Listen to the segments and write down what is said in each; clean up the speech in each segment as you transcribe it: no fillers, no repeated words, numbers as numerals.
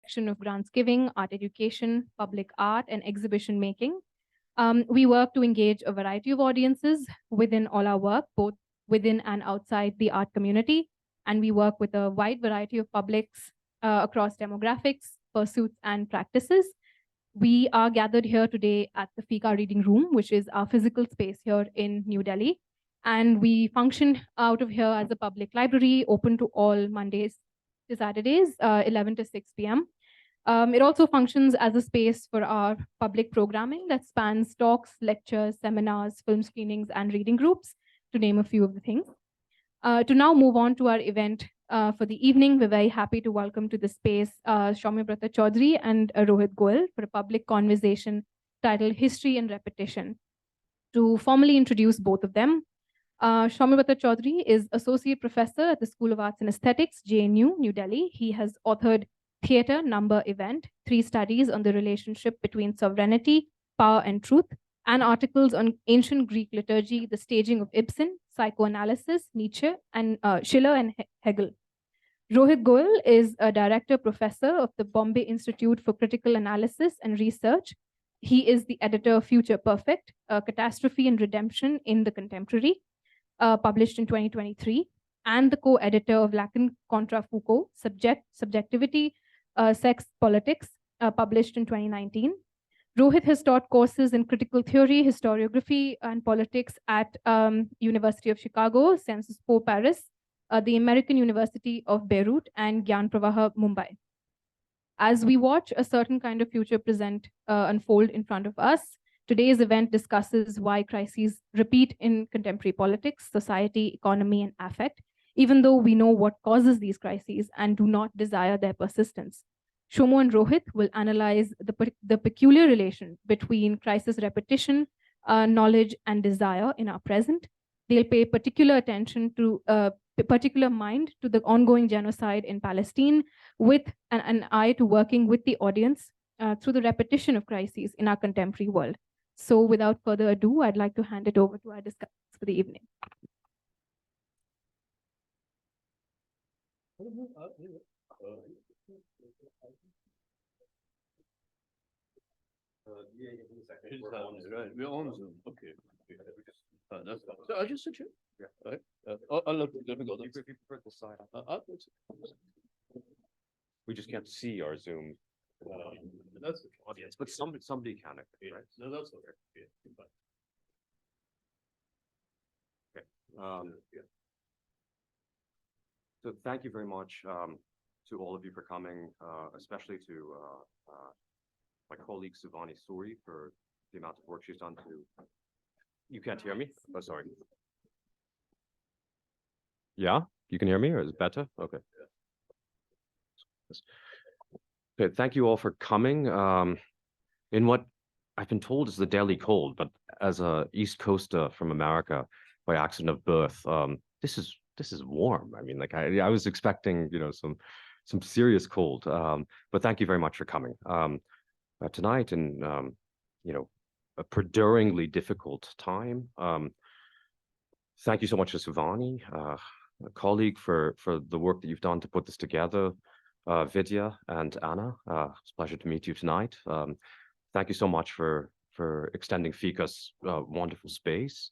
section of grants giving, art education, public art, and exhibition making. We work to engage a variety of audiences within all our work, both within and outside the art community. And we work with a wide variety of publics across demographics, pursuits, and practices. We are gathered here today at the FICA Reading Room, which is our physical space here in New Delhi. And we function out of here as a public library, open to all Mondays to Saturdays, 11 to 6 p.m. It also functions as a space for our public programming that spans talks, lectures, seminars, film screenings, and reading groups, to name a few of the things. To now move on to our event for the evening, we're very happy to welcome to the space Soumyabrata Choudhury and Rohit Goel for a public conversation titled History and Repetition. To formally introduce both of them, Soumyabrata Choudhury is Associate Professor at the School of Arts and Aesthetics, JNU, New Delhi. He has authored Theatre Number Event, 3 studies on the relationship between sovereignty, power, and truth, and articles on ancient Greek liturgy, the staging of Ibsen, psychoanalysis, Nietzsche, and Schiller and Hegel. Rohit Goel is a Director Professor of the Bombay Institute for Critical Analysis and Research. He is the editor of Future Perfect, Catastrophe and Redemption in the Contemporary, published in 2023, and the co-editor of Lacan contra Foucault, Subjectivity, Sex, Politics, published in 2019. Rohit has taught courses in critical theory, historiography, and politics at University of Chicago, Sciences Po Paris, the American University of Beirut, and Gyan Pravaha, Mumbai. As we watch a certain kind of future present unfold in front of us, today's event discusses why crises repeat in contemporary politics, society, economy, and affect, even though we know what causes these crises and do not desire their persistence. Shomo and Rohit will analyze the peculiar relation between crisis repetition, knowledge, and desire in our present. They'll pay particular attention to particular mind to the ongoing genocide in Palestine, with an eye to working with the audience through the repetition of crises in our contemporary world. So without further ado, I'd like to hand it over to our discussants for the evening. We're on Zoom. Okay. That's so I just sit here. Yeah. Right. Let me go. If you prefer the side, we just can't see our Zoom That's the audience, but somebody can, right? No, that's okay. Yeah. Okay. So thank you very much to all of you for coming, especially to my colleague Suvani Suri for the amount of work she's done to. You can't hear me? Oh, sorry. Yeah, you can hear me, or is it better? Okay. Okay, thank you all for coming. In what I've been told is the Delhi cold, but as a East Coaster from America by accident of birth, this is warm. I mean, like I was expecting, some serious cold. But thank you very much for coming tonight, and a perduringly difficult time. Thank you so much to Suvani, a colleague, for the work that you've done to put this together. Vidya and Anna, it's a pleasure to meet you tonight. Thank you so much for extending FICA's wonderful space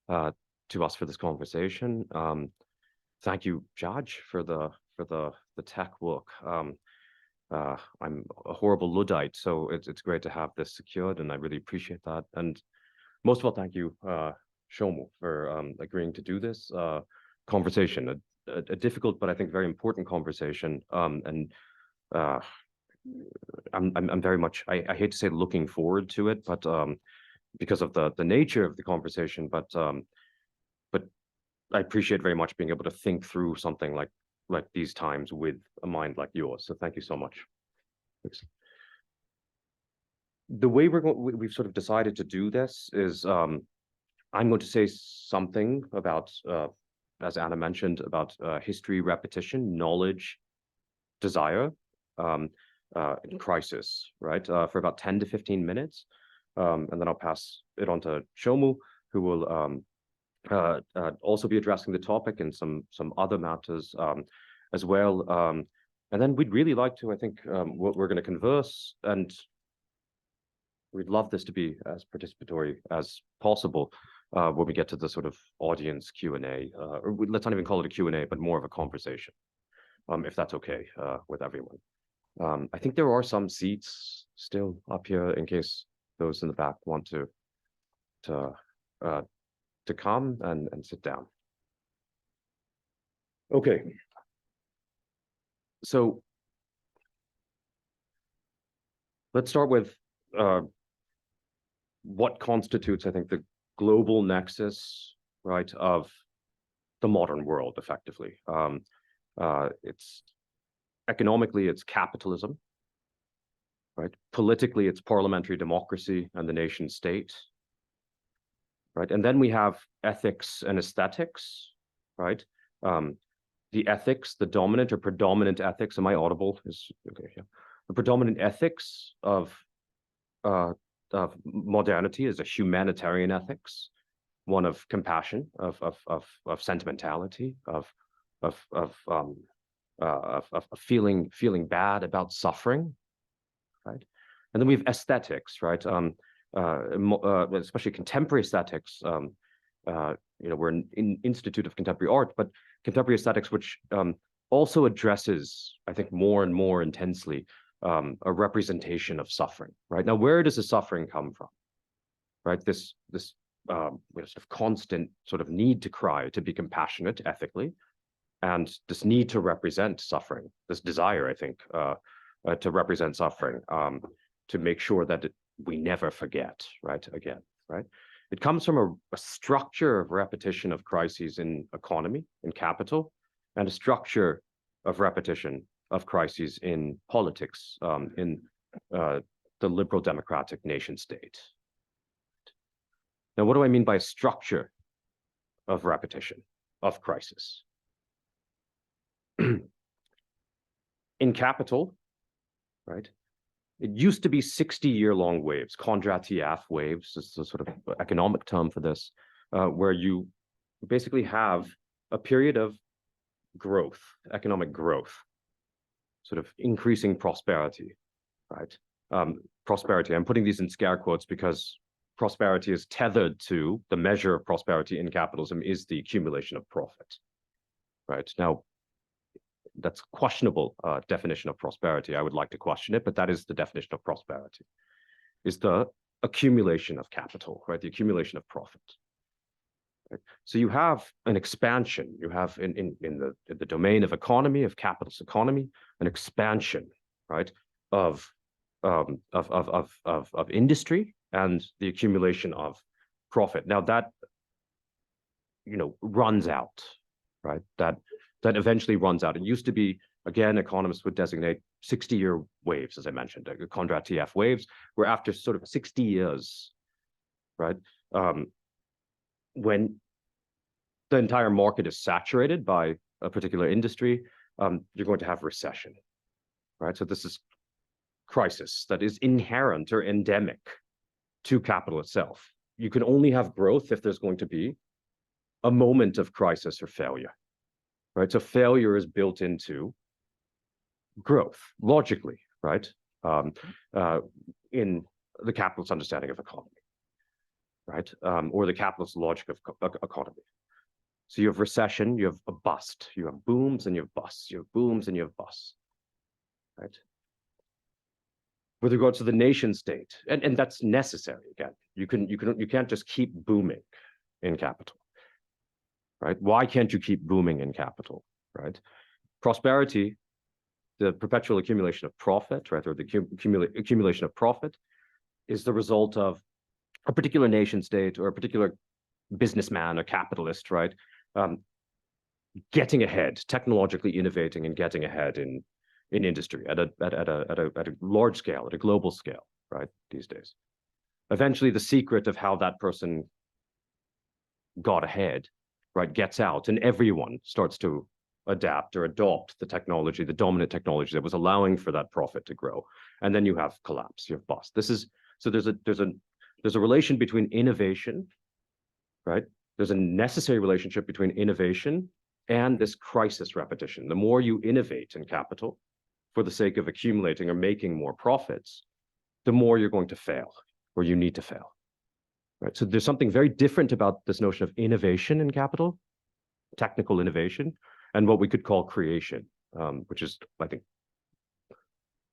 to us for this conversation. Thank you, Judge, for the tech work. I'm a horrible Luddite, so it's great to have this secured, and I really appreciate that. And most of all, thank you, Shomo, for agreeing to do this conversation, a difficult but I think very important conversation. And I'm very much, I hate to say looking forward to it, but because of the nature of the conversation, but I appreciate very much being able to think through something like these times with a mind like yours. So thank you so much. Thanks. The way we've sort of decided to do this is I'm going to say something about, as Anna mentioned, about history, repetition, knowledge, desire, and crisis, right? For about 10 to 15 minutes. And then I'll pass it on to Shomu, who will also be addressing the topic and some other matters as well. And then we'd really like to, I think, what we're going to converse, and we'd love this to be as participatory as possible when we get to the sort of audience Q&A, or let's not even call it a Q&A, but more of a conversation, if that's okay with everyone. I think there are some seats still up here in case those in the back want to come and sit down. Okay. So let's start with what constitutes, I think, the global nexus, right, of the modern world, effectively. It's economically, it's capitalism, right? Politically, it's parliamentary democracy and the nation state, right? And then we have ethics and aesthetics, right? The ethics, the dominant or predominant ethics, am I audible? Is okay, yeah. The predominant ethics of modernity is a humanitarian ethics, one of compassion, of sentimentality, of feeling bad about suffering, right? And then we have aesthetics, right? Especially contemporary aesthetics. We're an institute of contemporary art, but contemporary aesthetics, which also addresses, I think, more and more intensely a representation of suffering, right? Now, where does the suffering come from, right? This sort of constant sort of need to cry, to be compassionate ethically, and this need to represent suffering, this desire, I think, to represent suffering, to make sure that we never forget, right? Again, right? It comes from a structure of repetition of crises in economy, in capital, and a structure of repetition of crises in politics, in the liberal democratic nation state. Now, what do I mean by structure of repetition of crisis? In capital, right? It used to be 60-year-long waves. Kondratiev waves is the sort of economic term for this, where you basically have a period of growth, economic growth, sort of increasing prosperity, right? Prosperity, I'm putting these in scare quotes because prosperity is tethered to the measure of prosperity in capitalism is the accumulation of profit, right? Now, that's questionable definition of prosperity. I would like to question it, but that is the definition of prosperity, is the accumulation of capital, right? The accumulation of profit. Right? So you have an expansion. You have in the domain of economy, of capitalist economy, an expansion, right, of industry and the accumulation of profit. Now that runs out, right? That eventually runs out. It used to be, again, economists would designate 60-year waves, as I mentioned, Kondratiev waves, where after sort of 60 years, right, when the entire market is saturated by a particular industry, you're going to have recession, right? So this is crisis that is inherent or endemic to capital itself. You can only have growth if there's going to be a moment of crisis or failure. Right, so failure is built into growth, logically, right? In the capitalist understanding of economy, right? Or the capitalist logic of economy. So you have recession, you have a bust, you have booms and you have busts, you have booms and you have busts, right? With regards to the nation state, and that's necessary. Again, you can't just keep booming in capital. Right? Why can't you keep booming in capital, right? Prosperity, the perpetual accumulation of profit, right, or the accumulation of profit is the result of a particular nation state or a particular businessman or capitalist, right, getting ahead, technologically innovating and getting ahead in industry at a large scale, at a global scale, right, these days. Eventually, the secret of how that person got ahead, right, gets out, and everyone starts to adapt or adopt the technology, the dominant technology that was allowing for that profit to grow. And then you have collapse, you have bust. So there's a relation between innovation, right? There's a necessary relationship between innovation and this crisis repetition. The more you innovate in capital, for the sake of accumulating or making more profits, the more you're going to fail, or you need to fail. Right? So there's something very different about this notion of innovation in capital, technical innovation, and what we could call creation, which is, I think,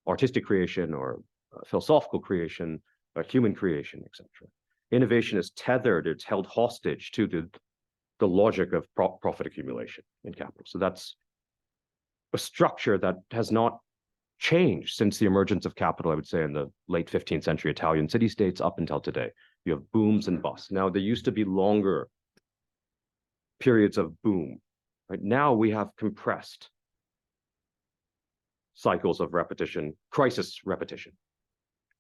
artistic creation or philosophical creation, human creation, etc. Innovation is tethered, it's held hostage to the logic of profit accumulation in capital. So that's a structure that has not changed since the emergence of capital, I would say, in the late 15th century Italian city-states up until today. You have booms and busts. Now, there used to be longer periods of boom. Right? Now we have compressed cycles of repetition, crisis repetition.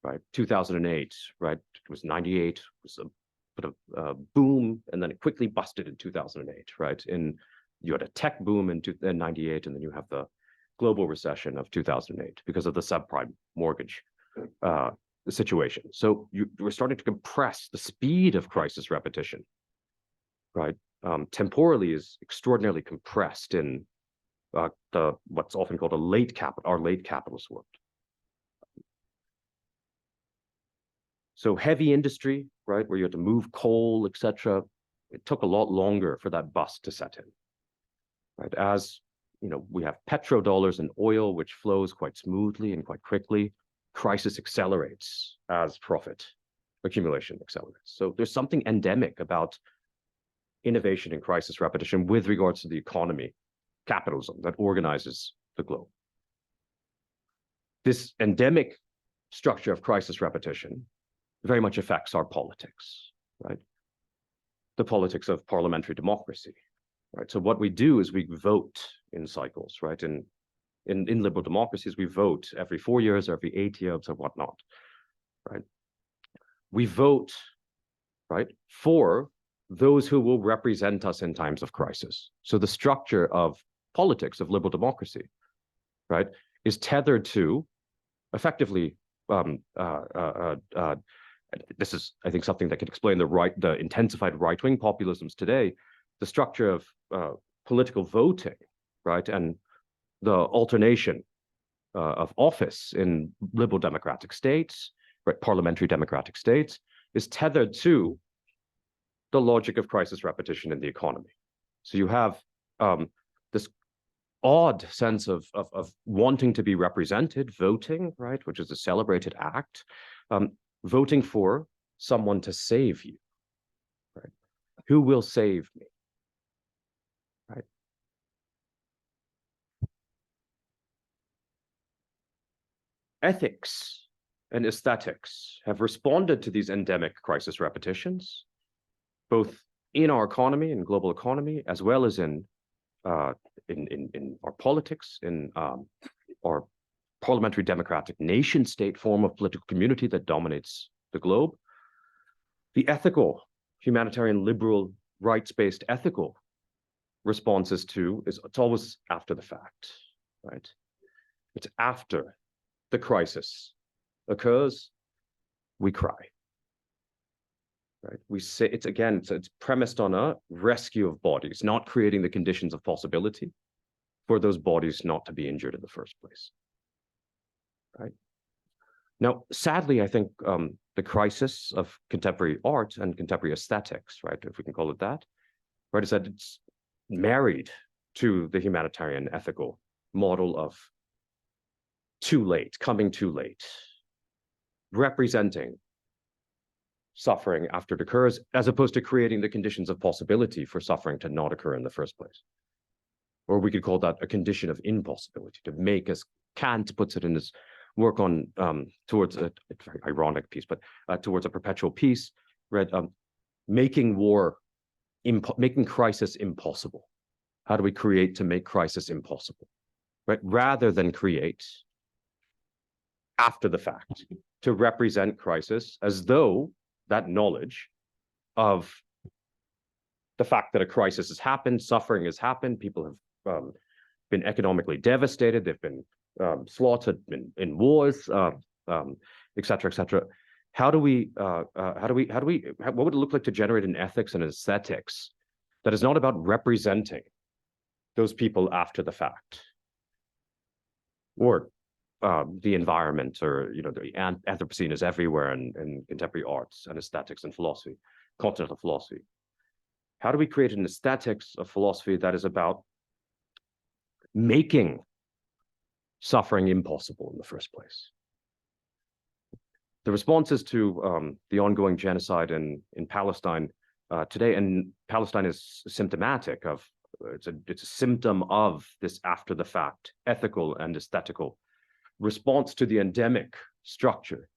Right, 2008, right, it was 98, was a bit of a boom, and then it quickly busted in 2008, right? You had a tech boom in 98, and then you have the global recession of 2008 because of the subprime mortgage situation. So we're starting to compress the speed of crisis repetition, right? Temporally is extraordinarily compressed in what's often called our late capitalist world. So heavy industry, right, where you had to move coal, etc., it took a lot longer for that bust to set in. Right, as you know, we have petrodollars and oil, which flows quite smoothly and quite quickly. Crisis accelerates as profit accumulation accelerates. So there's something endemic about innovation and crisis repetition with regards to the economy, capitalism that organizes the globe. This endemic structure of crisis repetition very much affects our politics, right? The politics of parliamentary democracy, right? So what we do is we vote in cycles, right? In liberal democracies, we vote every 4 years, or every 8 years, or whatnot, right? We vote, right, for those who will represent us in times of crisis. So the structure of politics of liberal democracy, right, is tethered to effectively this is, I think, something that could explain the intensified right-wing populisms today, the structure of political voting, right, and the alternation of office in liberal democratic states, right, parliamentary democratic states, is tethered to the logic of crisis repetition in the economy. So you have this odd sense of wanting to be represented, voting, right, which is a celebrated act, voting for someone to save you, right? Who will save me, right? Ethics and aesthetics have responded to these endemic crisis repetitions, both in our economy and global economy, as well as in our politics, in our parliamentary democratic nation state form of political community that dominates the globe. The ethical, humanitarian, liberal, rights-based ethical responses to it's always after the fact, right? It's after the crisis occurs, we cry, right? We say it's premised on a rescue of bodies, not creating the conditions of possibility for those bodies not to be injured in the first place. Right. Now, sadly, I think the crisis of contemporary art and contemporary aesthetics, right, if we can call it that, right, is that it's married to the humanitarian ethical model of too late, coming too late, representing suffering after it occurs, as opposed to creating the conditions of possibility for suffering to not occur in the first place. Or we could call that a condition of impossibility, to make, as Kant puts it in his work on towards a very ironic piece, but towards a perpetual peace, right? Making crisis impossible. How do we create to make crisis impossible, right? Rather than create after the fact, to represent crisis as though that knowledge of the fact that a crisis has happened, suffering has happened, people have been economically devastated, they've been slaughtered in wars, et cetera, et cetera. What would it look like to generate an ethics and aesthetics that is not about representing those people after the fact, or the environment, or the Anthropocene is everywhere in contemporary arts and aesthetics and philosophy, continental philosophy. How do we create an aesthetics of philosophy that is about making suffering impossible in the first place? The responses to the ongoing genocide in Palestine today, and Palestine is symptomatic of, it's a symptom of this after the fact ethical and aesthetical response to the endemic structure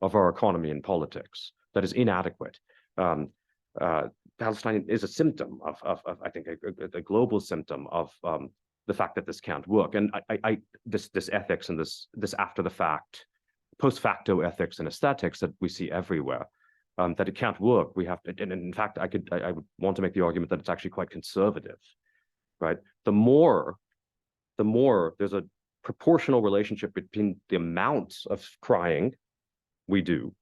of our economy and politics that is inadequate. Palestine is a symptom of I think, a global symptom of the fact that this can't work. And this ethics and this after the fact, post facto ethics and aesthetics that we see everywhere, that it can't work. We have to, and in fact, I would want to make the argument that it's actually quite conservative, right? The more there's a proportional relationship between the amount of crying we do,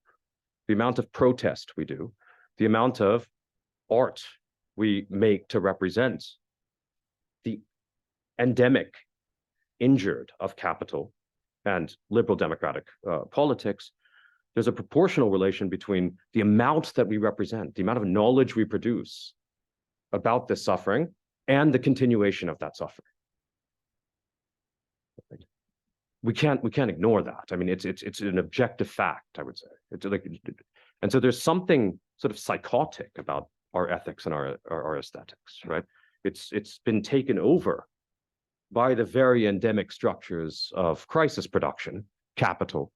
the amount of protest we do, the amount of art we make to represent the endemic injured of capital and liberal democratic politics. There's a proportional relation between the amount that we represent, the amount of knowledge we produce about this suffering, and the continuation of that suffering. We can't ignore that. I mean, it's an objective fact, I would say. It's like, and so there's something sort of psychotic about our ethics and our aesthetics, right? It's been taken over by the very endemic structures of crisis production, capital,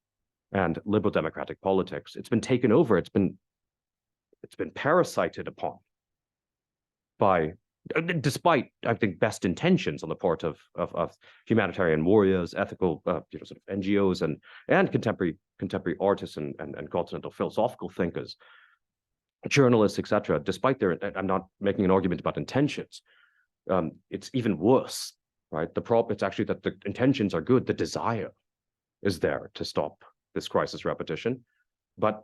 and liberal democratic politics. It's been taken over. It's been parasited upon by, despite, I think, best intentions on the part of humanitarian warriors, ethical sort of NGOs, and contemporary artists and continental philosophical thinkers, journalists, etc. Despite their, I'm not making an argument about intentions. It's even worse, right? It's actually that the intentions are good. The desire is there to stop this crisis repetition, but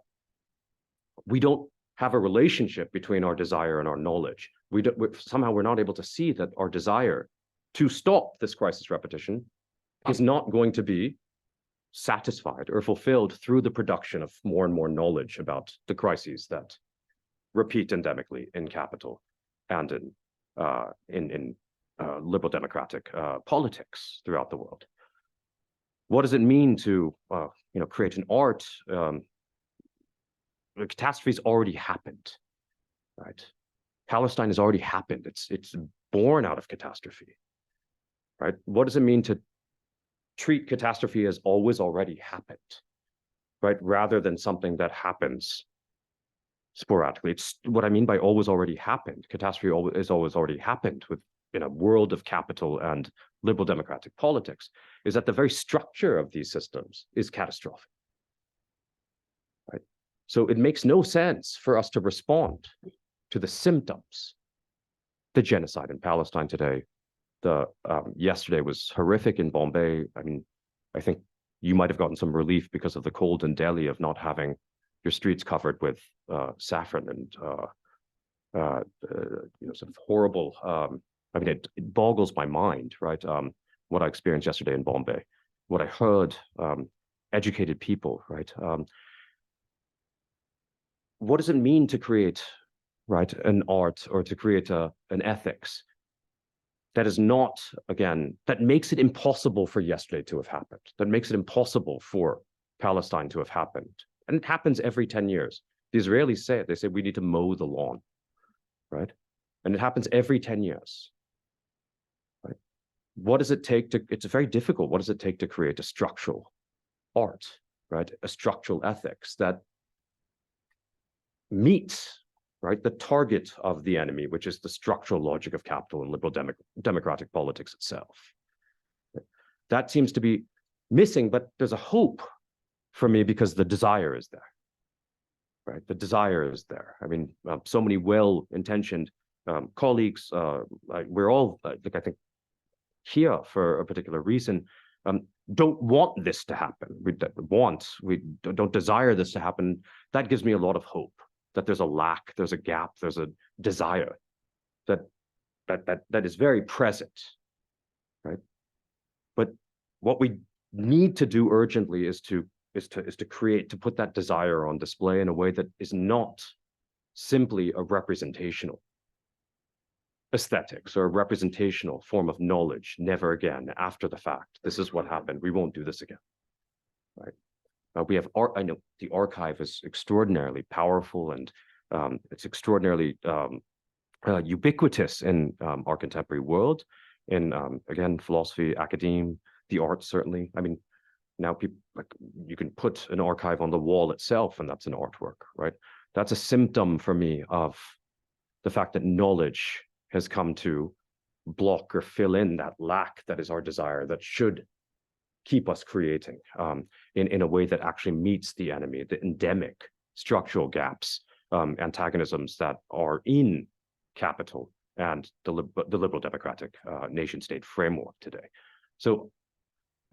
we don't have a relationship between our desire and our knowledge. Somehow we're not able to see that our desire to stop this crisis repetition is not going to be satisfied or fulfilled through the production of more and more knowledge about the crises that repeat endemically in capital and in liberal democratic politics throughout the world. What does it mean to create an art? The catastrophe's already happened, right? Palestine has already happened. It's born out of catastrophe, right? What does it mean to treat catastrophe as always already happened, right? Rather than something that happens sporadically. It's what I mean by always already happened. Catastrophe is always already happened in a world of capital and liberal democratic politics, is that the very structure of these systems is catastrophic, right? So it makes no sense for us to respond to the symptoms. The genocide in Palestine today, yesterday was horrific in Bombay. I mean, I think you might have gotten some relief because of the cold in Delhi of not having your streets covered with saffron and sort of horrible. I mean, it boggles my mind, right? What I experienced yesterday in Bombay, what I heard, educated people, right? What does it mean to create, right, an art or to create an ethics that is not, again, that makes it impossible for yesterday to have happened, that makes it impossible for Palestine to have happened? And it happens every 10 years. The Israelis say it. They say we need to mow the lawn, right? And it happens every 10 years. Right? What does it take to, it's very difficult. What does it take to create a structural art, right? A structural ethics that meets, right, the target of the enemy, which is the structural logic of capital and liberal democratic politics itself. That seems to be missing, but there's a hope for me because the desire is there, right? The desire is there. I mean, so many well-intentioned colleagues, we're all, like, I think, here for a particular reason, don't want this to happen. We don't desire this to happen. That gives me a lot of hope that there's a lack, there's a gap, there's a desire that is very present, right? But what we need to do urgently is to put that desire on display in a way that is not simply a representational aesthetics or a representational form of knowledge. Never again, after the fact. This is what happened. We won't do this again. Right? We have art. I know the archive is extraordinarily powerful, and it's extraordinarily ubiquitous in our contemporary world. In again, philosophy, academia, the arts, certainly. I mean, now people, like, you can put an archive on the wall itself, and that's an artwork, right? That's a symptom for me of the fact that knowledge has come to block or fill in that lack that is our desire, that should keep us creating in a way that actually meets the enemy, the endemic structural gaps, antagonisms that are in capital and the liberal democratic nation-state framework today. So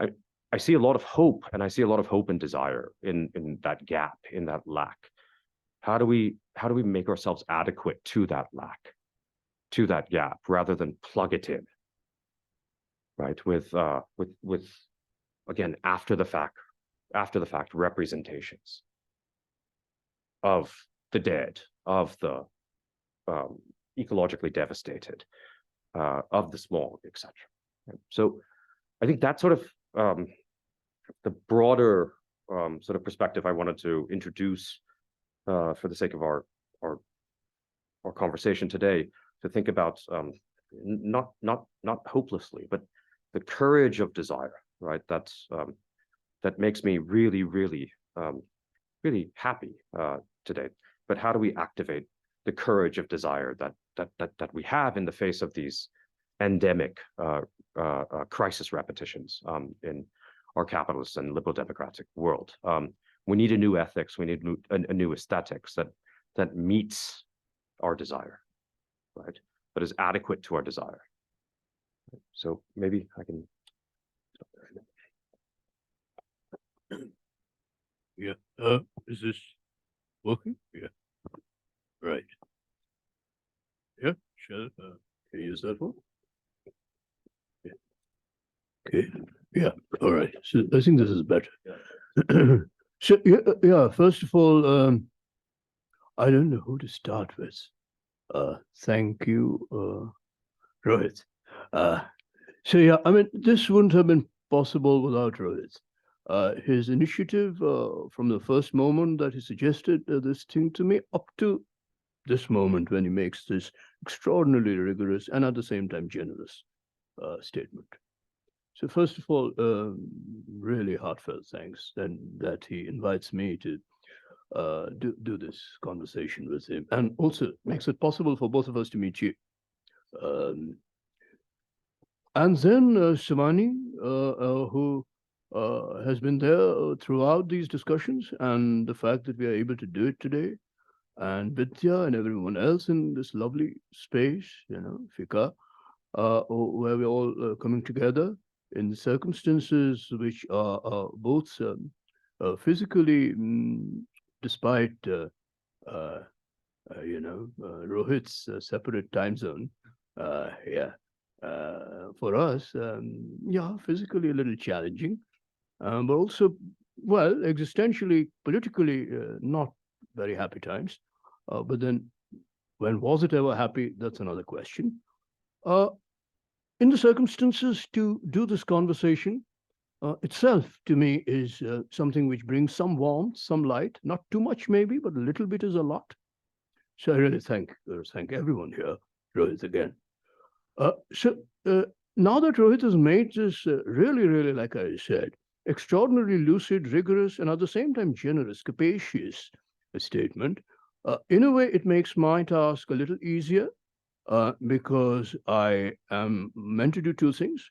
I see a lot of hope, and I see a lot of hope and desire in that gap, in that lack. How do we make ourselves adequate to that lack, to that gap, rather than plug it in, right? With again, after the fact representations of the dead, of the ecologically devastated, of the small, etc. So I think that's sort of the broader sort of perspective I wanted to introduce for the sake of our conversation today, to think about not hopelessly, but the courage of desire, right? That's that makes me really, really, really happy today. But how do we activate the courage of desire that we have in the face of these endemic crisis repetitions in our capitalist and liberal democratic world? We need a new ethics. We need a new aesthetics that meets our desire, right? But is adequate to our desire. So maybe I can stop there. Yeah. Is this working? Yeah. Right. Yeah. Sure. Can you use that one? Yeah. Okay. Yeah. All right. So I think this is better. So yeah. First of all, I don't know who to start with. Thank you, Rohit. So yeah, I mean, this wouldn't have been possible without Rohit. His initiative from the first moment that he suggested this thing to me up to this moment when he makes this extraordinarily rigorous and at the same time generous statement. So first of all, really heartfelt thanks that he invites me to do this conversation with him, and also makes it possible for both of us to meet you. And then Shivani, who has been there throughout these discussions, and the fact that we are able to do it today, and Vidya and everyone else in this lovely space, FICA, where we're all coming together in circumstances which are both physically, despite Rohit's separate time zone, for us, physically a little challenging, but also, well, existentially, politically, not very happy times. But then, when was it ever happy? That's another question. In the circumstances to do this conversation itself, to me, is something which brings some warmth, some light, not too much maybe, but a little bit is a lot. So I really thank everyone here, Rohit, again. So now that Rohit has made this really, like I said, extraordinarily lucid, rigorous, and at the same time generous, capacious statement, in a way it makes my task a little easier, because I am meant to do two things.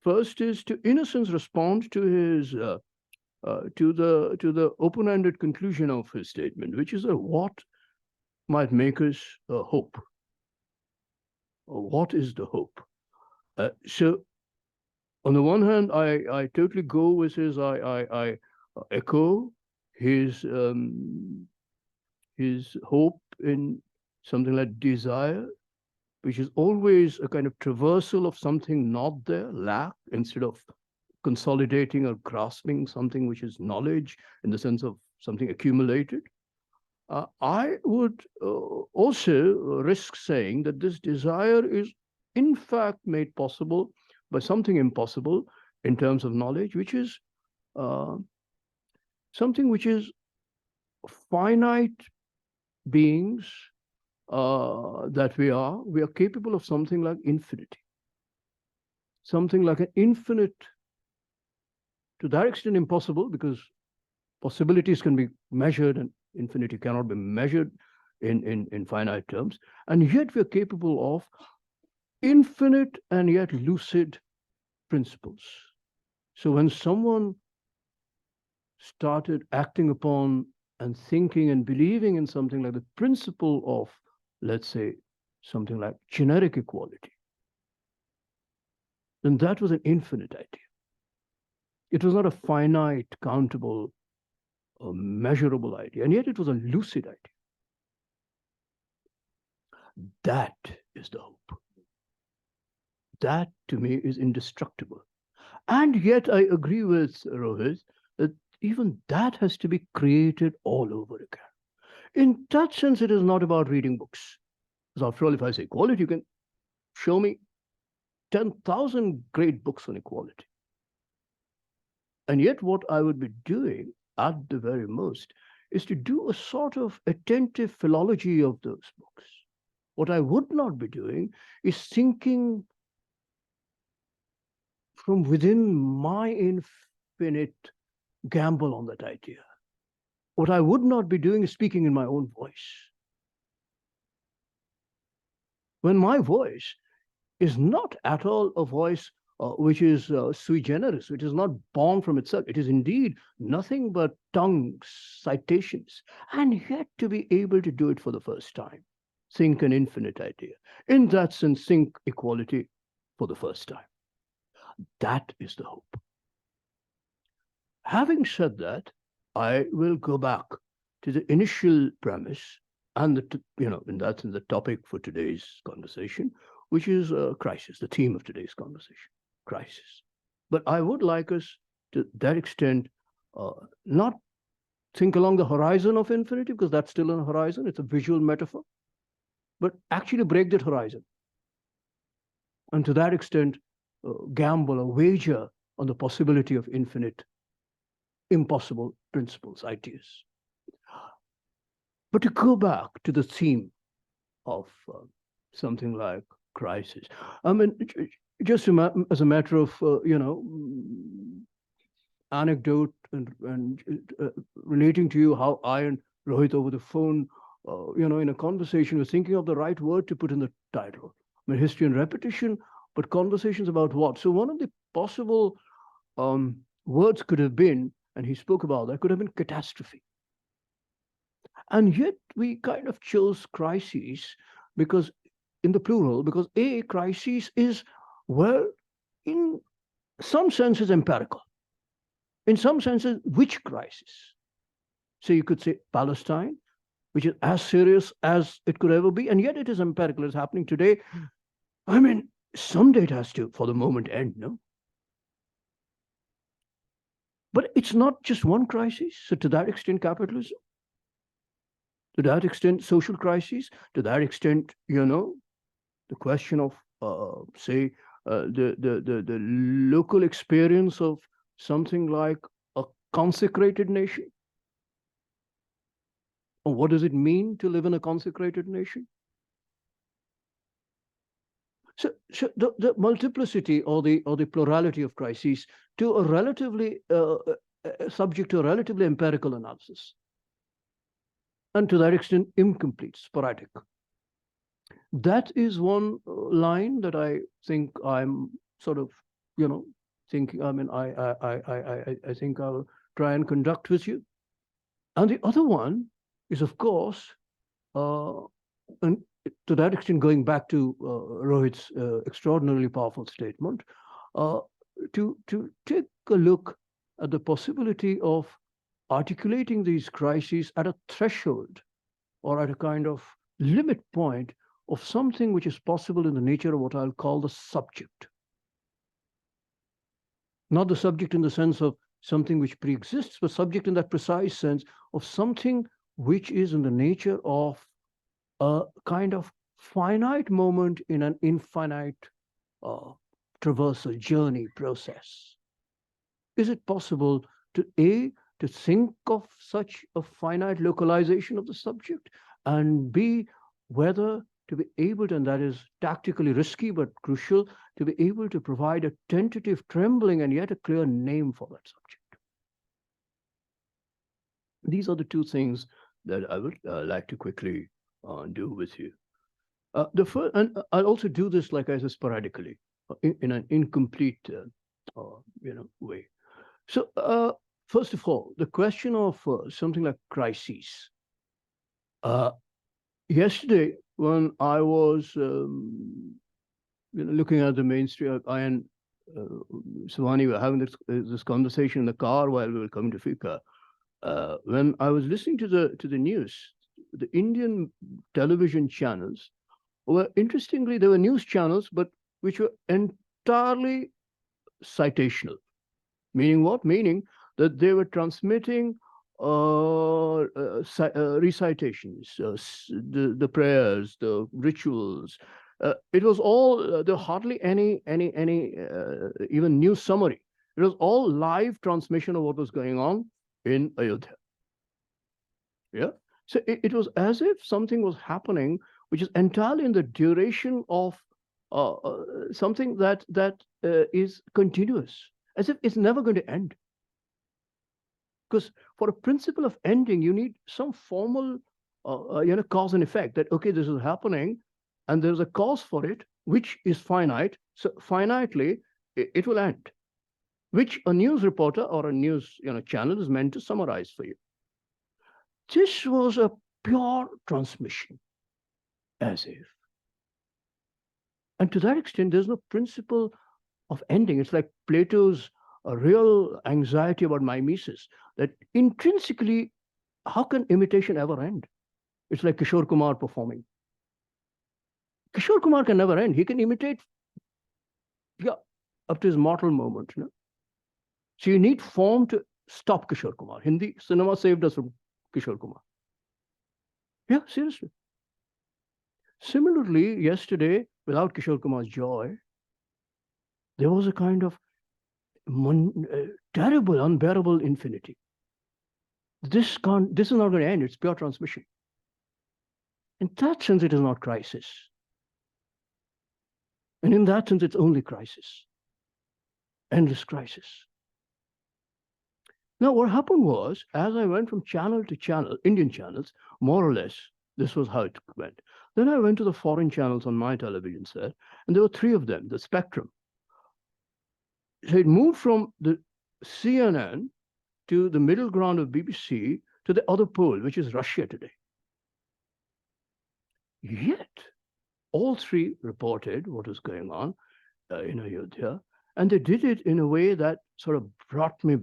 First is to, in a sense, respond to his to the open-ended conclusion of his statement, which is what might make us hope. What is the hope? So, on the one hand, I totally go with his. I echo his hope in something like desire, which is always a kind of traversal of something not there, lack, instead of consolidating or grasping something which is knowledge in the sense of something accumulated. I would also risk saying that this desire is in fact made possible by something impossible in terms of knowledge, which is something which is finite beings that we are capable of something like infinity, something like an infinite, to that extent impossible, because possibilities can be measured and infinity cannot be measured in finite terms. And yet we're capable of infinite and yet lucid principles. So when someone started acting upon and thinking and believing in something like the principle of, let's say, something like generic equality, then that was an infinite idea. It was not a finite, countable, or measurable idea, and yet it was a lucid idea. That is the hope. That, to me, is indestructible. And yet I agree with Rohit that even that has to be created all over again. In that sense, it is not about reading books. Because after all, if I say equality, you can show me 10,000 great books on equality. And yet what I would be doing at the very most is to do a sort of attentive philology of those books. What I would not be doing is thinking from within my infinite gamble on that idea. What I would not be doing is speaking in my own voice. When my voice is not at all a voice which is sui generis, which is not born from itself. It is indeed nothing but tongues, citations, and yet to be able to do it for the first time. Think an infinite idea. In that sense, think equality for the first time. That is the hope. Having said that, I will go back to the initial premise and and that's in the topic for today's conversation, which is crisis, the theme of today's conversation, crisis. But I would like us to that extent not think along the horizon of infinity, because that's still on a horizon, it's a visual metaphor, but actually break that horizon. And to that extent, gamble or wager on the possibility of infinite, impossible principles, ideas. But to go back to the theme of something like crisis, I mean, just as a matter of, anecdote and relating to you how I and Rohit over the phone, in a conversation, was thinking of the right word to put in the title. I mean, history and repetition, but conversations about what? So one of the possible words could have been, and he spoke about that, could have been catastrophe. And yet we kind of chose crises because, in the plural, because a crisis is, well, in some senses empirical. In some senses, which crisis? So you could say Palestine, which is as serious as it could ever be, and yet it is empirical. It's happening today. I mean, someday it has to, for the moment, end, no? But it's not just one crisis. So to that extent, capitalism, to that extent, social crises, to that extent, the question of, say, the local experience of something like a consecrated nation. Or what does it mean to live in a consecrated nation? So the multiplicity or the plurality of crises to a relatively subject to a relatively empirical analysis, and to that extent incomplete, sporadic. That is one line that I think I'm sort of, thinking. I mean, I think I'll try and conduct with you. And the other one is, of course, and to that extent, going back to Rohit's extraordinarily powerful statement, to take a look at the possibility of articulating these crises at a threshold or at a kind of limit point of something which is possible in the nature of what I'll call the subject. Not the subject in the sense of something which pre-exists, but subject in that precise sense of something which is in the nature of a kind of finite moment in an infinite traversal journey process. Is it possible to to think of such a finite localization of the subject, and B, whether to be able to, and that is tactically risky but crucial, to be able to provide a tentative, trembling, and yet a clear name for that subject. These are the two things that I would like to quickly do with you. The first, and I'll also do this, like I said, sporadically, in an incomplete, way. So, first of all, the question of something like crises. Yesterday, when I was looking at the mainstream, I and Savani were having this conversation in the car while we were coming to FICA. When I was listening to the news, the Indian television channels were, interestingly, there were news channels, but which were entirely citational. Meaning what? Meaning that they were transmitting recitations, the prayers, the rituals. It was all, there hardly any even news summary. It was all live transmission of what was going on in Ayodhya. Yeah. So it was as if something was happening, which is entirely in the duration of something that is continuous, as if it's never going to end. Because for a principle of ending, you need some formal, cause and effect. That okay, this is happening, and there's a cause for it, which is finite. So finitely, it will end, which a news reporter or a news channel is meant to summarize for you. This was a pure transmission, as if. And to that extent, there's no principle of ending. It's like Plato's real anxiety about mimesis, that intrinsically, how can imitation ever end? It's like Kishore Kumar performing. Kishore Kumar can never end. He can imitate, up to his mortal moment. So you need form to stop Kishore Kumar. Hindi cinema saved us from Kishore Kumar. Yeah, seriously. Similarly, yesterday, without Kishore Kumar's joy, there was a kind of terrible, unbearable infinity. This is not going to end. It's pure transmission. In that sense, it is not crisis. And in that sense, it's only crisis. Endless crisis. Now, what happened was, as I went from channel to channel, Indian channels, more or less, this was how it went. Then I went to the foreign channels on my television set, and there were three of them, the spectrum. So it moved from the CNN to the middle ground of BBC to the other pole, which is Russia today. Yet, all three reported what was going on in Ayodhya, and they did it in a way that sort of brought me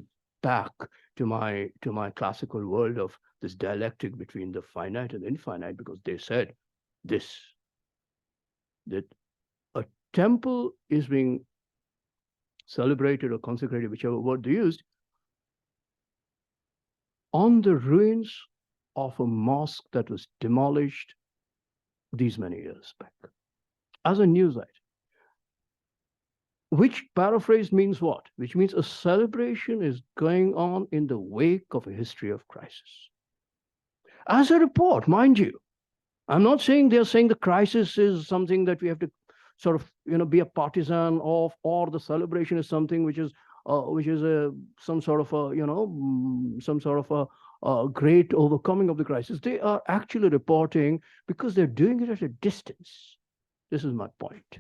back to my classical world of this dialectic between the finite and infinite, because they said this, that a temple is being celebrated or consecrated, whichever word they used, on the ruins of a mosque that was demolished these many years back, as a news item. Which paraphrased means what? Which means a celebration is going on in the wake of a history of crisis. As a report, mind you, I'm not saying they're saying the crisis is something that we have to sort of, be a partisan of, or the celebration is something which is some sort of a great overcoming of the crisis. They are actually reporting because they're doing it at a distance. This is my point.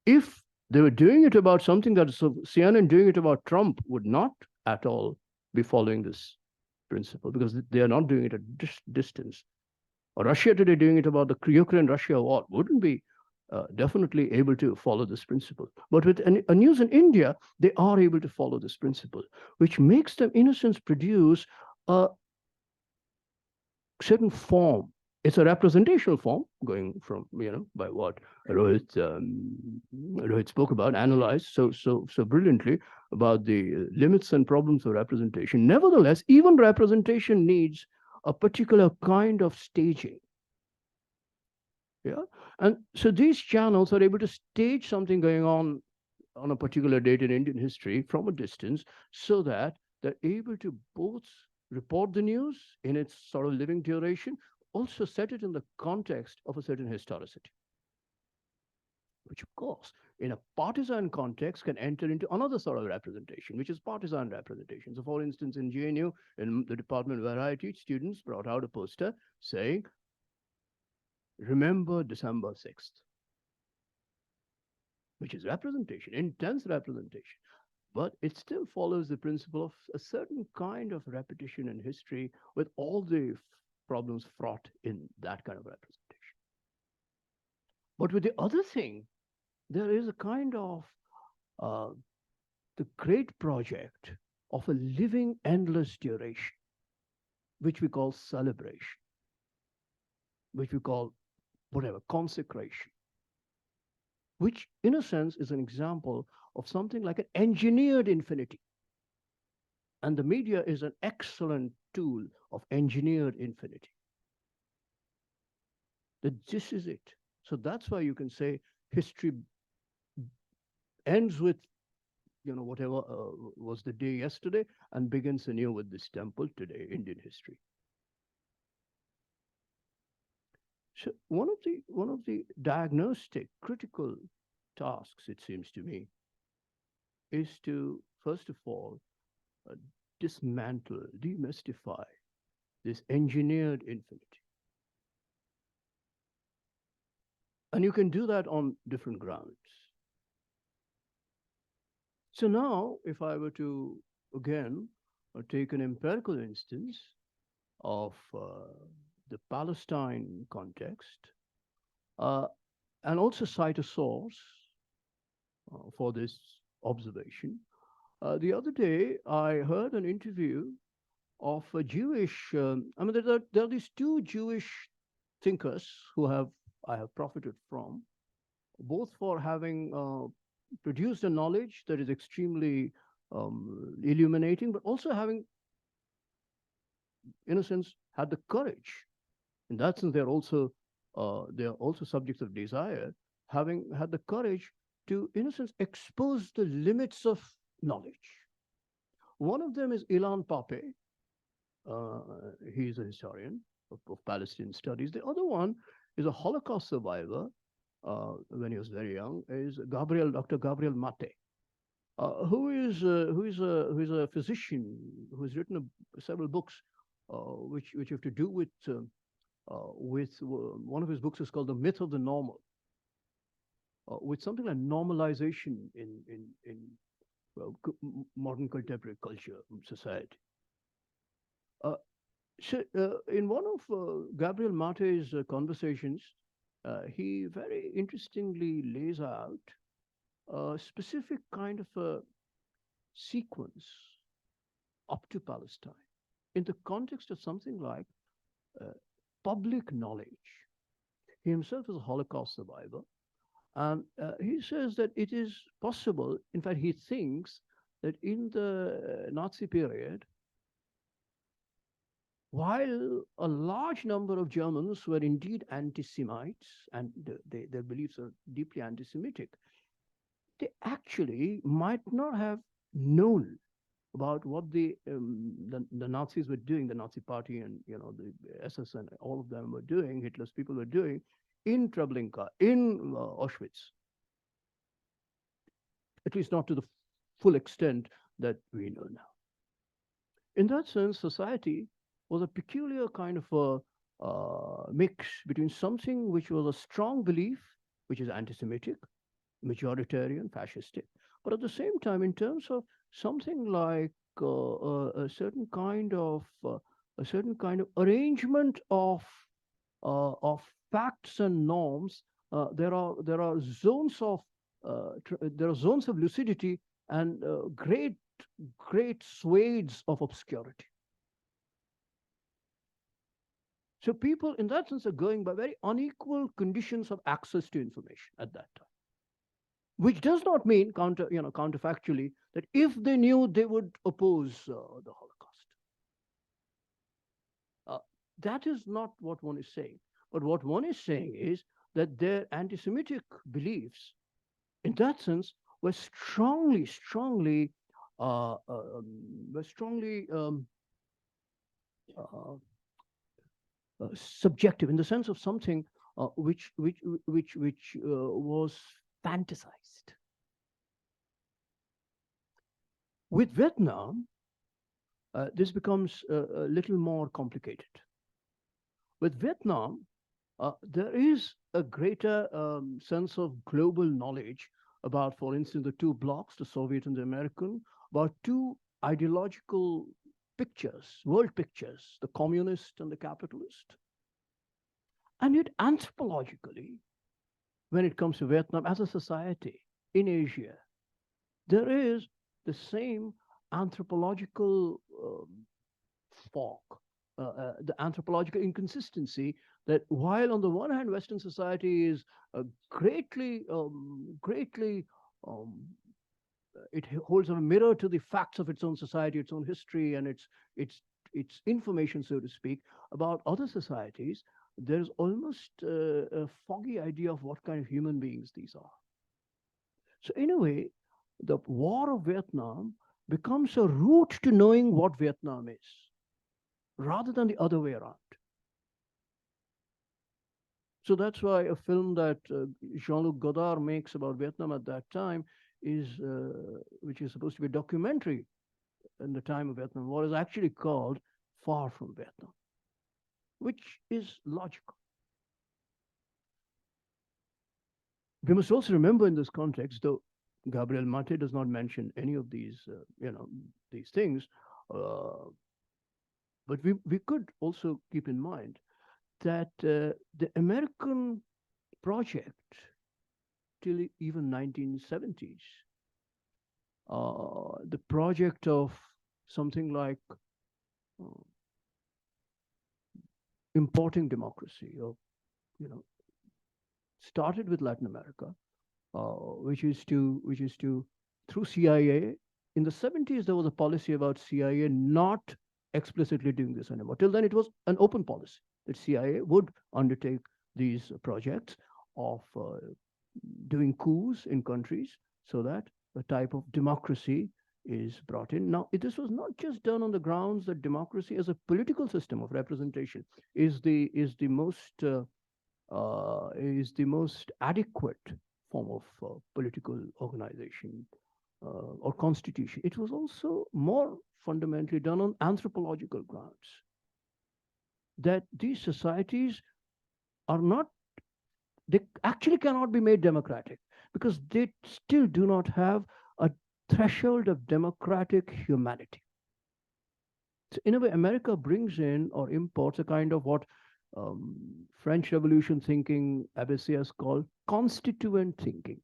If they were doing it about something that CNN doing it about Trump would not at all be following this principle, because they are not doing it at distance. Or Russia today doing it about the Ukraine-Russia war wouldn't be definitely able to follow this principle. But with a news in India, they are able to follow this principle, which makes them, in a sense, produce a certain form It's a representational form, going from, by what Rohit spoke about, analyzed so brilliantly about the limits and problems of representation. Nevertheless, even representation needs a particular kind of staging. Yeah. And so these channels are able to stage something going on a particular date in Indian history from a distance, so that they're able to both report the news in its sort of living duration, also set it in the context of a certain historicity, which of course, in a partisan context, can enter into another sort of representation, which is partisan representation. So for instance, in GNU, in the department where I teach, students brought out a poster saying, "Remember December 6th," which is representation, intense representation. But it still follows the principle of a certain kind of repetition in history, with all the problems fraught in that kind of representation. But with the other thing, there is a kind of uh, the great project of a living endless duration, which we call celebration, which we call whatever, consecration, which in a sense is an example of something like an engineered infinity. And the media is an excellent tool of engineered infinity. That this is it. So that's why you can say history ends with, whatever was the day yesterday, and begins anew with this temple today, Indian history. So one of the diagnostic critical tasks, it seems to me, is to first of all dismantle, demystify this engineered infinity. And you can do that on different grounds. So now, if I were to, again, take an empirical instance of the Palestine context, and also cite a source for this observation. The other day, I heard an interview of a Jewish, there are these two Jewish thinkers who I have profited from, both for having produced a knowledge that is extremely illuminating, but also having, in a sense, had the courage. In that sense, they're also subjects of desire, having had the courage to, in a sense, expose the limits of knowledge. One of them is Ilan Pape. He's a historian of Palestinian studies. The other one is a Holocaust survivor. When he was very young, is Dr. Gabriel Mate, who is a physician who has written several books, which have to do with one of his books is called The Myth of the Normal, with something like normalization in modern contemporary culture and society. So in one of Gabriel Mate's conversations, he very interestingly lays out a specific kind of a sequence up to Palestine in the context of something like public knowledge. He himself is a Holocaust survivor, and he says that it is possible, in fact, he thinks that in the Nazi period, while a large number of Germans were indeed anti-Semites, and their beliefs are deeply anti-Semitic, they actually might not have known about what the Nazis were doing, the Nazi party and the SS and all of them were doing, Hitler's people were doing in Treblinka, in Auschwitz. At least not to the full extent that we know now. In that sense, society was a peculiar kind of a mix between something which was a strong belief, which is anti-Semitic, majoritarian, fascistic, but at the same time, in terms of something like a certain kind of arrangement of facts and norms, there are zones of lucidity and great swathes of obscurity. So people, in that sense, are going by very unequal conditions of access to information at that time, which does not mean counterfactually that if they knew, they would oppose the Holocaust. Uh, that is not what one is saying. But what one is saying is that their anti-Semitic beliefs, in that sense, were strongly uh, subjective in the sense of something which was fantasized. With Vietnam, this becomes a little more complicated. With Vietnam, there is a greater sense of global knowledge about, for instance, the two blocs, the Soviet and the American, about two ideological pictures, world pictures, the communist and the capitalist. And yet, anthropologically, when it comes to Vietnam as a society in Asia, there is the same anthropological fog, the anthropological inconsistency that while on the one hand, Western society is greatly, um, it holds a mirror to the facts of its own society, its own history, and its information, so to speak, about other societies. There's almost a foggy idea of what kind of human beings these are. So in a way, the war of Vietnam becomes a route to knowing what Vietnam is, rather than the other way around. So that's why a film that Jean-Luc Godard makes about Vietnam at that time which is supposed to be a documentary in the time of Vietnam War, is actually called Far From Vietnam, which is logical. We must also remember in this context, though Gabriel Maté does not mention any of these, these things, but we could also keep in mind that the American project till even 1970s, the project of something like importing democracy, or started with Latin America, which is to through CIA. In the 70s, there was a policy about CIA not explicitly doing this anymore. Till then, it was an open policy that CIA would undertake these projects of doing coups in countries so that a type of democracy is brought in. Now, this was not just done on the grounds that democracy as a political system of representation is the most adequate form of political organization or constitution. It was also more fundamentally done on anthropological grounds, that these societies they actually cannot be made democratic because they still do not have a threshold of democratic humanity. So in a way, America brings in or imports a kind of what French Revolution thinking, Abbé has called constituent thinking.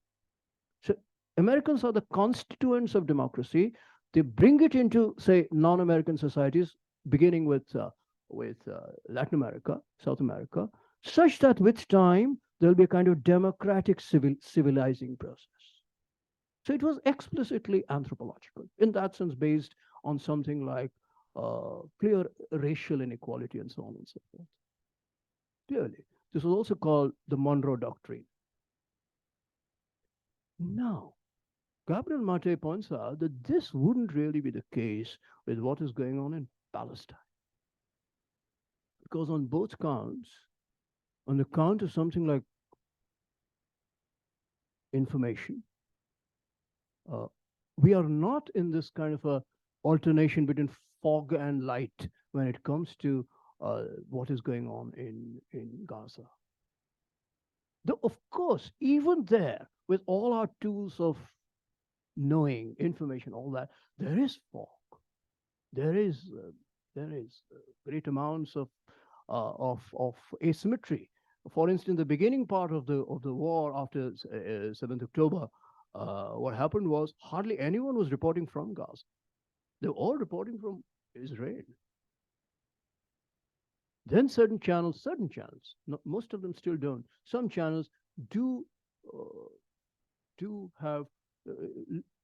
So Americans are the constituents of democracy. They bring it into, say, non-American societies, beginning with Latin America, South America, such that with time, there'll be a kind of democratic civilizing process. So it was explicitly anthropological, in that sense, based on something like clear racial inequality and so on and so forth. Clearly, this was also called the Monroe Doctrine. Now, Gabriel Maté points out that this wouldn't really be the case with what is going on in Palestine. Because on both counts, on the count of something like information, we are not in this kind of a alternation between fog and light when it comes to what is going on in Gaza. Though, of course, even there, with all our tools of knowing, information, all that, there is fog. There is great amounts of asymmetry. For instance, the beginning part of the war after 7th October, what happened was hardly anyone was reporting from Gaza. They were all reporting from Israel. Then certain channels, most of them still don't. Some channels do uh, do have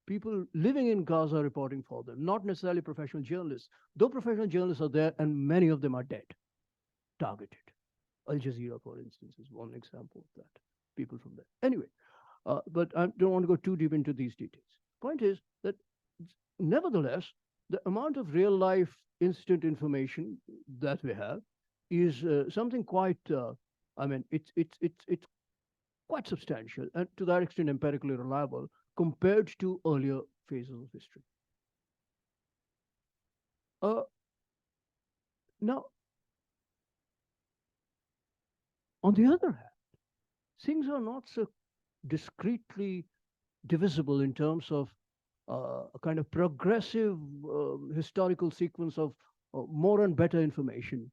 people living in Gaza reporting for them, not necessarily professional journalists, though professional journalists are there and many of them are dead, targeted. Al Jazeera, for instance, is one example of that. People from there. Anyway, but I don't want to go too deep into these details. Point is that, nevertheless, the amount of real life instant information that we have is something quite. I mean, it's quite substantial and to that extent empirically reliable compared to earlier phases of history. Uh, Now, on the other hand, things are not so discretely divisible in terms of a kind of progressive historical sequence of more and better information.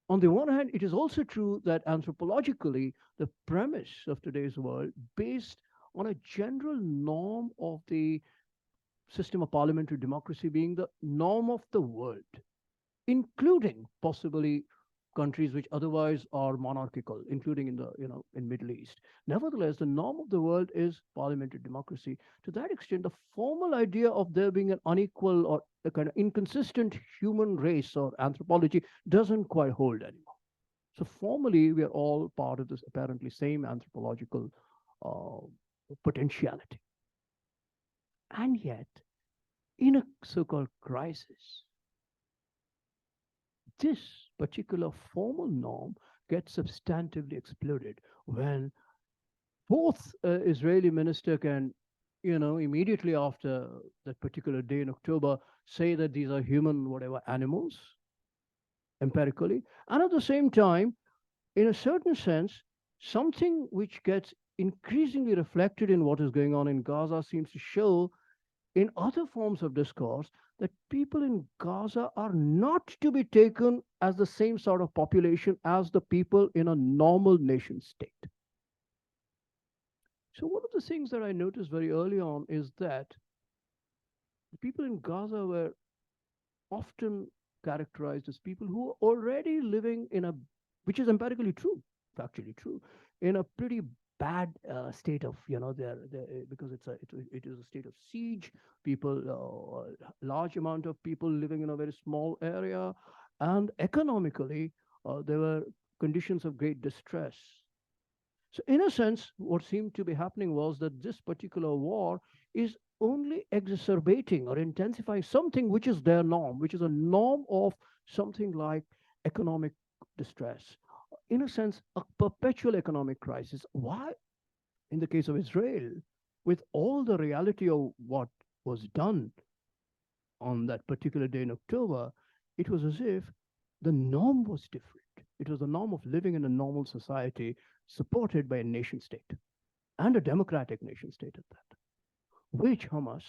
On the one hand, it is also true that anthropologically, the premise of today's world, based on a general norm of the system of parliamentary democracy being the norm of the world, including possibly countries which otherwise are monarchical, including in the in Middle East. Nevertheless, the norm of the world is parliamentary democracy. To that extent, the formal idea of there being an unequal or a kind of inconsistent human race or anthropology doesn't quite hold anymore. So formally, we are all part of this apparently same anthropological uh, potentiality. And yet, in a so-called crisis, this particular formal norm gets substantively exploded when both Israeli minister can, immediately after that particular day in October, say that these are human, whatever, animals, empirically, and at the same time, in a certain sense, something which gets increasingly reflected in what is going on in Gaza seems to show in other forms of discourse that people in Gaza are not to be taken as the same sort of population as the people in a normal nation state. So, one of the things that I noticed very early on is that the people in Gaza were often characterized as people who are already living in a, which is empirically true, factually true, in a pretty bad state of, because it is a state of siege. People, large amount of people living in a very small area, and economically, there were conditions of great distress. So, in a sense, what seemed to be happening was that this particular war is only exacerbating or intensifying something which is their norm, which is a norm of something like economic distress. In a sense, a perpetual economic crisis. Why? In the case of Israel, with all the reality of what was done on that particular day in October, it was as if the norm was different. It was the norm of living in a normal society supported by a nation state and a democratic nation state at that, which Hamas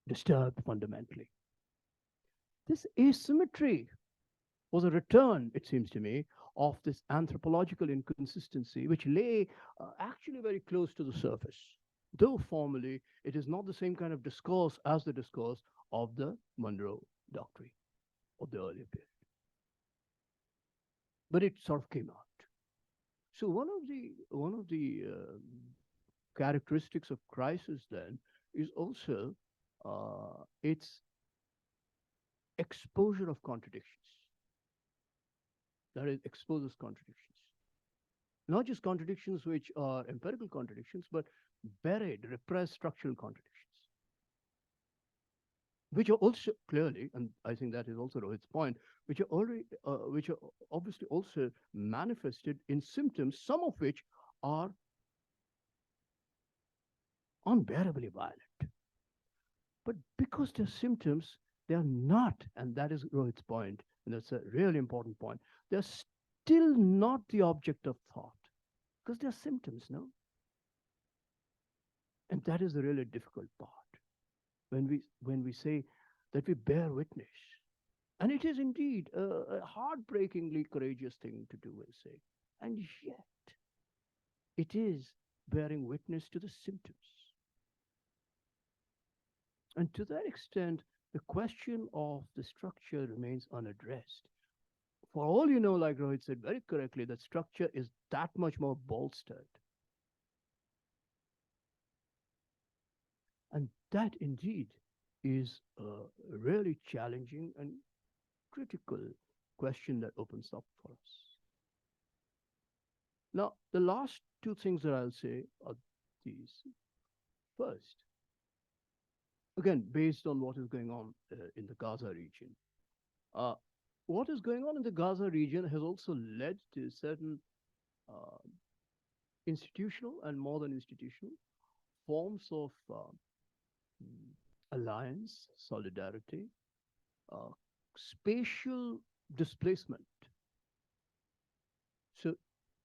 disturbed fundamentally. This asymmetry was a return, it seems to me, of this anthropological inconsistency, which lay actually very close to the surface, though formally it is not the same kind of discourse as the discourse of the Monroe Doctrine of the earlier period. But it sort of came out. So one of the characteristics of crisis then is also its exposure of contradictions. That is, exposes contradictions. Not just contradictions which are empirical contradictions, but buried, repressed structural contradictions, which are also clearly, and I think that is also Rohit's point, which are obviously also manifested in symptoms, some of which are unbearably violent. But because they're symptoms, they are not, and that is Rohit's point, and that's a really important point, they're still not the object of thought, because they're symptoms, no? And that is the really difficult part when we say that we bear witness. And it is indeed a heartbreakingly courageous thing to do and say. And yet, it is bearing witness to the symptoms. And to that extent, the question of the structure remains unaddressed. for all you know, like Rohit said very correctly, that structure is that much more bolstered. And that indeed is a really challenging and critical question that opens up for us. Now, the last two things that I'll say are these. First, again, based on what is going on in the Gaza region, uh, what is going on in the Gaza region has also led to certain uh, institutional and more than institutional forms of alliance, solidarity, uh, spatial displacement. So,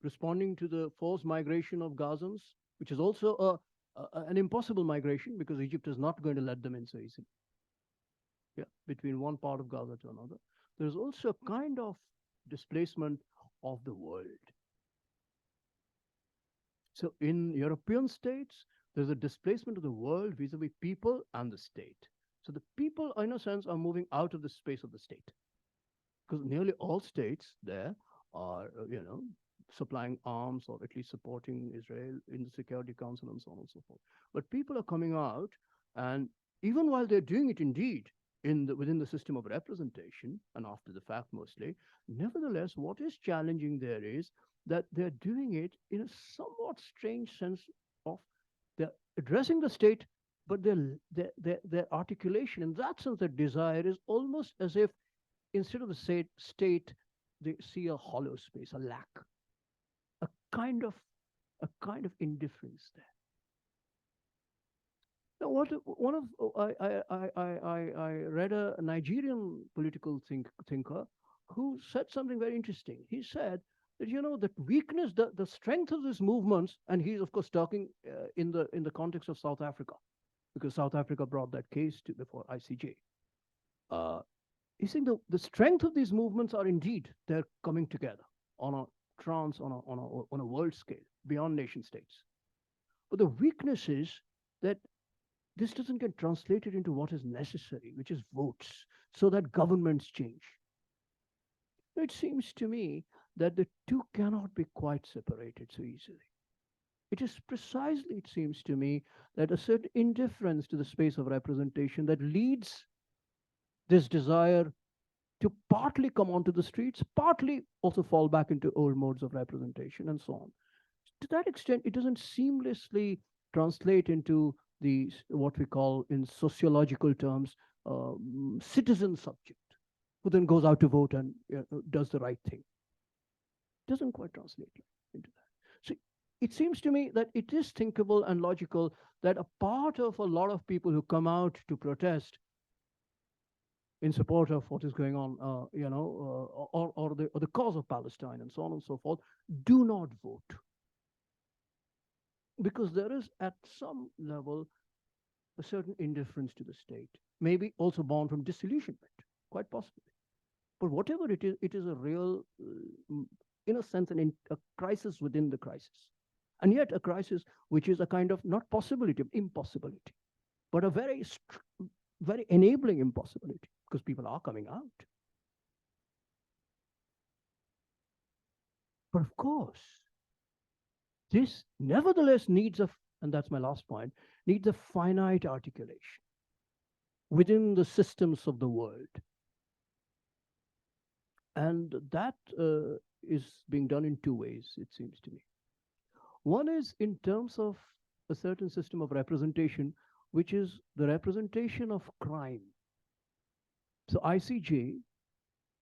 responding to the forced migration of Gazans, which is also an impossible migration because Egypt is not going to let them in so easily. Yeah, between one part of Gaza to another. There's also a kind of displacement of the world. So in European states, there's a displacement of the world vis-a-vis people and the state. So the people, in a sense, are moving out of the space of the state. Because nearly all states there are, supplying arms or at least supporting Israel in the Security Council and so on and so forth. But people are coming out, and even while they're doing it indeed within the system of representation and after the fact mostly, nevertheless, what is challenging there is that they're doing it in a somewhat strange sense of they're addressing the state, but their articulation in that sense, their desire is almost as if instead of the state, they see a hollow space, a lack, a kind of indifference there. Now, I read a Nigerian political thinker who said something very interesting. He said that that weakness, the strength of these movements, and he's of course talking in the context of South Africa, because South Africa brought that case before ICJ. He's saying the strength of these movements are indeed they're coming together on a world scale beyond nation states. But the weakness is that this doesn't get translated into what is necessary, which is votes, so that governments change. It seems to me that the two cannot be quite separated so easily. It is precisely, it seems to me, that a certain indifference to the space of representation that leads this desire to partly come onto the streets, partly also fall back into old modes of representation and so on. To that extent, it doesn't seamlessly translate into what we call in sociological terms, citizen subject, who then goes out to vote and does the right thing. It doesn't quite translate into that. So it seems to me that it is thinkable and logical that a part of a lot of people who come out to protest in support of what is going on, or the cause of Palestine and so on and so forth, do not vote. Because there is at some level a certain indifference to the state, maybe also born from disillusionment, quite possibly. But whatever it is a real, in a sense, a crisis within the crisis. And yet a crisis which is a kind of not possibility, impossibility, but a very enabling impossibility, because people are coming out. But of course, this nevertheless needs and that's my last point, needs a finite articulation within the systems of the world. And that is being done in two ways, it seems to me. One is in terms of a certain system of representation, which is the representation of crime. So ICJ,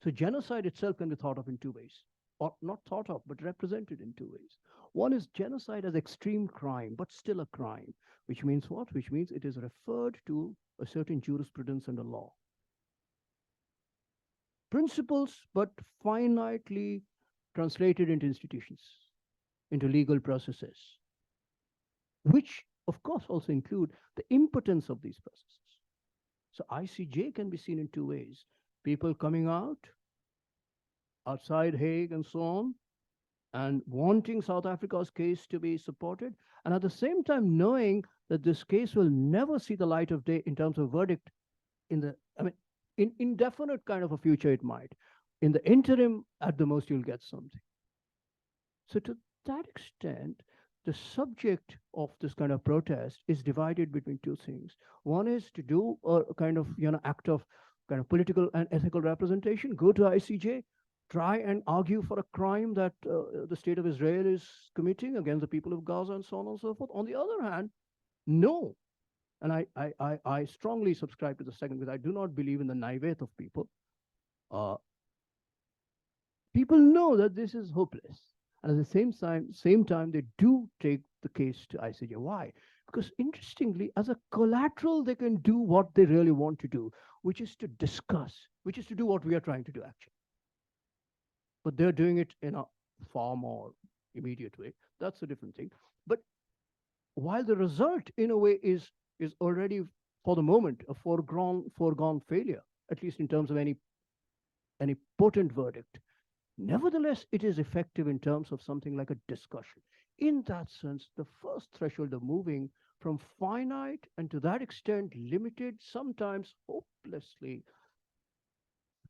so genocide itself can be thought of in two ways, or not thought of, but represented in two ways. One is genocide as extreme crime, but still a crime, which means what? Which means it is referred to a certain jurisprudence and a law. Principles, but finitely translated into institutions, into legal processes, which of course also include the impotence of these processes. So ICJ can be seen in two ways. People coming out outside Hague and so on, and wanting South Africa's case to be supported, and at the same time knowing that this case will never see the light of day in terms of verdict in indefinite kind of a future it might. In the interim, at the most, you'll get something. So to that extent, the subject of this kind of protest is divided between two things. One is to do a kind of act of kind of political and ethical representation, go to ICJ, try and argue for a crime that the state of Israel is committing against the people of Gaza and so on and so forth. On the other hand, no. And I strongly subscribe to the second because I do not believe in the naivete of people. Uh, People know that this is hopeless. And at the same time, they do take the case to ICJ. Why? Because interestingly, as a collateral, they can do what they really want to do, which is to discuss, which is to do what we are trying to do, actually. But they're doing it in a far more immediate way. That's a different thing. But while the result, in a way, is already, for the moment, a foregone failure, at least in terms of any potent verdict. Nevertheless, it is effective in terms of something like a discussion. In that sense, the first threshold of moving from finite and to that extent limited, sometimes hopelessly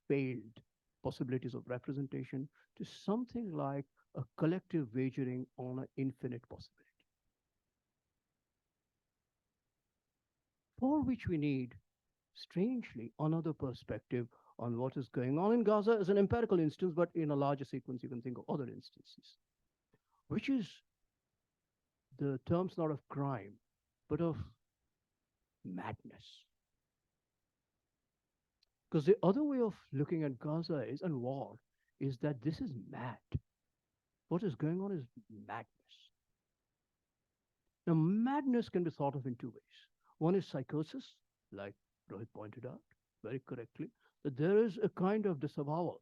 failed possibilities of representation to something like a collective wagering on an infinite possibility, for which we need, strangely, another perspective on what is going on in Gaza as an empirical instance, but in a larger sequence, you can think of other instances, which is the terms not of crime, but of madness. Because the other way of looking at Gaza is, and war, is that this is mad. What is going on is madness. Now, madness can be thought of in two ways. One is psychosis, like Rohit pointed out very correctly, that there is a kind of disavowal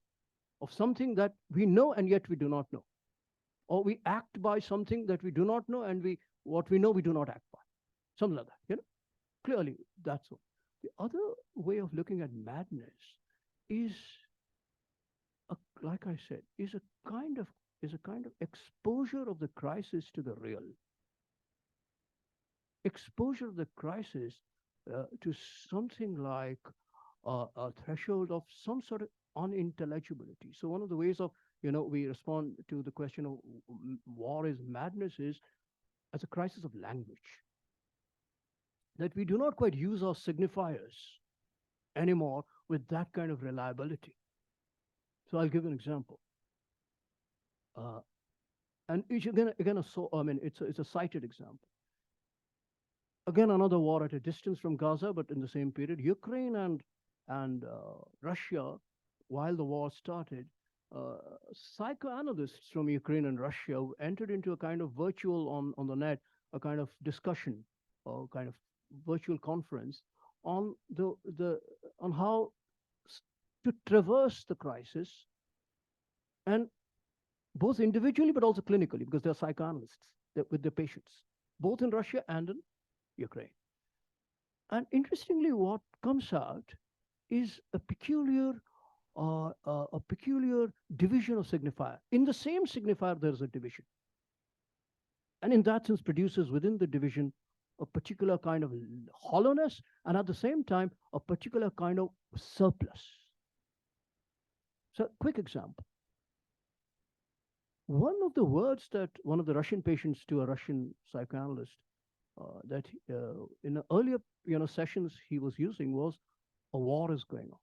of something that we know and yet we do not know. Or we act by something that we do not know, and what we know we do not act by. Something like that, Clearly, that's all. The other way of looking at madness is, like I said, is a kind of exposure of the crisis to the real. Exposure of the crisis to something like a threshold of some sort of unintelligibility. So one of the ways of, we respond to the question of war is madness is as a crisis of language. That we do not quite use our signifiers anymore with that kind of reliability. So I'll give an example. And it's again it's a cited example. Again, another war at a distance from Gaza, but in the same period, Ukraine and Russia, while the war started, psychoanalysts from Ukraine and Russia entered into a kind of virtual on the net, a kind of discussion or kind of virtual conference on on how to traverse the crisis, and both individually but also clinically, because they're psychoanalysts with their patients, both in Russia and in Ukraine. And interestingly, what comes out is a peculiar division of signifier. In the same signifier, there's a division. And in that sense, produces within the division a particular kind of hollowness, and at the same time, a particular kind of surplus. So, quick example. One of the words that one of the Russian patients to a Russian psychoanalyst that in earlier sessions he was using was, a war is going on.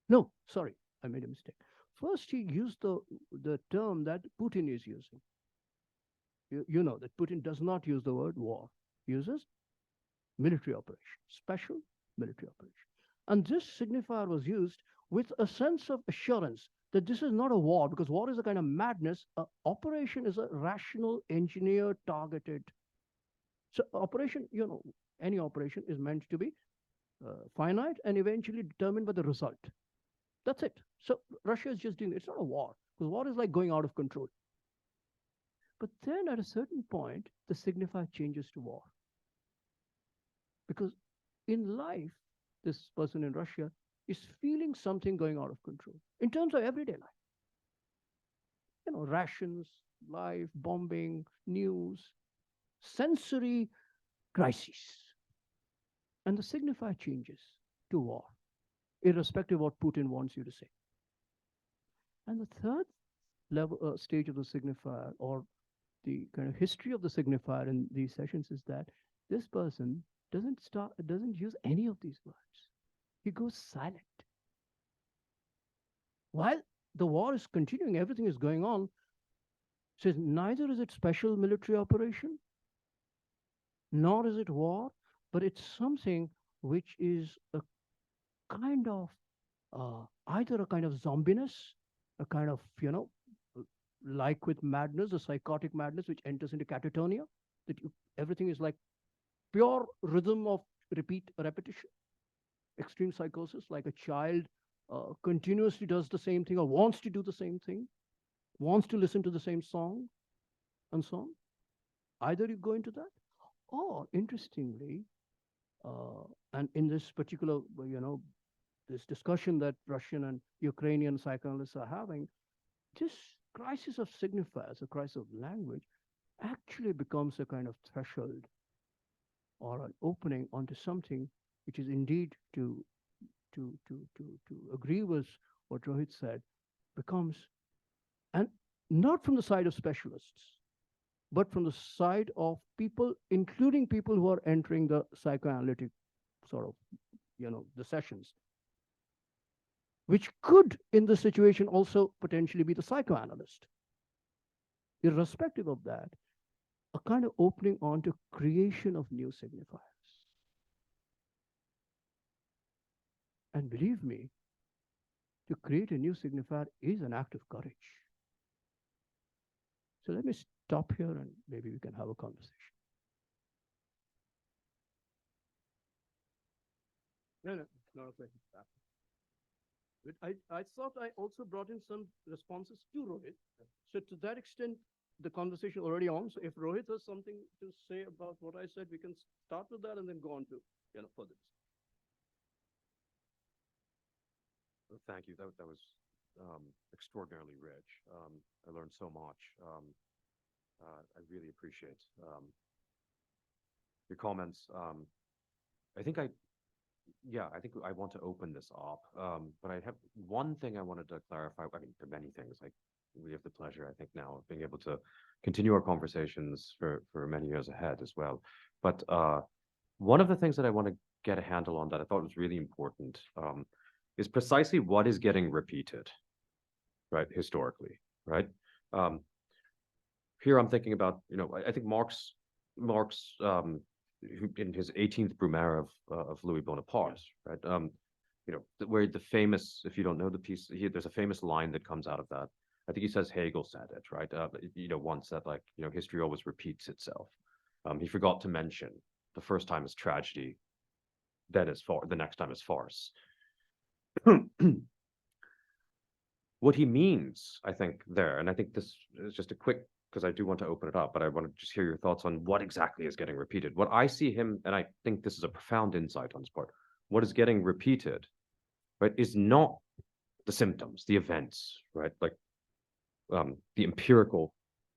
No, sorry, I made a mistake. First, he used the term that Putin is using. You know that Putin does not use the word war. He uses military operation, special military operation. And this signifier was used with a sense of assurance that this is not a war, because war is a kind of madness. Operation is a rational, engineered, targeted. So operation, any operation is meant to be finite and eventually determined by the result. That's it. So Russia is just doing it. It's not a war, because war is like going out of control. But then at a certain point, the signifier changes to war. Because in life, this person in Russia is feeling something going out of control in terms of everyday life. Rations, life, bombing, news, sensory crises. And the signifier changes to war, irrespective of what Putin wants you to say. And the third level stage of the signifier, or the kind of history of the signifier in these sessions, is that this person doesn't use any of these words. He goes silent. While the war is continuing, everything is going on, says neither is it special military operation, nor is it war, but it's something which is a kind of either a kind of zombiness, a kind of, like with madness, a psychotic madness which enters into catatonia, that everything is like pure rhythm of repetition, extreme psychosis, like a child continuously does the same thing or wants to do the same thing, wants to listen to the same song, and so on. Either you go into that, or interestingly, and in this particular, this discussion that Russian and Ukrainian psychoanalysts are having, this crisis of signifiers, a crisis of language, actually becomes a kind of threshold or an opening onto something which is indeed to agree with what Rohit said, becomes, and not from the side of specialists, but from the side of people, including people who are entering the psychoanalytic sort of, the sessions, which could, in this situation, also potentially be the psychoanalyst. Irrespective of that, a kind of opening on to creation of new signifiers. And believe me, to create a new signifier is an act of courage. So let me stop here and maybe we can have a conversation. No, not a question. But I thought I also brought in some responses to Rohit. So to that extent, the conversation already on. So if Rohit has something to say about what I said, we can start with that and then go on to further. Thank you. That was extraordinarily rich. I learned so much. I really appreciate your comments. I think I want to open this up, but I have one thing I wanted to clarify. I mean, there are many things. Like, we have the pleasure, I think, now of being able to continue our conversations for many years ahead as well. But one of the things that I want to get a handle on that I thought was really important is precisely what is getting repeated, right, historically, right? Here I'm thinking about, I think Marx, in his 18th Brumaire of Louis Bonaparte, right? Where the famous, if you don't know the piece, there's a famous line that comes out of that. I think he says Hegel said it, right? Once that, like, history always repeats itself. He forgot to mention the first time is tragedy, then the next time is farce. What he means, I think, there, and I think this is just a quick, because I do want to open it up, but I want to just hear your thoughts on what exactly is getting repeated. What I see him, and I think this is a profound insight on his part, what is getting repeated, right, is not the symptoms, the events, right, like the empirical,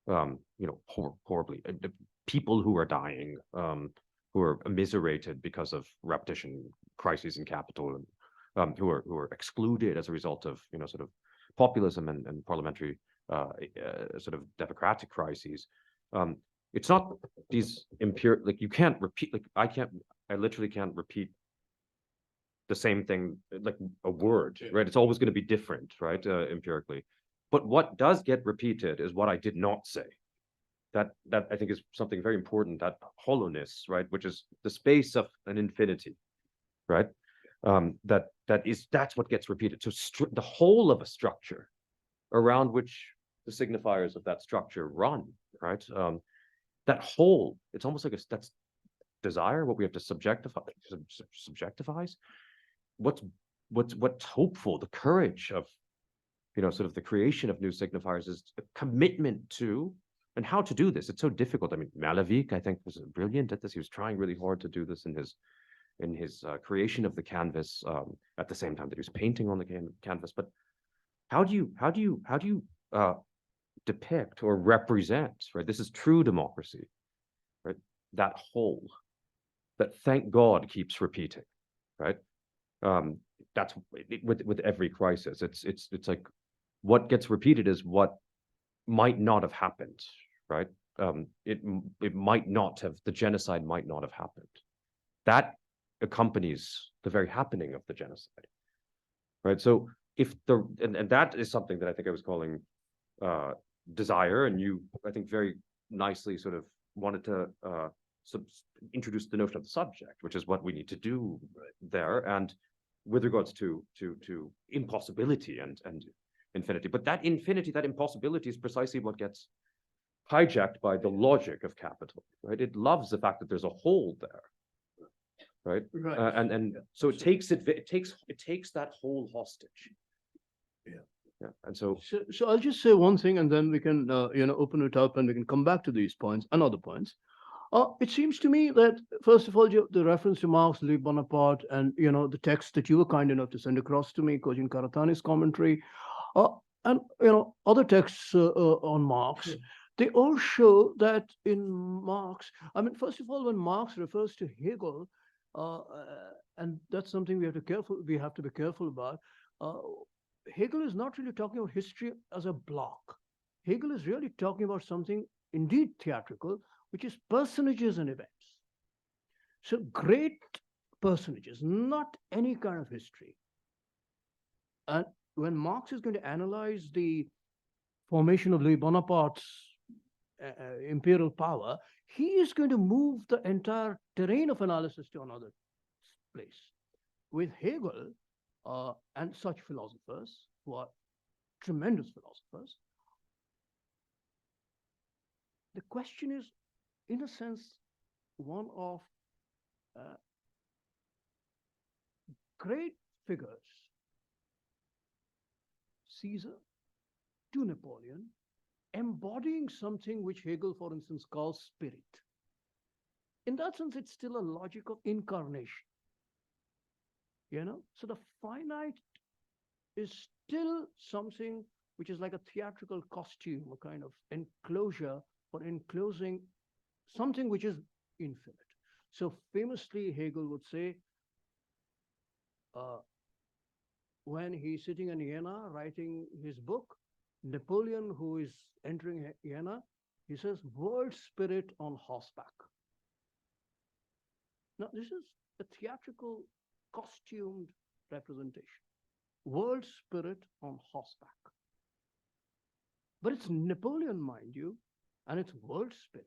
horribly, people who are dying, who are immiserated because of repetition, crises in capital, and who are excluded as a result of, sort of populism and parliamentary sort of democratic crises. It's not these like, you can't repeat, like, I literally can't repeat the same thing, like a word, right? It's always going to be different, right? Empirically. But what does get repeated is what I did not say. That I think is something very important, that hollowness, right? Which is the space of an infinity, right? That's what gets repeated. So the whole of a structure around which the signifiers of that structure run, right? That whole, it's almost like that's desire, what we have to subjectifies. What's hopeful, the courage of, sort of the creation of new signifiers is a commitment to, and how to do this. It's so difficult. I mean, Malavik, I think, was brilliant at this. He was trying really hard to do this in his creation of the canvas, at the same time that he was painting on the canvas. But how do you depict or represent, right? This is true democracy, right? That whole, that, thank God, keeps repeating, right? That's with every crisis. It's like, what gets repeated is what might not have happened, right? It might not have, the genocide might not have happened. That accompanies the very happening of the genocide, right? So if and that is something that I think I was calling desire, and you, I think, very nicely sort of wanted to introduce the notion of the subject, which is what we need to do there, and with regards to impossibility and infinity. But that infinity, that impossibility, is precisely what gets hijacked by the logic of capital, right? It loves the fact that there's a hole there, right? Right. And so it takes that whole hostage. Yeah. And so So I'll just say one thing, and then we can open it up, and we can come back to these points and other points. It seems to me that, first of all, the reference to Marx, Louis Bonaparte, and the text that you were kind enough to send across to me, Kojin Karatani's commentary, and other texts on Marx, they all show that in Marx, I mean, first of all, when Marx refers to Hegel, and that's something we have to be careful about. Hegel is not really talking about history as a block. Hegel is really talking about something indeed theatrical, which is personages and events. So great personages, not any kind of history. And when Marx is going to analyze the formation of Louis Bonaparte's imperial power, he is going to move the entire terrain of analysis to another place. With Hegel and such philosophers, who are tremendous philosophers, the question is, in a sense, one of great figures, Caesar to Napoleon, embodying something which Hegel, for instance, calls spirit. In that sense, it's still a logic of incarnation. So the finite is still something which is like a theatrical costume, a kind of enclosure for enclosing something which is infinite. So famously, Hegel would say, when he's sitting in Vienna writing his book, Napoleon, who is entering Vienna, he says, world spirit on horseback. Now, this is a theatrical, costumed representation. World spirit on horseback. But it's Napoleon, mind you, and it's world spirit.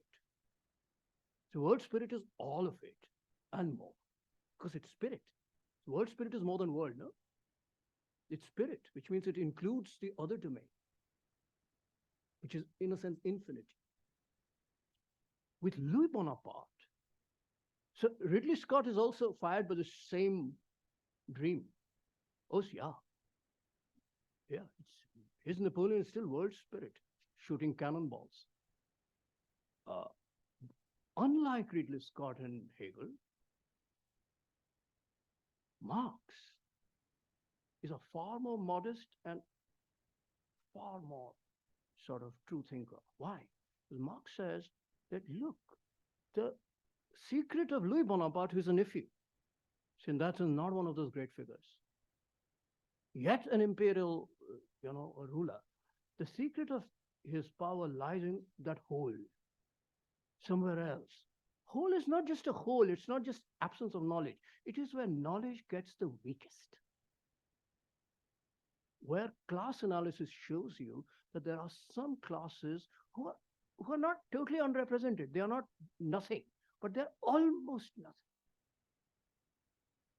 So world spirit is all of it and more, because it's spirit. World spirit is more than world, no? It's spirit, which means it includes the other domain, which is, in a sense, infinity. With Louis Bonaparte, so Ridley Scott is also fired by the same dream. Oh, yeah. Yeah, his Napoleon is still world spirit, shooting cannonballs. Unlike Ridley Scott and Hegel, Marx is a far more modest and far more sort of true thinker. Why? Because Marx says that, look, the secret of Louis Bonaparte, who is a nephew, so that's not one of those great figures, yet an imperial, ruler, the secret of his power lies in that hole, somewhere else. Hole is not just a hole, it's not just absence of knowledge. It is where knowledge gets the weakest. Where class analysis shows you that there are some classes who are not totally unrepresented. They are not nothing, but they're almost nothing.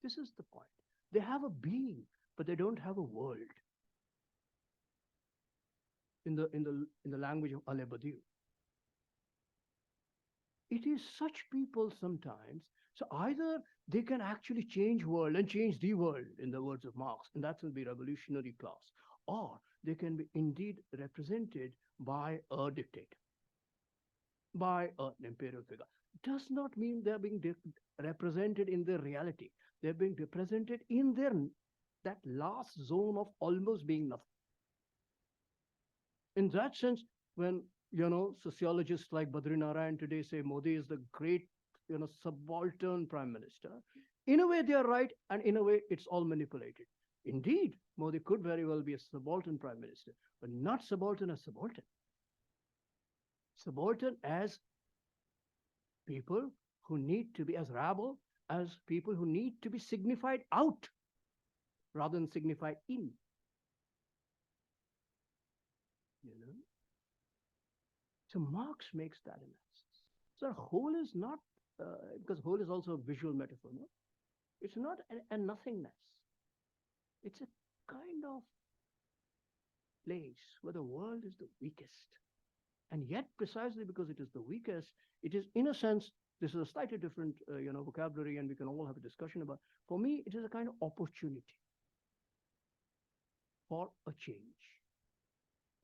This is the point. They have a being, but they don't have a world. In the language of Alain Badiou. It is such people sometimes. So either they can actually change world and change the world, in the words of Marx, and that will be revolutionary class, or they can be indeed represented by a dictator, by an imperial figure. Does not mean they're being represented in their reality. They're being represented in that last zone of almost being nothing. In that sense, when sociologists like Badrinarayan today say Modi is the great subaltern prime minister, in a way they are right, and in a way it's all manipulated. Indeed, Modi could very well be a subaltern prime minister, but not subaltern as subaltern. Subaltern as people who need to be, as rabble, as people who need to be signified out rather than signified in. You know? So Marx makes that analysis. So whole is not, because whole is also a visual metaphor, no? It's not a nothingness. It's a kind of place where the world is the weakest. And yet, precisely because it is the weakest, it is, in a sense, this is a slightly different, vocabulary, and we can all have a discussion about. For me, it is a kind of opportunity for a change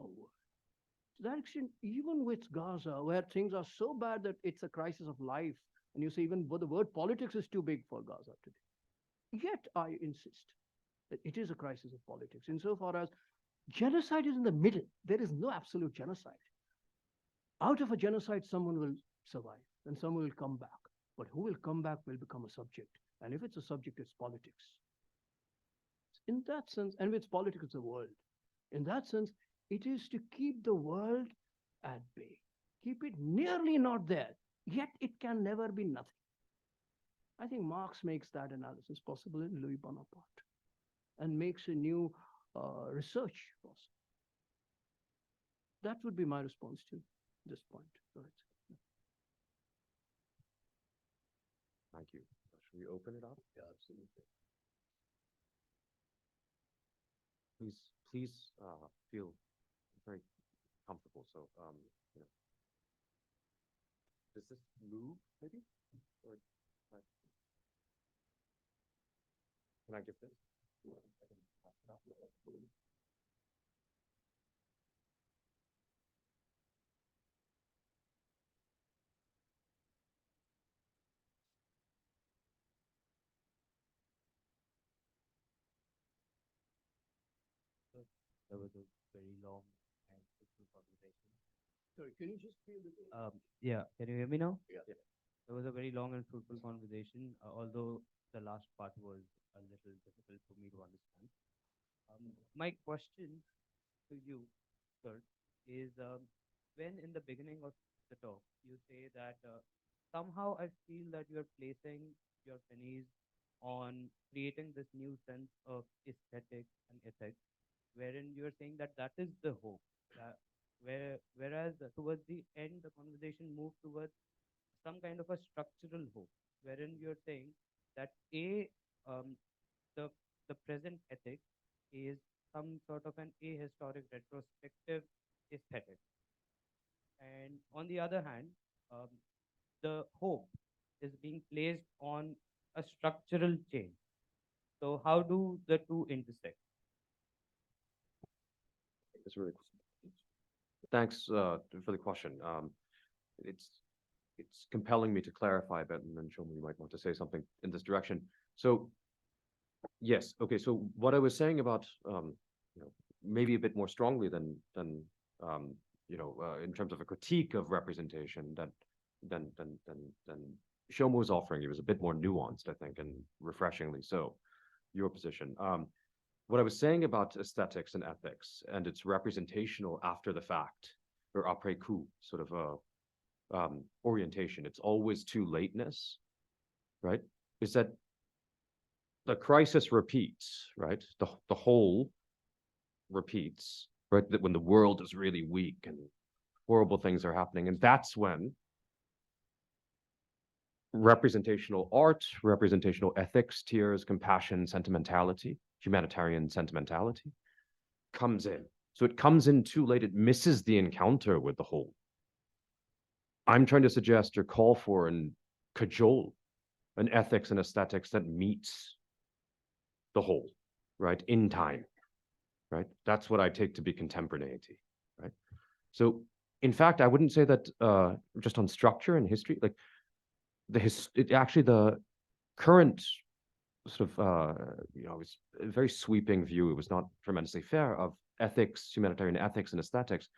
of world. To that extent, even with Gaza, where things are so bad that it's a crisis of life, and you say even the word politics is too big for Gaza today. Yet, I insist that it is a crisis of politics, insofar as genocide is in the middle. There is no absolute genocide. Out of a genocide, someone will survive, and someone will come back. But who will come back will become a subject. And if it's a subject, it's politics. In that sense, and with politics, it's a world. In that sense, it is to keep the world at bay. Keep it nearly not there, yet it can never be nothing. I think Marx makes that analysis possible in Louis Bonaparte and makes a new research possible. That would be my response to this point. Rohit. Thank you. Should we open it up? Yeah, absolutely. Please feel very comfortable. So, does this move maybe? Or can I give this? There was a very long and fruitful conversation. Sorry, can you just feel the Yeah, can you hear me now? Yeah. There was a very long and fruitful conversation, although the last part was a little difficult for me to understand. My question to you, sir, is when in the beginning of the talk, you say that somehow I feel that you're placing your pennies on creating this new sense of aesthetic and ethics, wherein you're saying that that is the hope. Whereas towards the end, the conversation moved towards some kind of a structural hope, wherein you're saying that um, the present ethic is some sort of an ahistoric retrospective aesthetic, and on the other hand, um, the hope is being placed on a structural change. So how do the two intersect? It's really thanks for the question. It's compelling me to clarify a bit, and then Shomo, you might want to say something in this direction. So, yes, okay. So what I was saying about maybe a bit more strongly than in terms of a critique of representation than Shomo was offering. It was a bit more nuanced, I think, and refreshingly so. Your position. What I was saying about aesthetics and ethics and its representational after the fact or après coup sort of orientation, it's always too lateness, right? Is that the crisis repeats, right? The whole repeats, right? That when the world is really weak and horrible things are happening, and that's when representational art, representational ethics, tears, compassion, sentimentality, humanitarian sentimentality comes in. So it comes in too late. It misses the encounter with the whole. I'm trying to suggest or call for and cajole an ethics and aesthetics that meets the whole, right, in time, right? That's what I take to be contemporaneity, right? So, in fact, I wouldn't say that just on structure and history, like actually the current sort of, it's a very sweeping view. It was not tremendously fair of ethics, humanitarian ethics and aesthetics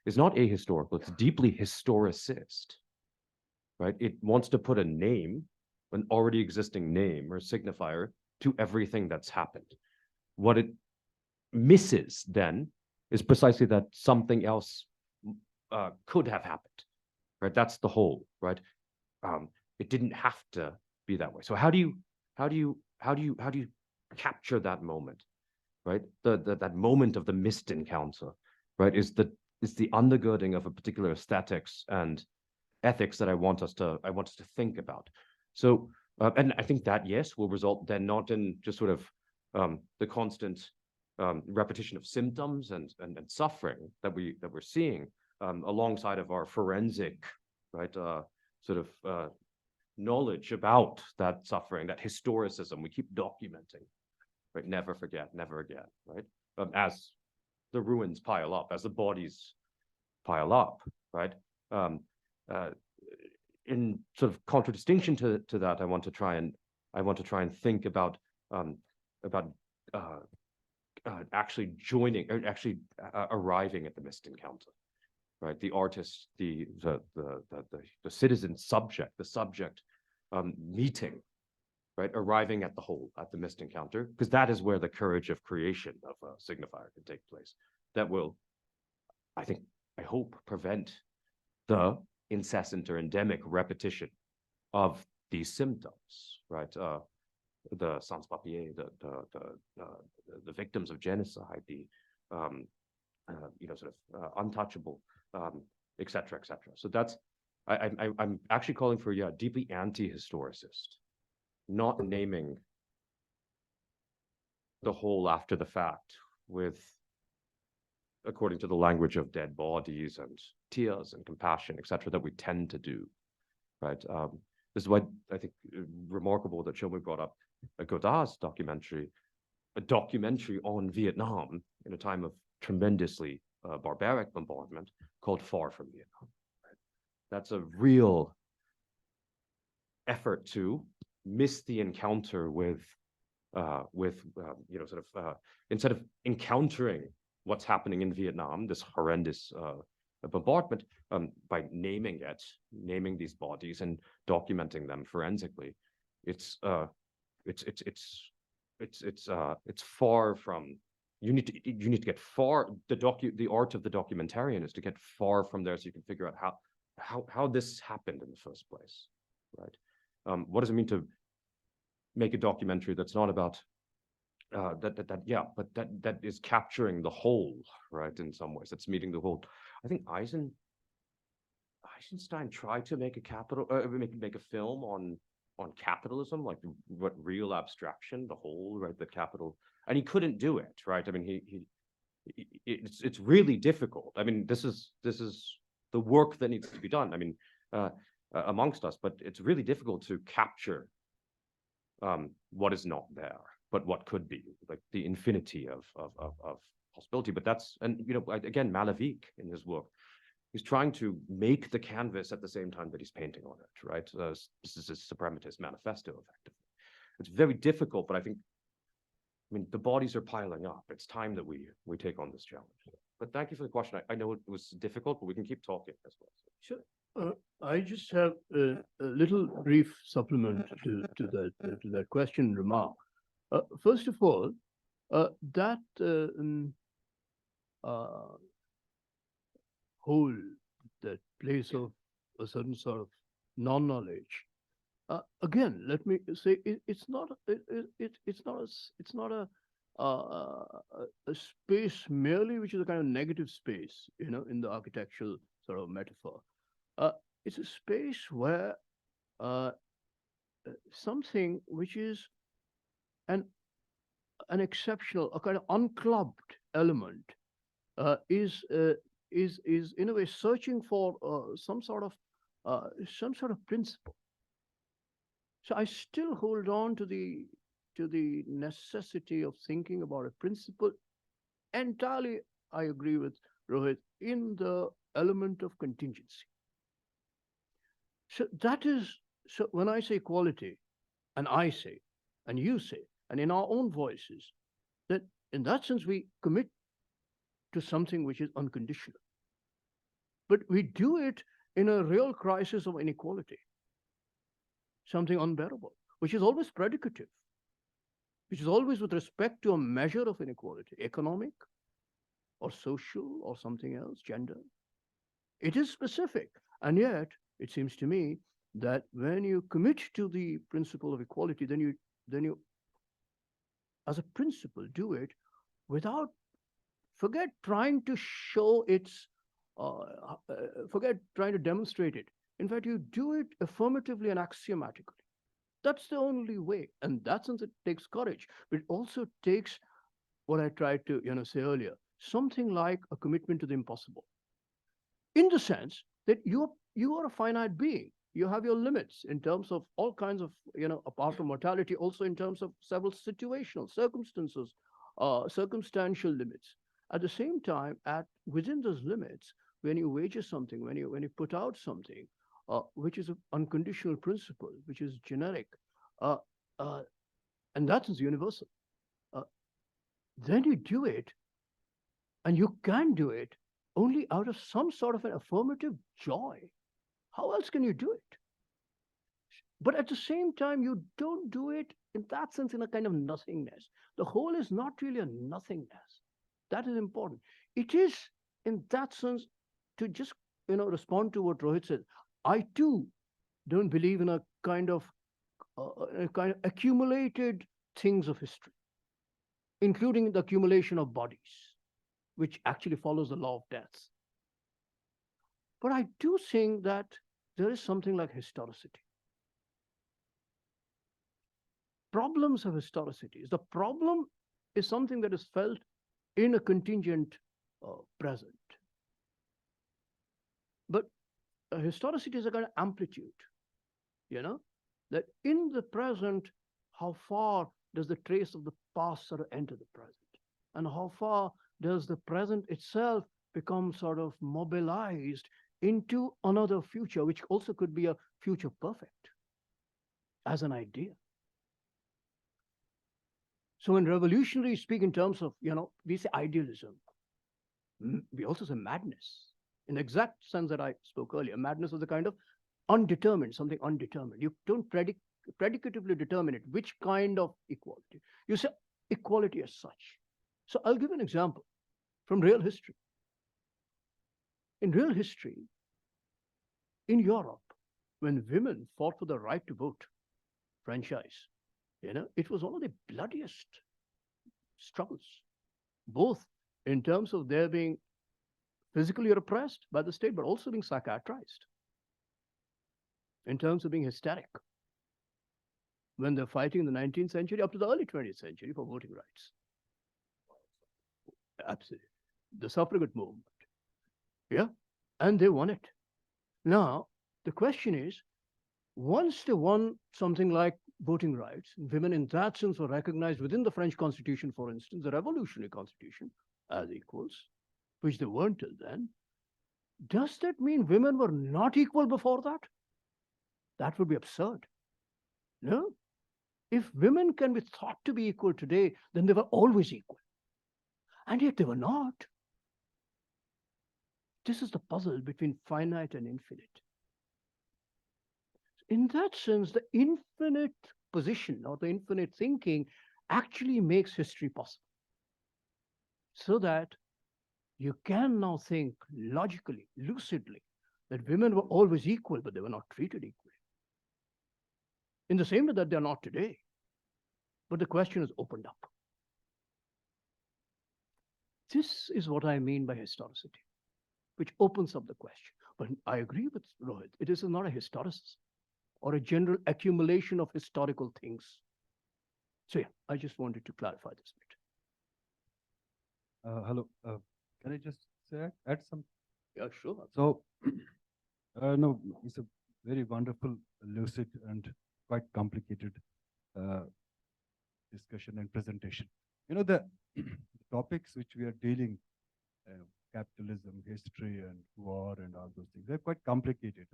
is not ahistorical. It's deeply historicist, right? It wants to put a name, an already existing name or signifier to everything that's happened. what it misses then is precisely that something else could have happened, right? That's the whole, right? It didn't have to be that way. So how do you capture that moment, right? That moment of the missed encounter, right? Is the undergirding of a particular aesthetics and ethics that I want us to think about. So, and I think that, yes, will result then not in just sort of the constant repetition of symptoms and suffering that we're seeing alongside of our forensic, right, sort of knowledge about that suffering, that historicism we keep documenting, right? Never forget, never again, right? As the ruins pile up, as the bodies pile up, right? In sort of contradistinction to that, I want to try and think about actually joining, or actually arriving at the missed encounter, right? The artist, the citizen subject, the subject meeting, right? Arriving at the whole, at the missed encounter, because that is where the courage of creation of a signifier can take place. That will, I think, I hope, prevent the incessant or endemic repetition of these symptoms, right? The sans-papiers, the victims of genocide, the sort of untouchable, et cetera, et cetera. So that's, I'm actually calling for a deeply anti-historicist, not naming the whole after the fact with, according to the language of dead bodies and tears and compassion, et cetera, that we tend to do, right? This is why I think remarkable that Shomo brought up Godard's documentary, a documentary on Vietnam in a time of tremendously barbaric bombardment called Far from Vietnam. Right? That's a real effort to miss the encounter with instead of encountering what's happening in Vietnam, this horrendous bombardment, by naming it, naming these bodies and documenting them forensically, it's far from. You need to get far. The art of the documentarian is to get far from there, so you can figure out how this happened in the first place, right? What does it mean to make a documentary that's not about that is capturing the whole, right? In some ways, that's meeting the whole. I think Eisenstein tried to make make a film on capitalism, like what real abstraction, the whole, right? The capital, and he couldn't do it, right? I mean, it's really difficult. I mean, this is the work that needs to be done. I mean, amongst us, but it's really difficult to capture what is not there, but what could be, like the infinity of possibility. But that's, and again, Malavik in his work, he's trying to make the canvas at the same time that he's painting on it, right? This is his suprematist manifesto, effectively. It's very difficult, but I mean, the bodies are piling up. It's time that we take on this challenge. But thank you for the question. I know it was difficult, but we can keep talking as well. Sure. I just have a little brief supplement to that question and remark. First of all, that whole, that place of a certain sort of non-knowledge. Again, let me say it's not a space merely which is a kind of negative space, in the architectural sort of metaphor. It's a space where something which is an exceptional, a kind of unclubbed element is in a way searching for some sort of principle. So I still hold on to the necessity of thinking about a principle. Entirely, I agree with Rohit in the element of contingency. So so when I say quality, and I say, and you say, and in our own voices, that in that sense we commit to something which is unconditional. But we do it in a real crisis of inequality, something unbearable, which is always predicative. which is always with respect to a measure of inequality, economic or social or something else, gender. It is specific. And yet, it seems to me that when you commit to the principle of equality, then you, as a principle, do it without forget trying to show its, forget trying to demonstrate it. In fact, you do it affirmatively and axiomatically. That's the only way. And that sense, it takes courage, but it also takes what I tried to say earlier, something like a commitment to the impossible, in the sense that you are a finite being. You have your limits in terms of all kinds of, apart from mortality, also in terms of several situational circumstances, circumstantial limits. At the same time, at within those limits, when you wager something, when you put out something, which is an unconditional principle, which is generic, uh, uh, and that is universal, uh, then you do it, and you can do it only out of some sort of an affirmative joy. How else can you do it? But at the same time, you don't do it in that sense in a kind of nothingness. The whole is not really a nothingness. That is important. It is in that sense to just respond to what Rohit said. I too don't believe in a kind of accumulated things of history, including the accumulation of bodies, which actually follows the law of death. But I do think that there is something like historicity. Problems of historicity. The problem is something that is felt in a contingent present. But historicity is a kind of amplitude, that in the present, how far does the trace of the past sort of enter the present? And how far does the present itself become sort of mobilized into another future, which also could be a future perfect as an idea? So when revolutionaries speak in terms of, we say idealism, we also say madness. In the exact sense that I spoke earlier, madness is a kind of undetermined, something undetermined. You don't predicatively determine it, which kind of equality. You say equality as such. So I'll give an example from real history. In real history, in Europe, when women fought for the right to vote, franchise, it was one of the bloodiest struggles, both in terms of their being physically repressed by the state, but also being psychiatrized, in terms of being hysteric, when they're fighting in the 19th century up to the early 20th century for voting rights. Absolutely. The suffragette movement. Yeah. And they won it. Now, the question is, once they won something like voting rights, women in that sense were recognized within the French Constitution, for instance, the revolutionary constitution, as equals, which they weren't till then. Does that mean women were not equal before that? That would be absurd. No. If women can be thought to be equal today, then they were always equal. And yet they were not. This is the puzzle between finite and infinite. In that sense, the infinite position or the infinite thinking actually makes history possible. So that you can now think logically, lucidly, that women were always equal, but they were not treated equally. In the same way that they're not today. But the question is opened up. This is what I mean by historicity, which opens up the question. But I agree with Rohit. It is not a historicism or a general accumulation of historical things. So yeah, I just wanted to clarify this bit. Hello. Can I just add some? Yeah, sure. So, no, it's a very wonderful, lucid, and quite complicated discussion and presentation. The topics which we are dealing, capitalism, history, and war, and all those things, they're quite complicated.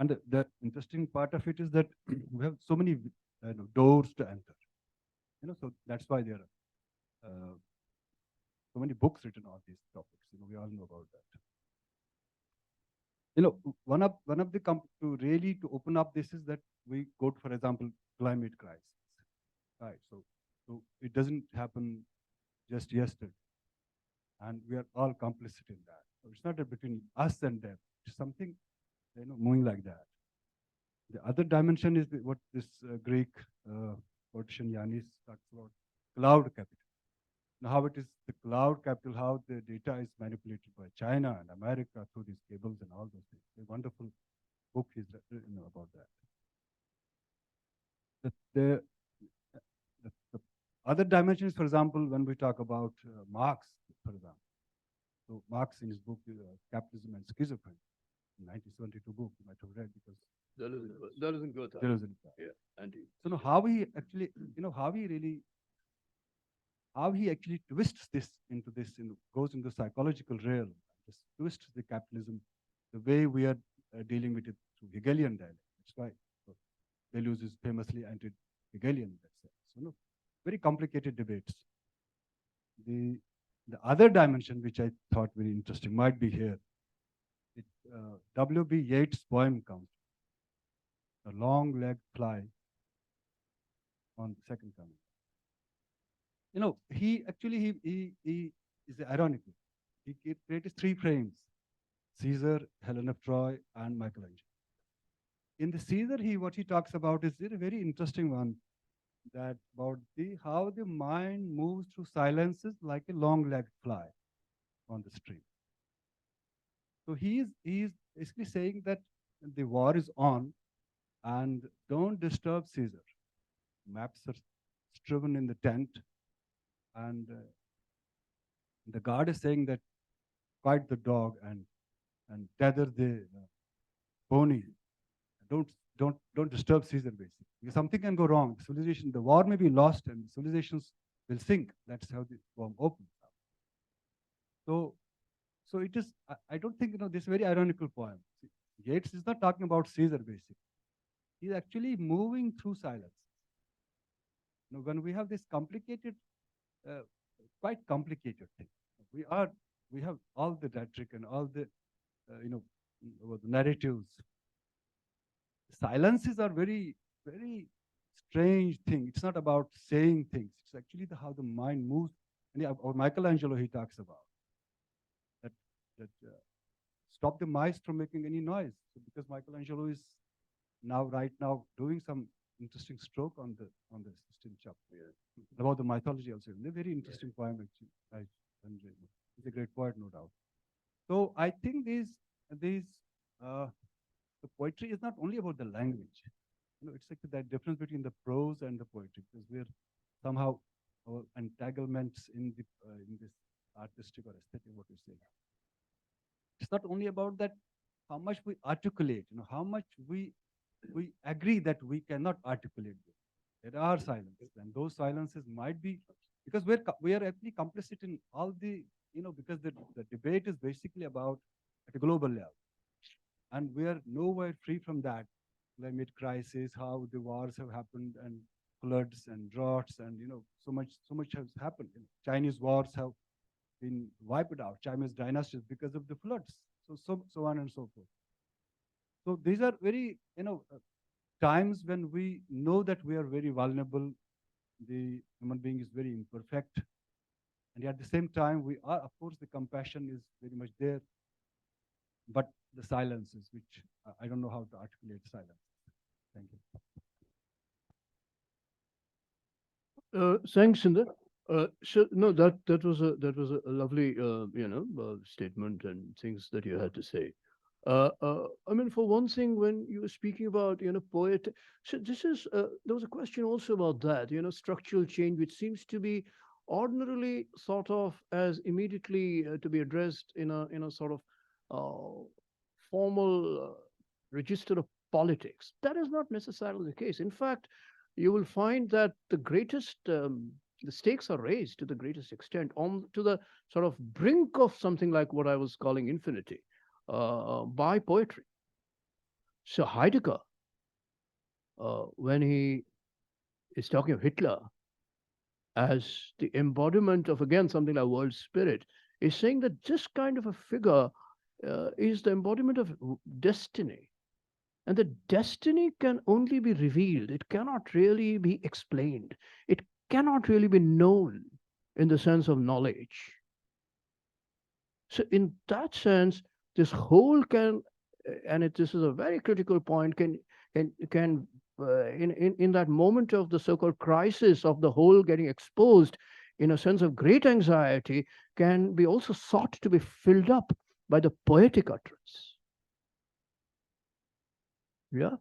And the interesting part of it is that we have so many doors to enter. So that's why there are so many books written on these topics. We all know about that. One of the to open up this is that we go to, for example, climate crisis. Right. So So it doesn't happen just yesterday. And we are all complicit in that. So it's not between us and them. It's something, moving like that. The other dimension is what this Greek politician Yanis talks about, cloud capital. Now, how it is the cloud capital, how the data is manipulated by China and America through these cables and all those things. A wonderful book is written about that. The other dimensions, for example, when we talk about Marx, for example. So Marx in his book, Capitalism and Schizophrenia, 1972 book, you might have read because that isn't good. there isn't. Yeah, Andy. So now how he actually, how he actually twists this into this, goes into the psychological realm, just twists the capitalism, the way we are dealing with it through Hegelian dialect. That's why Deleuze is famously anti-Hegelian in that sense. So, very complicated debates. The other dimension, which I thought very interesting, might be here. W.B. Yeats' poem comes, "A long-legged fly on the second coming." He actually he is ironical. He created three frames: Caesar, Helen of Troy, and Michelangelo. In the Caesar, what he talks about is a very interesting one, that about how the mind moves through silences like a long-legged fly on the stream. So he is basically saying that the war is on, and don't disturb Caesar. Maps are striven in the tent, and the guard is saying that quiet the dog and tether the pony. Don't disturb Caesar, basically. Because something can go wrong. Civilization, the war may be lost, and civilizations will sink. That's how the poem opens up. So it is. I don't think this very ironical poem. Yeats is not talking about Caesar, basically. He's actually moving through silence. When we have this complicated, quite complicated thing, we have all the rhetoric and all the the narratives. Silences are very, very strange thing. It's not about saying things. It's actually how the mind moves. And or Michelangelo, he talks about that stop the mice from making any noise. So because Michelangelo is right now doing some interesting stroke on the Sistine Chapel about the mythology also. A very interesting poem, actually. He's a great poet, no doubt. So I think the poetry is not only about the language. It's like that difference between the prose and the poetry, because we're somehow our entanglements in this artistic or aesthetic, what you say. It's not only about that, how much we articulate, how much we agree that we cannot articulate this. There are silences, and those silences might be because we are actually complicit in all the, because the debate is basically about at a global level. And we are nowhere free from that. Climate crisis, how the wars have happened, and floods and droughts, and so much has happened. Chinese wars have been wiped out, Chinese dynasties because of the floods. So on and so forth. So these are very times when we know that we are very vulnerable. The human being is very imperfect, and at the same time we are, of course, the compassion is very much there, but the silences, which I don't know how to articulate silence. Thank you. Thanks, Sundar. So no, that was a lovely statement and things that you had to say. I mean, for one thing, when you were speaking about poet, so this is there was a question also about that structural change, which seems to be ordinarily thought of as immediately to be addressed in a sort of formal register of politics. That is not necessarily the case. In fact, you will find that the stakes are raised to the greatest extent to the sort of brink of something like what I was calling infinity by poetry. So Heidegger, when he is talking of Hitler as the embodiment of, again, something like world spirit, is saying that this kind of a figure is the embodiment of destiny. And the destiny can only be revealed. It cannot really be explained. It cannot really be known in the sense of knowledge. So in that sense, this whole can, this is a very critical point, can in that moment of the so-called crisis of the whole getting exposed, in a sense of great anxiety, can be also sought to be filled up by the poetic utterance. Yeah.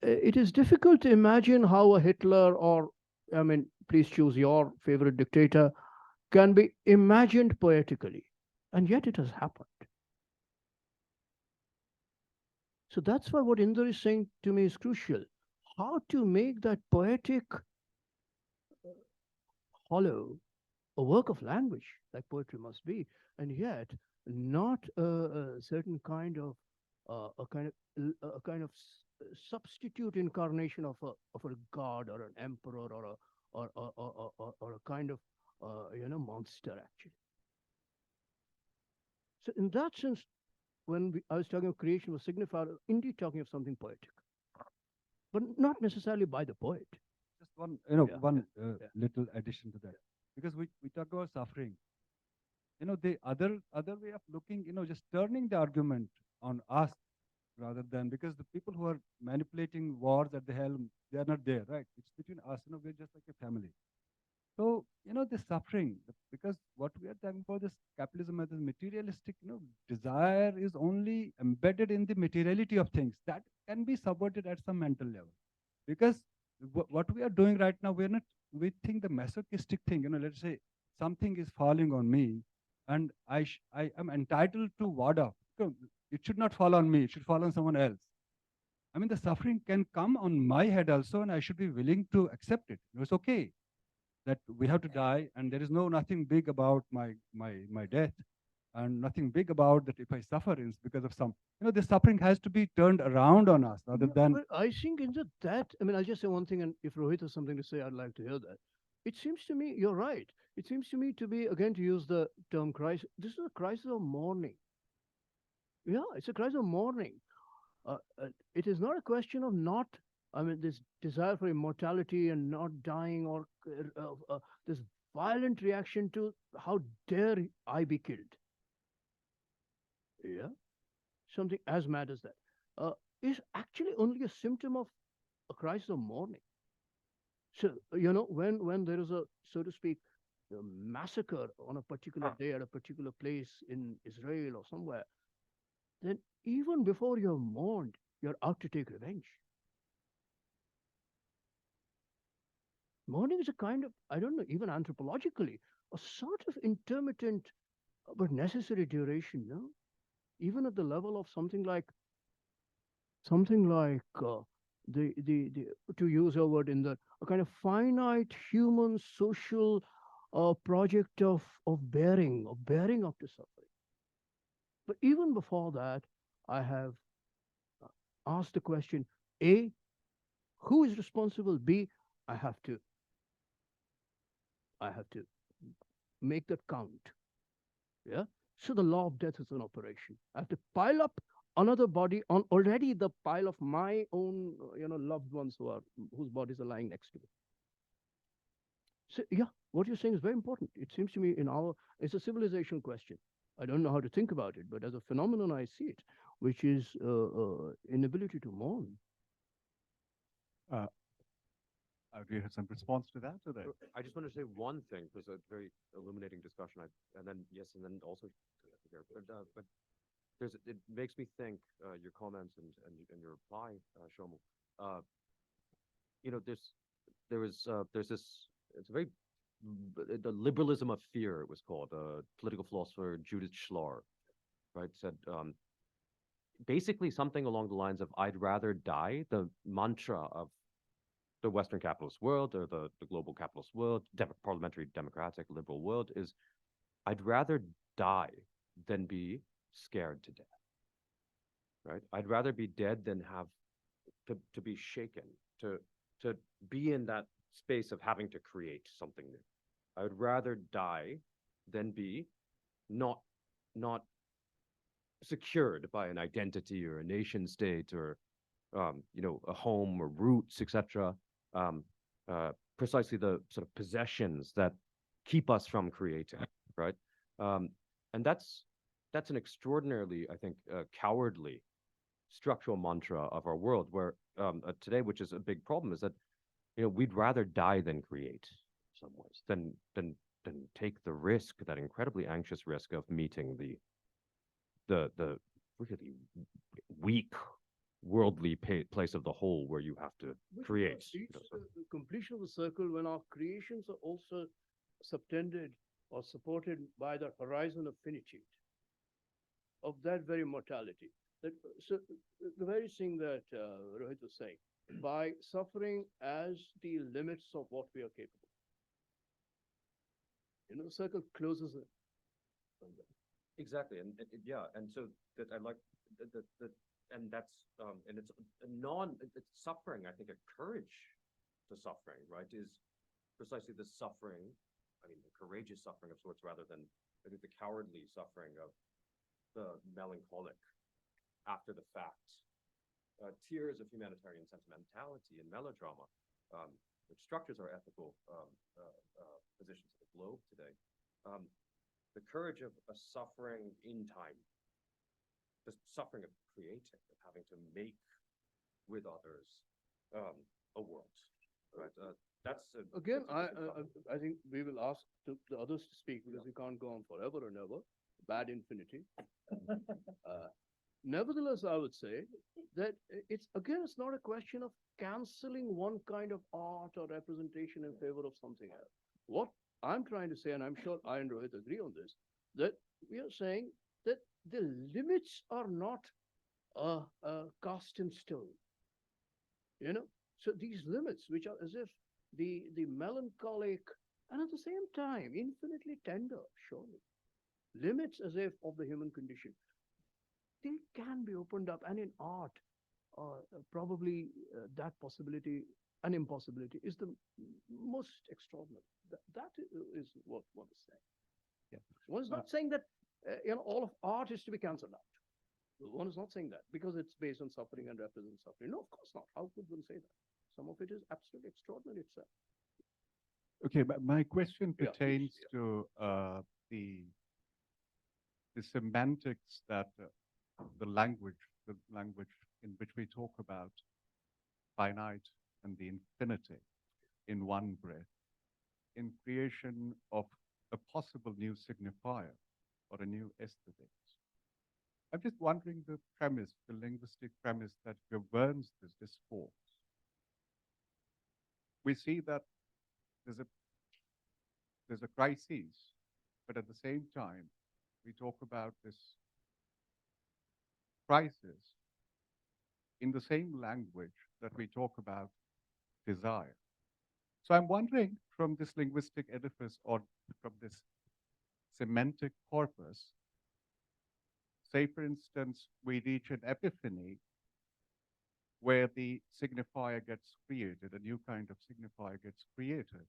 It is difficult to imagine how a Hitler, or, I mean, please choose your favorite dictator, can be imagined poetically. And yet it has happened. So that's why what Inder is saying to me is crucial. How to make that poetic hollow a work of language, like poetry must be, and yet not a certain kind of a kind of substitute incarnation of a god or an emperor or a or a kind of monster actually. So in that sense, when I was talking of creation was signified, indeed talking of something poetic, but not necessarily by the poet. Just one, Yeah, one yeah. little addition to that, because we talk about suffering. The other way of looking, just turning the argument on us rather than, because the people who are manipulating wars at the helm, they are not there, right? It's between us. We're just like a family. So, the suffering, because what we are talking about, this capitalism as a materialistic, desire is only embedded in the materiality of things that can be subverted at some mental level. Because what we are doing right now, we think the masochistic thing, let's say something is falling on me and I am entitled to ward off. It should not fall on me, it should fall on someone else. I mean, the suffering can come on my head also, and I should be willing to accept it. It's okay that we have to die, and there is nothing big about my death, and nothing big about that if I suffer is because of some. The suffering has to be turned around on us rather than. But I think in that, I mean, I'll just say one thing, and if Rohit has something to say, I'd like to hear that. It seems to me, you're right. It seems to me to be, again, to use the term crisis, this is a crisis of mourning. Yeah, it's a crisis of mourning. It is not a question of not, I mean, this desire for immortality and not dying, or this violent reaction to how dare I be killed. Yeah, something as mad as that is actually only a symptom of a crisis of mourning. So, when there is a, so to speak, a massacre on a particular day at a particular place in Israel or somewhere, then even before you're mourned, you're out to take revenge. Mourning is a kind of, I don't know, even anthropologically, a sort of intermittent but necessary duration, no? Even at the level of something like the to use a word in the a kind of finite human social project of bearing up to suffering. But even before that, I have uh, asked the question: A, who is responsible? B, I have to I have to make that count. Yeah. So the law of death is an operation. I have to pile up another body on already the pile of my own, loved ones whose bodies are lying next to me. So yeah, what you're saying is very important. It seems to me it's a civilization question. I don't know how to think about it, but as a phenomenon, I see it, which is inability to mourn. Uh, do you have some response to that? Or that? I just want to say one thing because it's a very illuminating discussion. And then also, but it makes me think your comments and your reply, Shomo. Uh, there's this. It's a very the liberalism of fear. It was called. Political philosopher Judith Shlar, right, said basically something along the lines of "I'd rather die." The mantra of the Western capitalist world or the global capitalist world, parliamentary, democratic, liberal world is I'd rather die than be scared to death. Right? I'd rather be dead than have to be shaken, to be in that space of having to create something new. I would rather die than be not secured by an identity or a nation state or a home or roots, etc. precisely the sort of possessions that keep us from creating, right? And that's an extraordinarily, I think, cowardly structural mantra of our world, where today, which is a big problem, is that we'd rather die than create in some ways, than take the risk, that incredibly anxious risk of meeting the really weak worldly place of the whole, where you have to create. It's the completion of the circle when our creations are also subtended or supported by the horizon of finitude, of that very mortality. So the very thing that Rohit was saying, by suffering as the limits of what we are capable, the circle closes it. Exactly, and yeah, and so that I like that, and that's and it's it's suffering. I think a courage to suffering, right, is precisely the suffering. I mean, the courageous suffering of sorts, rather than I think the cowardly suffering of the melancholic after the fact. Tears of humanitarian sentimentality and melodrama, which structures our ethical positions of the globe today. The courage of a suffering in time, the suffering of creating, of having to make with others a world. Right. That's Again, that's a different topic. I think we will ask the others to speak, because we can't go on forever and ever. Bad infinity. Nevertheless, I would say that it's not a question of canceling one kind of art or representation in favor of something else. What I'm trying to say, and I'm sure I and Rohit agree on this, that we are saying that the limits are not cast in stone. So these limits, which are as if the melancholic and at the same time infinitely tender, surely, limits as if of the human condition, they can be opened up. And in art, probably that possibility, an impossibility, is the most extraordinary. That is what one is saying. Yeah. One is not saying that all of art is to be cancelled out. One is not saying that because it's based on suffering and represents suffering. No, of course not. How could one say that? Some of it is absolutely extraordinary itself. Okay, but my question Yeah, pertains please, to the semantics that the language in which we talk about finite and the infinity in one breath, in creation of a possible new signifier or a new aesthetics. I'm just wondering the premise, the linguistic premise that governs this discourse. We see that there's a crisis, but at the same time, we talk about this crisis in the same language that we talk about desire. So I'm wondering, from this linguistic edifice or from this semantic corpus, say, for instance, we reach an epiphany where the signifier gets created, a new kind of signifier gets created,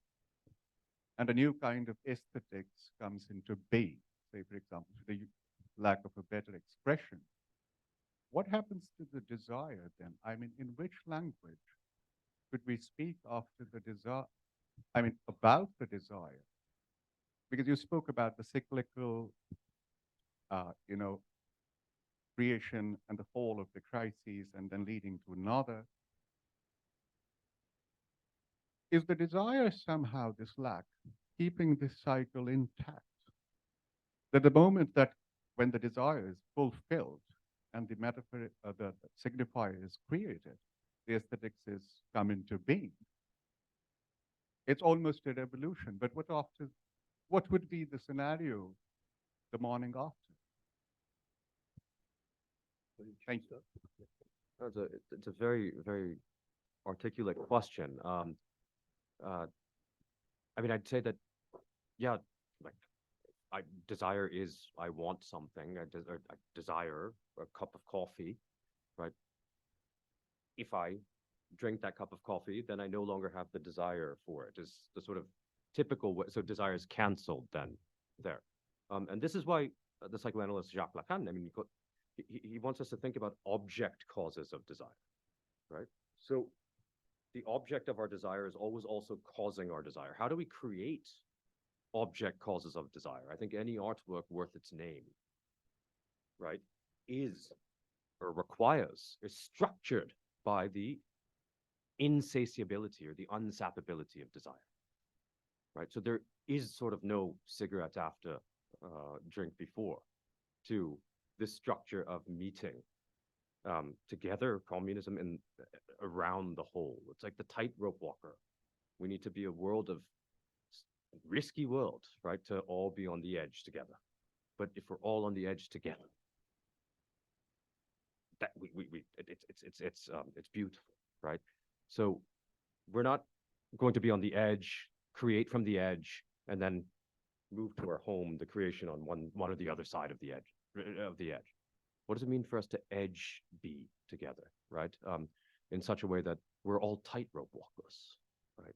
and a new kind of aesthetics comes into being, say, for example, for the lack of a better expression. What happens to the desire then? I mean, in which language could we speak after the desire? I mean, about the desire? Because you spoke about the cyclical, creation and the fall of the crises and then leading to another. Is the desire somehow this lack keeping this cycle intact? That the moment that when the desire is fulfilled and the metaphor, the signifier is created, the aesthetics is come into being. It's almost a revolution. But what would be the scenario the morning after? Thank you. It's a very, very articulate question. I mean, I'd say that, yeah, like desire is, I want something. I desire a cup of coffee, right? If I drink that cup of coffee, then I no longer have the desire for it. Is the sort of typical way. So desire is canceled then there. And this is why the psychoanalyst Jacques Lacan, I mean, he wants us to think about object causes of desire, right? So the object of our desire is always also causing our desire. How do we create object causes of desire? I think any artwork worth its name, right, is or requires, is structured by the insatiability or the unsappability of desire, right? So there is sort of no cigarette after, drink before, to this structure of meeting together communism and around the whole. It's like the tightrope walker. We need to be a world of risky world, right? To all be on the edge together. But if we're all on the edge together, that it's beautiful, right? So we're not going to be on the edge, create from the edge, and then move to our home, the creation on one or the other side of the edge. What does it mean for us to edge be together, right? In such a way that we're all tightrope walkers, right?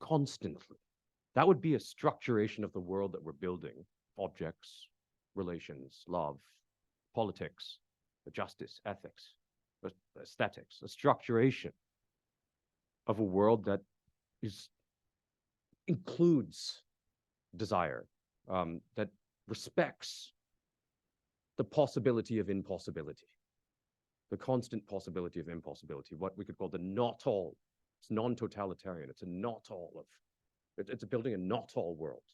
Constantly. That would be a structuration of the world that we're building: objects, relations, love, politics, justice, ethics, aesthetics, a structuration of a world that includes desire, that respects the possibility of impossibility, the constant possibility of impossibility, what we could call the not all. It's non-totalitarian. It's a not all of, it's building a not all world,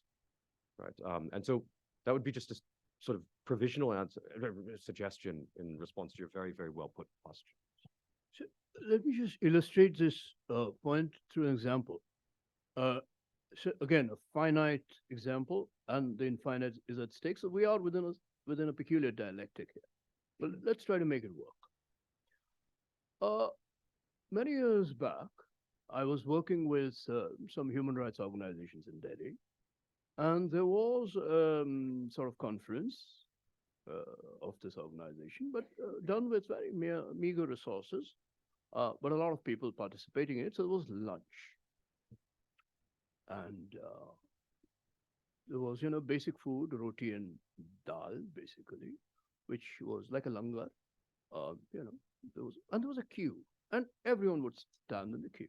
right? And so that would be just a sort of provisional answer, suggestion in response to your very, very well put question. So let me just illustrate this point through an example. So again, a finite example, and the infinite is at stake. So we are within a peculiar dialectic here. But let's try to make it work. Many years back, I was working with some human rights organizations in Delhi, and there was sort of conference of this organization, but done with very meager resources, but a lot of people participating in it. So it was lunch. And there was, basic food, roti and dal, basically, which was like a langar. There was a queue, and everyone would stand in the queue.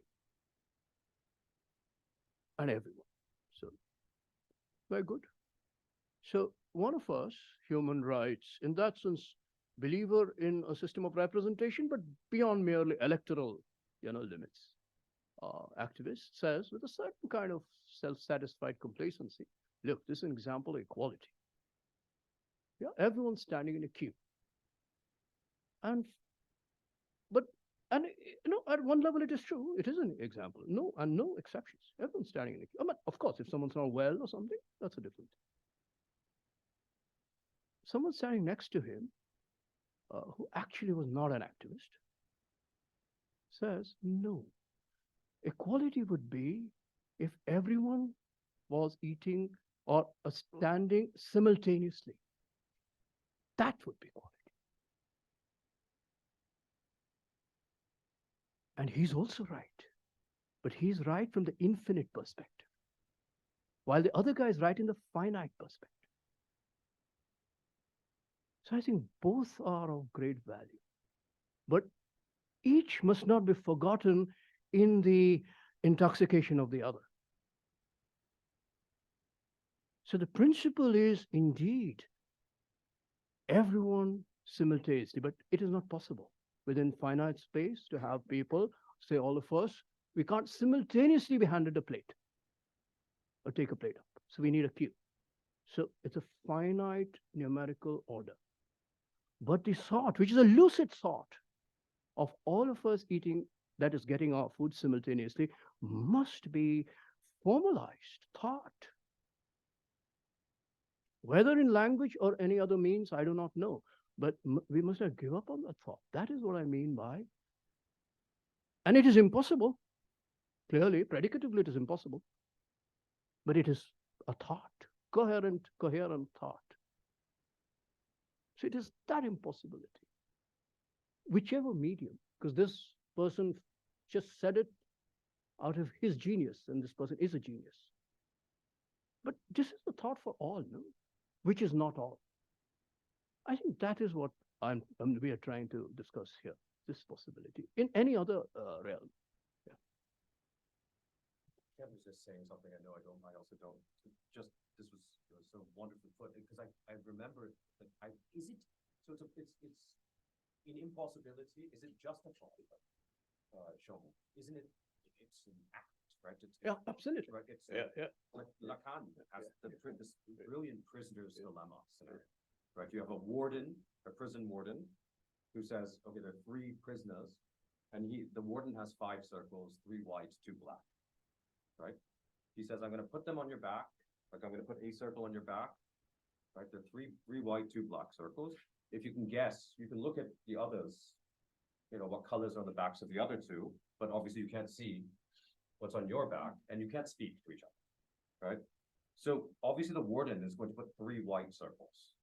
And everyone. So, very good. So, one of us, human rights, in that sense, believer in a system of representation, but beyond merely electoral, limits. Activist says, with a certain kind of self-satisfied complacency, look, this is an example of equality. Yeah, everyone's standing in a queue. And at one level it is true. It is an example. No exceptions. Everyone's standing in a queue. But of course, if someone's not well or something, that's a different thing. Someone standing next to him, who actually was not an activist, says, no. Equality would be if everyone was eating or standing simultaneously. That would be equality. And he's also right. But he's right from the infinite perspective, while the other guy is right in the finite perspective. So I think both are of great value. But each must not be forgotten in the intoxication of the other. So the principle is indeed everyone simultaneously, but it is not possible within finite space to have people, say all of us, we can't simultaneously be handed a plate or take a plate up. So we need a queue. So it's a finite numerical order. But the thought, which is a lucid thought of all of us eating, that is getting our food simultaneously, must be formalized thought. Whether in language or any other means, I do not know. But we must not give up on that thought. That is what I mean by, and it is impossible. Clearly, predicatively, it is impossible. But it is a thought, coherent thought. So it is that impossibility. Whichever medium, because this person just said it out of his genius, and this person is a genius. But this is the thought for all, no? Which is not all. I think that is what we are trying to discuss here, this possibility in any other realm. can't resist saying something. I know I don't. I also don't. Just this was so wonderfully put because I remember that is it so it's in impossibility. Is it justified? Shomo, isn't it? It's an act, right? Yeah, absolutely. Right. It's Yeah. like Lacan has this brilliant prisoner's dilemma scenario, right? You have a warden, a prison warden, who says, okay, there are 3 prisoners, and the warden has 5 circles, 3 white, 2 black, right? He says, I'm going to put them on your back, like I'm going to put a circle on your back, right? There are 3 white, 2 black circles. If you can guess, you can look at the others, you know, what colors are on the backs of the other 2, but obviously you can't see what's on your back, and you can't speak to each other, right? So obviously the warden is going to put 3 white circles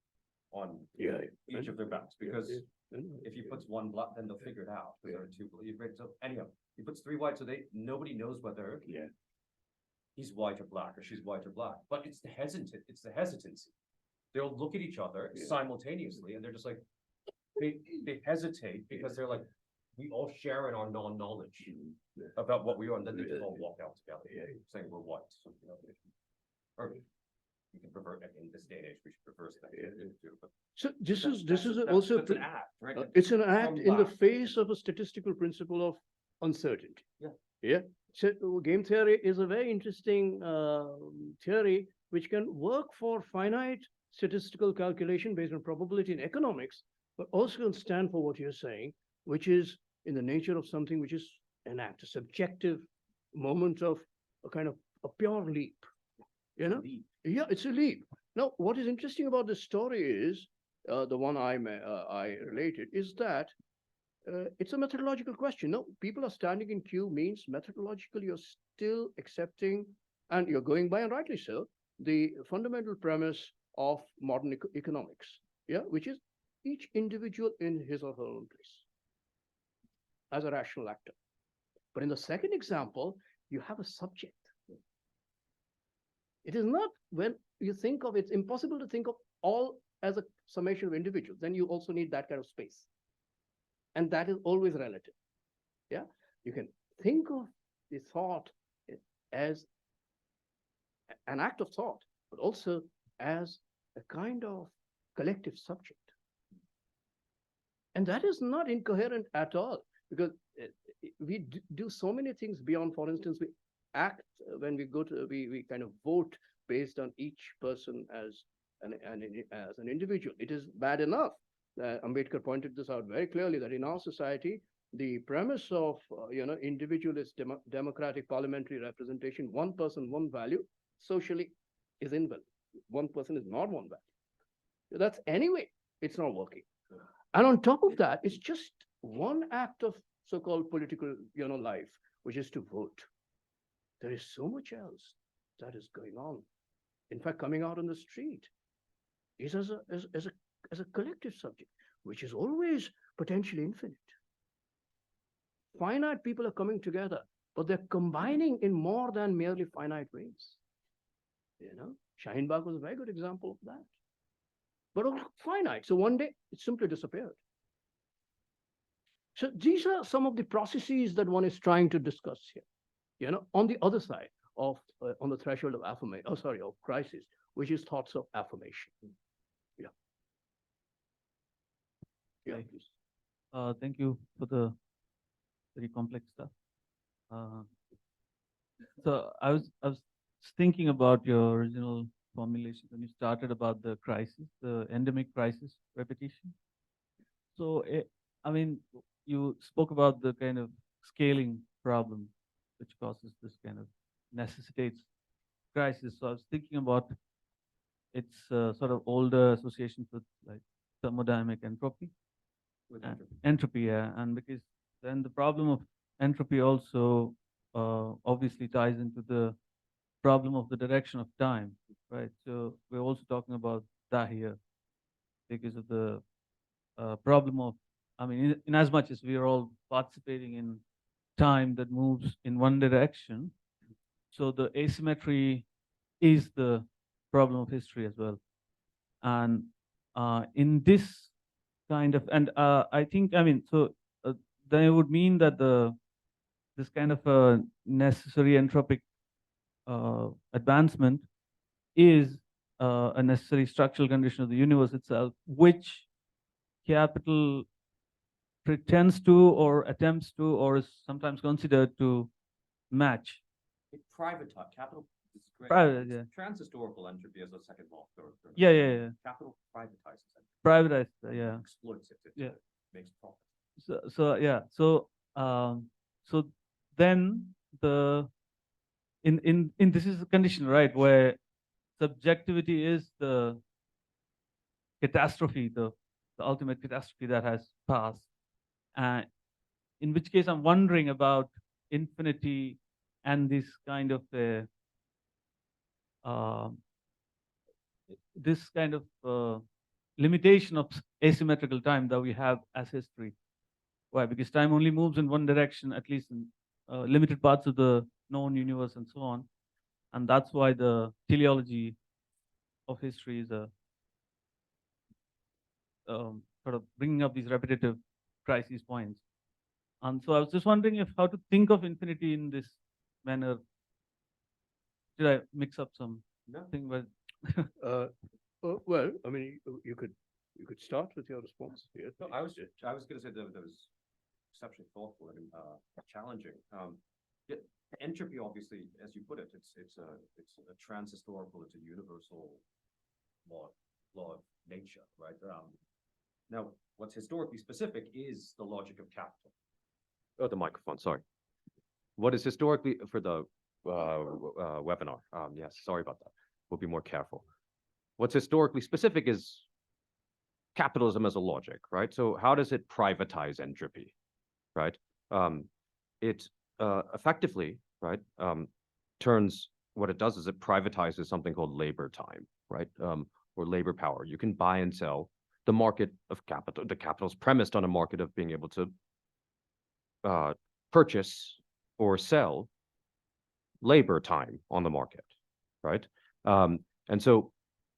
on each of their backs, because if he puts 1 black, then they'll figure it out. There are 2 black. So anyhow, he puts 3 white, so nobody knows whether he's white or black, or she's white or black. But it's the hesitancy. They'll look at each other simultaneously, and they're just like, they hesitate because they're like, we all share in our non-knowledge about what we are, and then they just all walk out together, saying we're white. You know, or you can revert in this day and age. We should reverse that. But So this is also an act, right? it's an act in the back. face of a statistical principle of uncertainty. Yeah. So game theory is a very interesting theory which can work for finite statistical calculation based on probability in economics, but also can stand for what you're saying, which is in the nature of something which is an act, a subjective moment of a kind of a pure leap. You know? Yeah, it's a leap. Now, what is interesting about this story is, the one I related, is that it's a methodological question. No, people are standing in queue means methodologically you're still accepting, and you're going by, and rightly so, the fundamental premise of modern economics, which is each individual in his or her own place as a rational actor. But in the second example, you have a subject. It is not, when you think of it's impossible to think of all as a summation of individuals. Then you also need that kind of space. And that is always relative. Yeah. You can think of the thought as an act of thought, but also as a kind of collective subject. And that is not incoherent at all, because we do so many things beyond. For instance, we act when we go to, we kind of vote based on each person as an individual. It is bad enough. Ambedkar pointed this out very clearly, that in our society, the premise of individualist democratic parliamentary representation, one person, one value, socially is invalid. One person is not one value. That's anyway, it's not working. And on top of that, it's just one act of so-called political life, which is to vote. There is so much else that is going on. In fact, coming out on the street is as a collective subject, which is always potentially infinite. Finite people are coming together, but they're combining in more than merely finite ways. Shaheen Bagh was a very good example of that. But also finite. So one day it simply disappeared. So these are some of the processes that one is trying to discuss here. On the other side of, on the threshold of of crisis, which is thoughts of affirmation. Yeah, please. Thank you for the very complex stuff. So I was thinking about your original formulation when you started about the crisis, the endemic crisis repetition. So I mean, you spoke about the kind of scaling problem which causes this kind of necessitates crisis. So I was thinking about its sort of older associations with like thermodynamic entropy. Entropy, yeah. And because then the problem of entropy also obviously ties into the problem of the direction of time, right? So we're also talking about that here because of the problem of, I mean, in as much as we are all participating in time that moves in one direction, so the asymmetry is the problem of history as well. And in this kind of, and I think, I mean, so then it would mean that this kind of a necessary entropic advancement is a necessary structural condition of the universe itself, which capital pretends to or attempts to or is sometimes considered to match. Capital is great. Private, yeah. Transhistorical entropy as a second law. Yeah. Capital privatizes it. Privatized, yeah. Exploits it. Yeah. Makes profit. So then in this is a condition, right, where subjectivity is the catastrophe, the ultimate catastrophe that has passed. In which case I'm wondering about infinity and this kind of limitation of asymmetrical time that we have as history. Why? Because time only moves in one direction, at least in limited parts of the known universe and so on. And that's why the teleology of history is a sort of bringing up these repetitive crisis points. And so I was just wondering if how to think of infinity in this manner. Did I mix up some thing? But Well, I mean, you could start with your response here. No, I was going to say that was exceptionally thoughtful and challenging. Yeah, entropy, obviously, as you put it, it's a transhistorical, it's a universal law of nature, right? Now, what's historically specific is the logic of capital. Oh, the microphone. Sorry. What is historically for the webinar? Yes, sorry about that. We'll be more careful. What's historically specific is capitalism as a logic, right? So how does it privatize entropy, right? It effectively, right, turns, what it does is it privatizes something called labor time, right? Or labor power. You can buy and sell. The market of capital, the capital is premised on a market of being able to purchase or sell labor time on the market, right? And so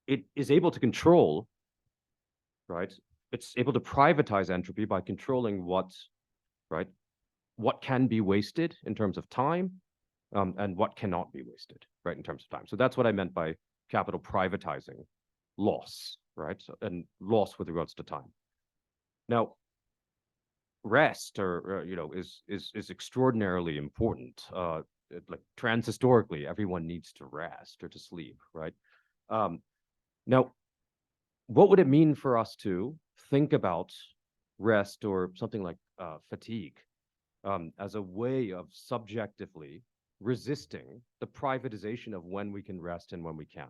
it is able to control, right? It's able to privatize entropy by controlling what can be wasted in terms of time, and what cannot be wasted, right, in terms of time. So that's what I meant by capital privatizing loss, right? So, and loss with regards to time. Now, rest, or is extraordinarily important. Like transhistorically, everyone needs to rest or to sleep, right? Now, what would it mean for us to think about rest or something like fatigue as a way of subjectively resisting the privatization of when we can rest and when we can't,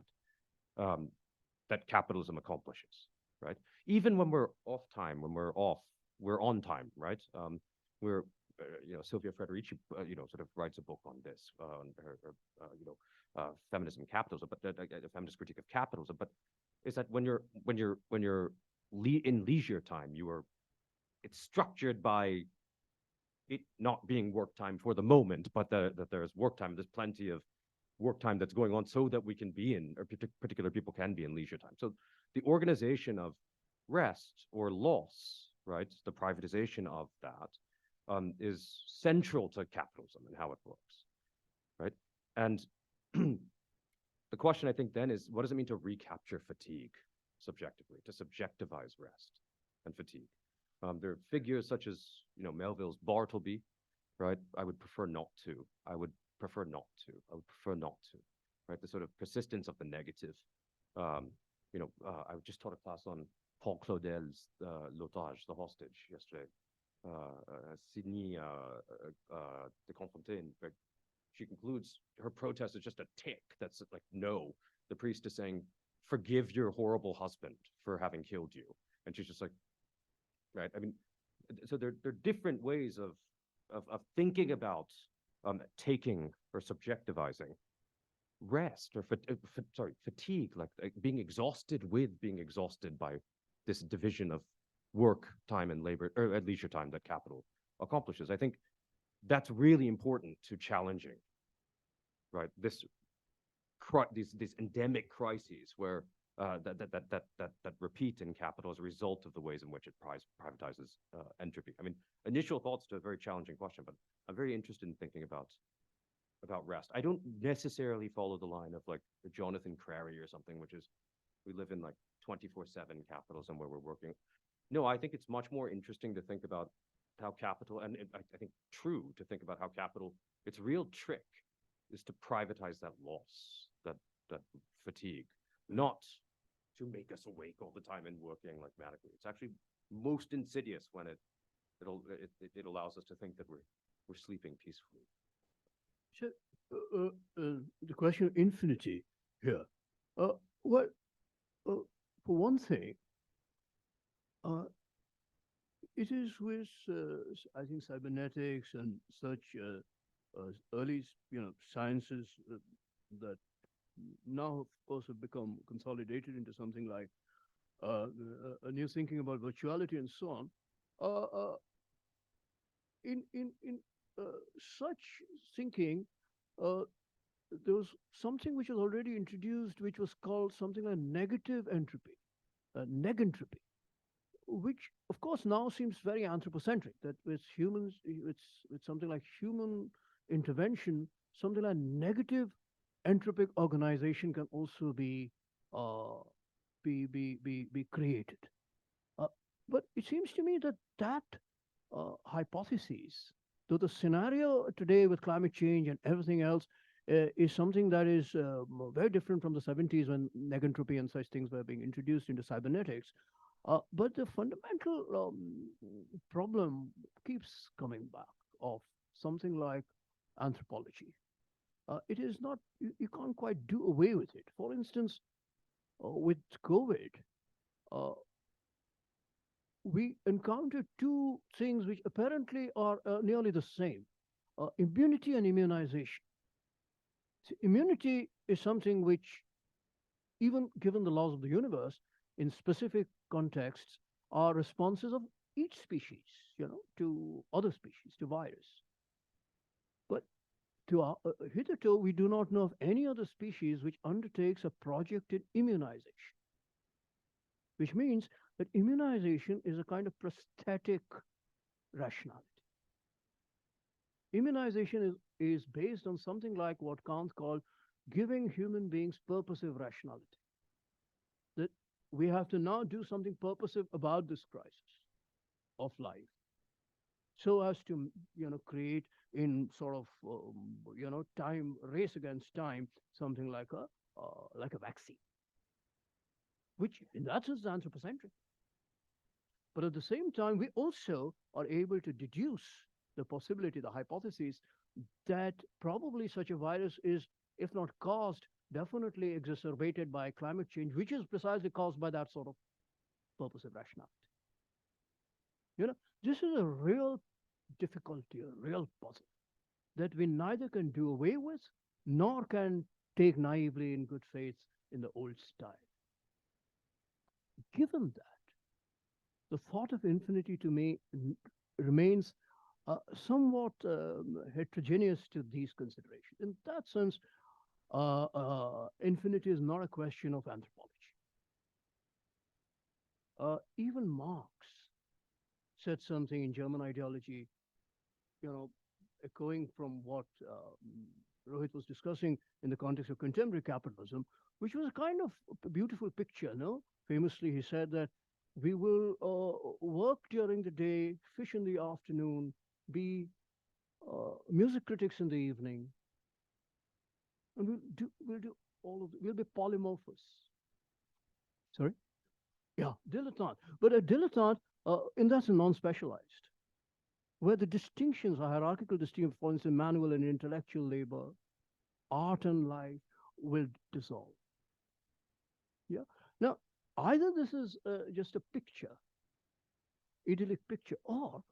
that capitalism accomplishes, right? Even when we're off time, when we're off, we're on time, right? We're, Silvia Federici, sort of writes a book on this, on feminism and capitalism, but a feminist critique of capitalism. But is that when you're in leisure time, it's structured by it not being work time for the moment, but that there's work time. There's plenty of work time that's going on so that we can be in, or particular people can be in leisure time. So the organization of rest or loss, right, the privatization of that, is central to capitalism and how it works, right? And the question I think then is, what does it mean to recapture fatigue subjectively, to subjectivize rest and fatigue? There are figures such as, Melville's Bartleby, right? I would prefer not to, right? The sort of persistence of the negative. I just taught a class on Paul Claudel's L'Otage, the hostage, yesterday. Sydney de Confontaine, she concludes her protest is just a tick that's like, no, the priest is saying, forgive your horrible husband for having killed you. And she's just like, right? I mean, so there are different ways of thinking about taking or subjectivizing rest or fatigue, like being exhausted with being exhausted by this division of work time and labor, or at leisure time, that capital accomplishes. I think that's really important to challenging, right? These endemic crises where that repeat in capital as a result of the ways in which it privatizes entropy. I mean, initial thoughts to a very challenging question, but I'm very interested in thinking about about rest. I don't necessarily follow the line of like the Jonathan Crary or something, which is we live in like 24/7 capitalism where we're working. No, I think it's much more interesting to think about how capital, and I think true to think about how capital, its real trick is to privatize that loss, that fatigue, not to make us awake all the time and working like manically. It's actually most insidious when it allows us to think that we're sleeping peacefully. So, the question of infinity here. Well, for one thing, it is with, I think, cybernetics and such early, sciences that now, of course, have become consolidated into something like a new thinking about virtuality and so on. In such thinking, there was something which was already introduced, which was called something like negative entropy, negentropy, which of course now seems very anthropocentric, that with humans, with something like human intervention, something like negative entropic organization can also be created. But it seems to me that hypothesis, though the scenario today with climate change and everything else is something that is very different from the 70s when negentropy and such things were being introduced into cybernetics. But the fundamental problem keeps coming back of something like anthropology. It is not, you can't quite do away with it. For instance, with COVID, we encountered two things which apparently are nearly the same, immunity and immunization. So immunity is something which, even given the laws of the universe, in specific contexts, are responses of each species, to other species, to virus. But hitherto, we do not know of any other species which undertakes a projected immunization, which means that immunization is a kind of prosthetic rationality. Immunization is based on something like what Kant called giving human beings purposive rationality. That we have to now do something purposive about this crisis of life, so as to create in sort of time race against time something like a vaccine, which in that sense is anthropocentric. But at the same time, we also are able to deduce the possibility, the hypothesis, that probably such a virus is, if not caused, definitely exacerbated by climate change, which is precisely caused by that sort of purposive rationality. This is a real difficulty, a real puzzle that we neither can do away with nor can take naively in good faith in the old style. Given that, the thought of infinity to me remains somewhat heterogeneous to these considerations. In that sense, infinity is not a question of anthropology. Even Marx said something in German ideology, echoing from what Rohit was discussing in the context of contemporary capitalism, which was a kind of a beautiful picture, no? Famously, he said that we will work during the day, fish in the afternoon, be music critics in the evening, and we'll do all of it. We'll be polymorphous. Sorry? Yeah, dilettante. But a dilettante, in that's a non-specialized, where the distinctions are hierarchical distinctions, for instance, manual and intellectual labor, art and life will dissolve. Yeah. Now, either this is just a picture, idyllic picture, or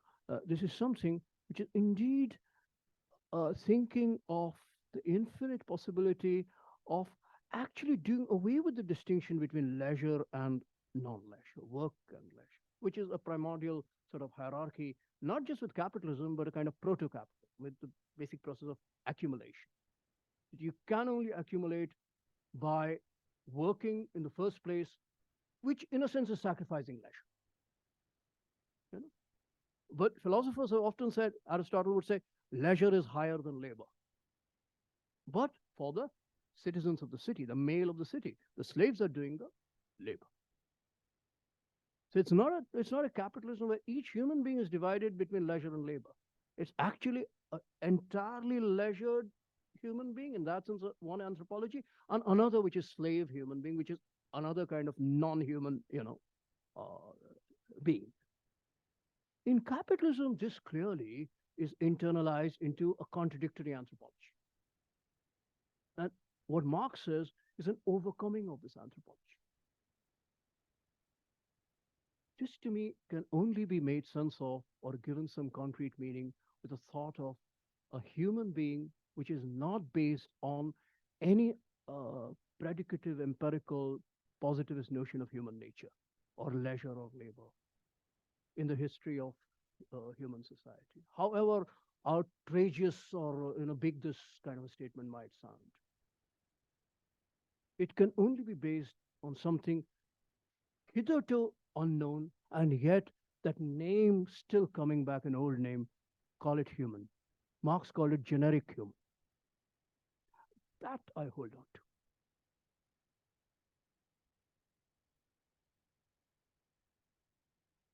this is something which is indeed thinking of the infinite possibility of actually doing away with the distinction between leisure and non-leisure, work and leisure, which is a primordial sort of hierarchy, not just with capitalism, but a kind of proto-capital, with the basic process of accumulation. You can only accumulate by working in the first place, which in a sense is sacrificing leisure. But philosophers have often said, Aristotle would say, leisure is higher than labor. but for the citizens of the city, the male of the city. The slaves are doing the labor. So it's not a capitalism where each human being is divided between leisure and labor. It's actually an entirely leisured human being, in that sense, one anthropology, and another which is slave human being, which is another kind of non-human, being. In capitalism, this clearly is internalized into a contradictory anthropology. And what Marx says is an overcoming of this anthropology. This to me can only be made sense of or given some concrete meaning with the thought of a human being which is not based on any predicative, empirical, positivist notion of human nature or leisure or labor in the history of human society. However outrageous or big this kind of a statement might sound, it can only be based on something hitherto unknown, and yet that name still coming back, an old name, call it human. Marx called it generic human. That I hold on to.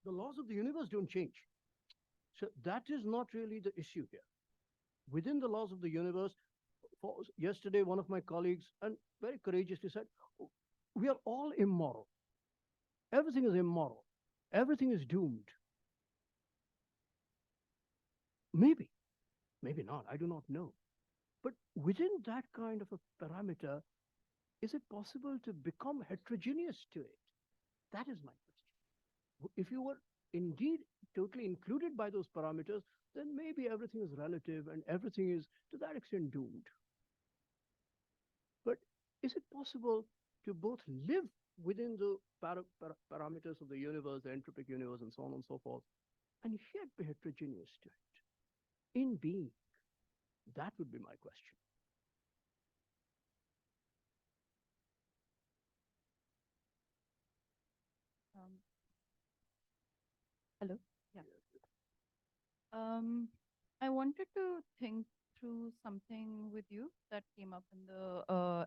The laws of the universe don't change. So that is not really the issue here. Within the laws of the universe, yesterday, one of my colleagues, and very courageously said, we are all immoral. Everything is immoral. Everything is doomed. Maybe, maybe not. I do not know. But within that kind of a parameter, is it possible to become heterogeneous to it? That is my question. If you were indeed totally included by those parameters, then maybe everything is relative and everything is to that extent doomed. But is it possible to both live within the parameters of the universe, the entropic universe, and so on and so forth, and yet be heterogeneous to it in being? That would be my question. Hello. Yeah. I wanted to think through something with you that came up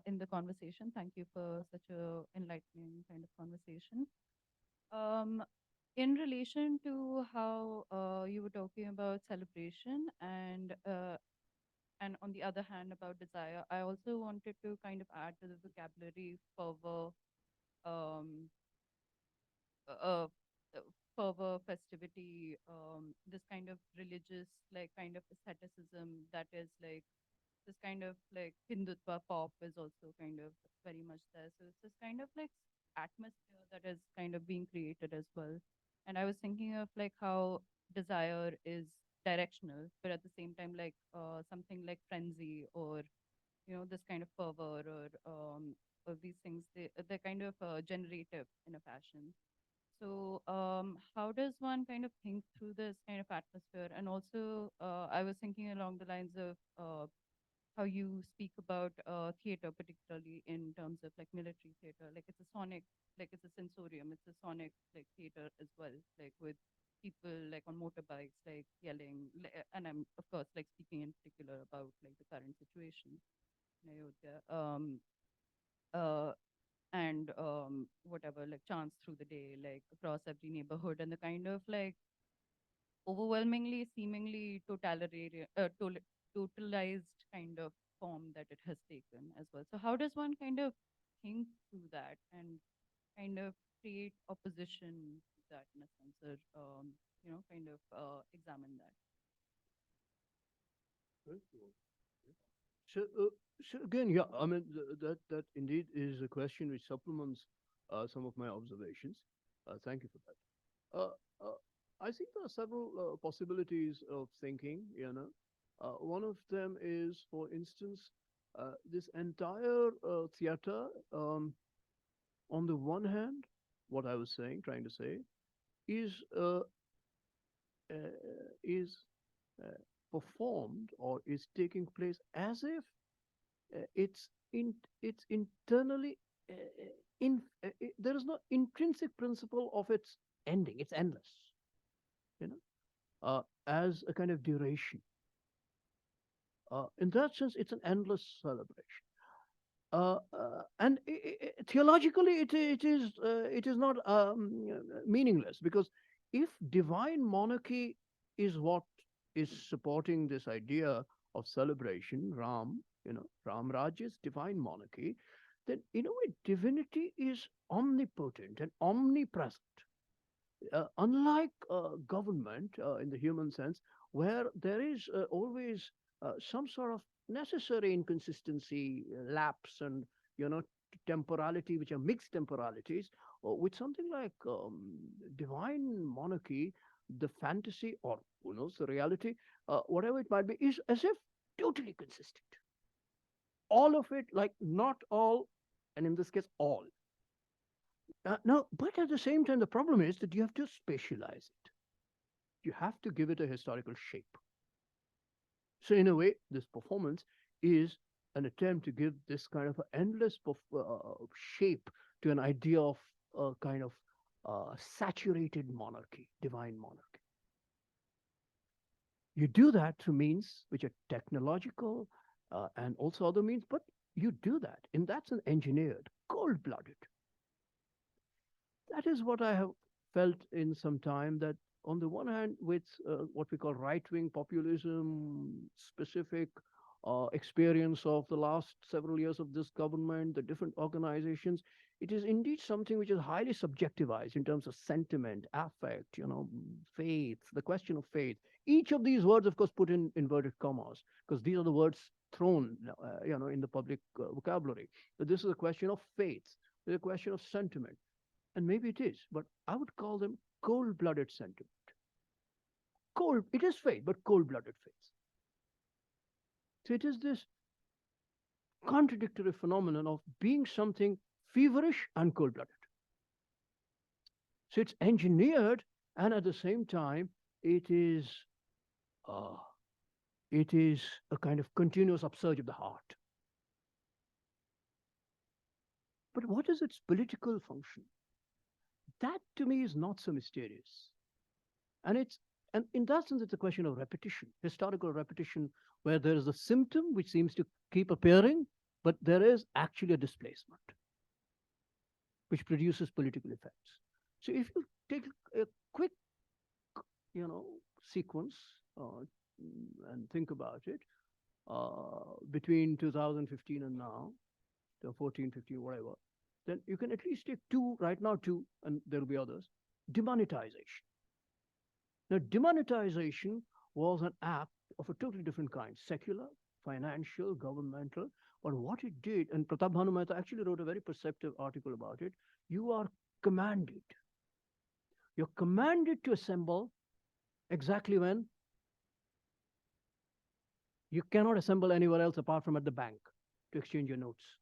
in the conversation. Thank you for such a enlightening kind of conversation. In relation to how you were talking about celebration and on the other hand about desire, I also wanted to kind of add to the vocabulary fervor, um, uh, fervor, festivity, this kind of religious, like kind of asceticism that is like this kind of like Hindutva pop is also kind of very much there. So it's this kind of like atmosphere that is kind of being created as well. And I was thinking of like how desire is directional, but at the same time, like something like frenzy or this kind of fervor or these things they're kind of generative in a fashion. So, how does one kind of think through this kind of atmosphere? And also, I was thinking along the lines of how you speak about theater, particularly in terms of like military theater. Like it's a sonic, like it's a sensorium, it's a sonic like theater as well, like with people like on motorbikes, like yelling. And I'm of course like speaking in particular about like the current situation in Ayodhya. Uh, and whatever like chants through the day like across every neighborhood and the kind of like overwhelmingly seemingly totalized kind of form that it has taken as well. So how does one kind of think through that and kind of create opposition to that in a sense or kind of examine that? So, so again, yeah, I mean, that indeed is a question which supplements some of my observations. Thank you for that. I think there are several possibilities of thinking, one of them is, for instance, this entire theater, on the one hand, what I was saying, trying to say, is is performed or is taking place as if it's internally there is no intrinsic principle of its ending. It's endless, as a kind of duration. In that sense, it's an endless celebration. And theologically, it is not meaningless, because if divine monarchy is what is supporting this idea of celebration, Ram Raj is divine monarchy, then in a way divinity is omnipotent and omnipresent. Unlike government in the human sense, where there is always some sort of necessary inconsistency, lapse, and temporality, which are mixed temporalities, with something like divine monarchy, the fantasy, or who knows, the reality, whatever it might be, is as if totally consistent. All of it, like not all, and in this case, all. No, but at the same time, the problem is that you have to spatialize it. You have to give it a historical shape. So in a way, this performance is an attempt to give this kind of endless shape to an idea of a kind of saturated monarchy, divine monarchy. You do that through means which are technological and also other means, but you do that, and that's an engineered, cold-blooded. That is what I have felt in some time, that on the one hand, with what we call right-wing populism, specific experience of the last several years of this government, the different organizations, it is indeed something which is highly subjectivized in terms of sentiment, affect, faith, the question of faith. Each of these words, of course, put in inverted commas, because these are the words thrown, in the public vocabulary. But this is a question of faith, it's a question of sentiment. And maybe it is, but I would call them cold-blooded sentiment. Cold, it is faith, but cold-blooded faith. So it is this contradictory phenomenon of being something feverish and cold-blooded. So it's engineered, and at the same time, it is a kind of continuous upsurge of the heart. But what is its political function? That to me is not so mysterious. And in that sense, it's a question of repetition, historical repetition, where there is a symptom which seems to keep appearing, but there is actually a displacement which produces political effects. So if you take a quick, sequence and think about it, between 2015 and now, 14, 15, whatever, then you can at least take two, right now two, and there'll be others. Demonetization. Now, demonetization was an act of a totally different kind, secular, financial, governmental. But what it did, and Pratap Bhanu Mehta actually wrote a very perceptive article about it, you are commanded. You're commanded to assemble exactly when you cannot assemble anywhere else apart from at the bank to exchange your notes.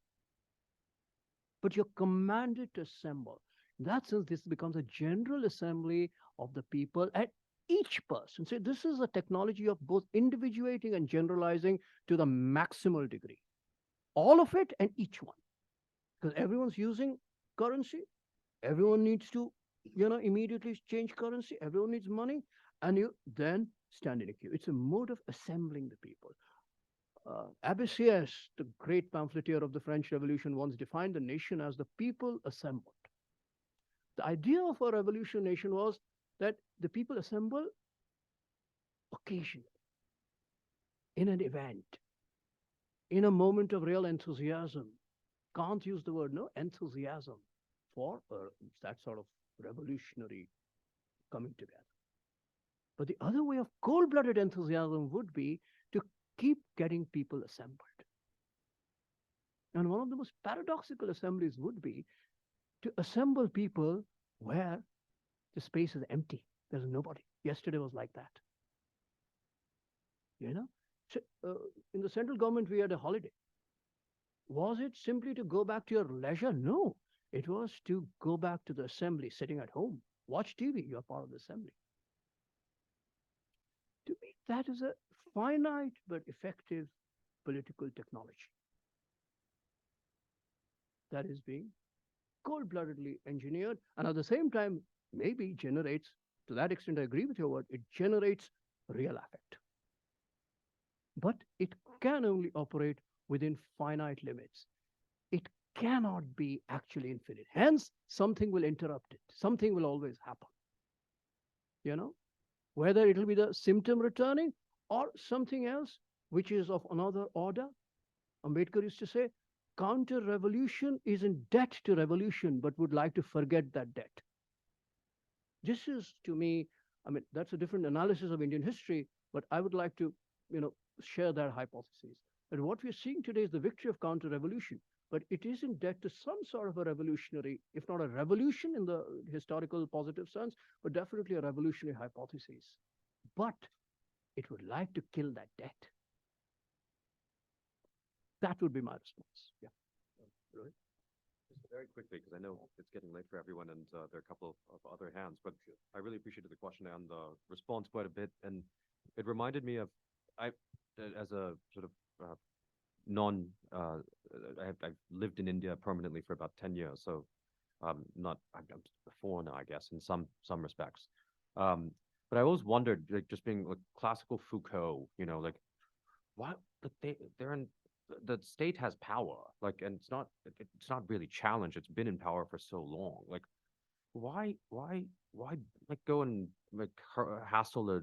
But you're commanded to assemble. In that sense, this becomes a general assembly of the people at each person. So this is a technology of both individuating and generalizing to the maximal degree. All of it and each one. Because everyone's using currency. Everyone needs to, immediately change currency. Everyone needs money. And you then stand in a queue. It's a mode of assembling the people. Abbé Sieyès, the great pamphleteer of the French Revolution, once defined the nation as the people assembled. The idea of a revolution nation was that the people assemble occasionally, in an event, in a moment of real enthusiasm. Can't use the word, no, enthusiasm for that sort of revolutionary coming together. But the other way of cold-blooded enthusiasm would be to keep getting people assembled. And one of the most paradoxical assemblies would be to assemble people where the space is empty. There's nobody. Yesterday was like that. So in the central government, we had a holiday. Was it simply to go back to your leisure? No. It was to go back to the assembly, sitting at home. Watch TV, you're part of the assembly. To me, that is a finite but effective political technology that is being cold-bloodedly engineered, and at the same time, maybe generates, to that extent, I agree with your word, it generates real affect. but it can only operate within finite limits. It cannot be actually infinite. Hence, something will interrupt it. Something will always happen. You know, whether it will be the symptom returning or something else which is of another order. Ambedkar used to say, counter revolution is in debt to revolution, but would like to forget that debt. This is, to me, I mean, that's a different analysis of Indian history, but I would like to, share that hypothesis. That what we're seeing today is the victory of counter-revolution, but it is in debt to some sort of a revolutionary, if not a revolution in the historical positive sense, but definitely a revolutionary hypothesis. But it would like to kill that debt. That would be my response. Yeah. Rohit? Just very quickly, because I know it's getting late for everyone and there are a couple of other hands, but I really appreciated the question and the response quite a bit. And it reminded me of, as a sort of I've lived in India permanently for about 10 years. So I'm a foreigner, I guess, in some respects. But I always wondered, like, just being like classical Foucault, like, why, like, the state has power, like, and it's not really challenged. It's been in power for so long. Like, why, like, go and like hassle a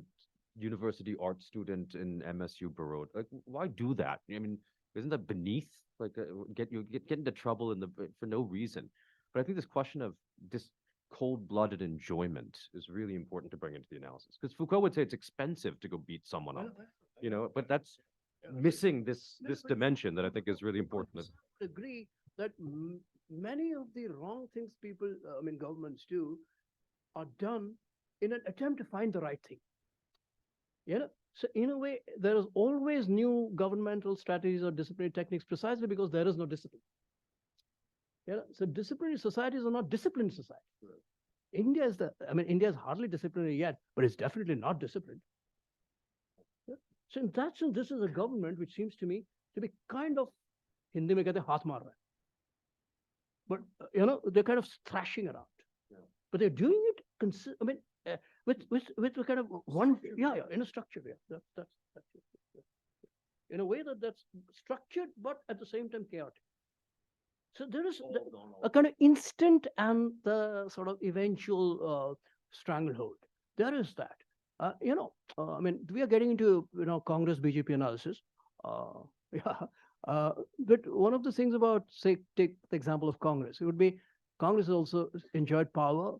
university art student in MSU Baroda? Like, why do that? I mean, isn't that beneath? Like, get into trouble for no reason. But I think this question of this cold-blooded enjoyment is really important to bring into the analysis, because Foucault would say it's expensive to go beat someone up, but that's missing this dimension that I think is really important. I agree that many of the wrong things people, governments do, are done in an attempt to find the right thing. So in a way, there is always new governmental strategies or disciplinary techniques precisely because there is no discipline. So disciplinary societies are not disciplined societies. India is hardly disciplinary yet, but it's definitely not disciplined. So in that sense, this is a government which seems to me to be kind of, Hindi mein kehte haath maar raha hai. But they're kind of thrashing around. But they're doing it, with a kind of one, in a structure. That's it. In a way that's structured, but at the same time chaotic. So there is a kind of instant and the sort of eventual stranglehold. There is that. We are getting into Congress BJP analysis. But one of the things about, say, take the example of Congress, it would be Congress also enjoyed power,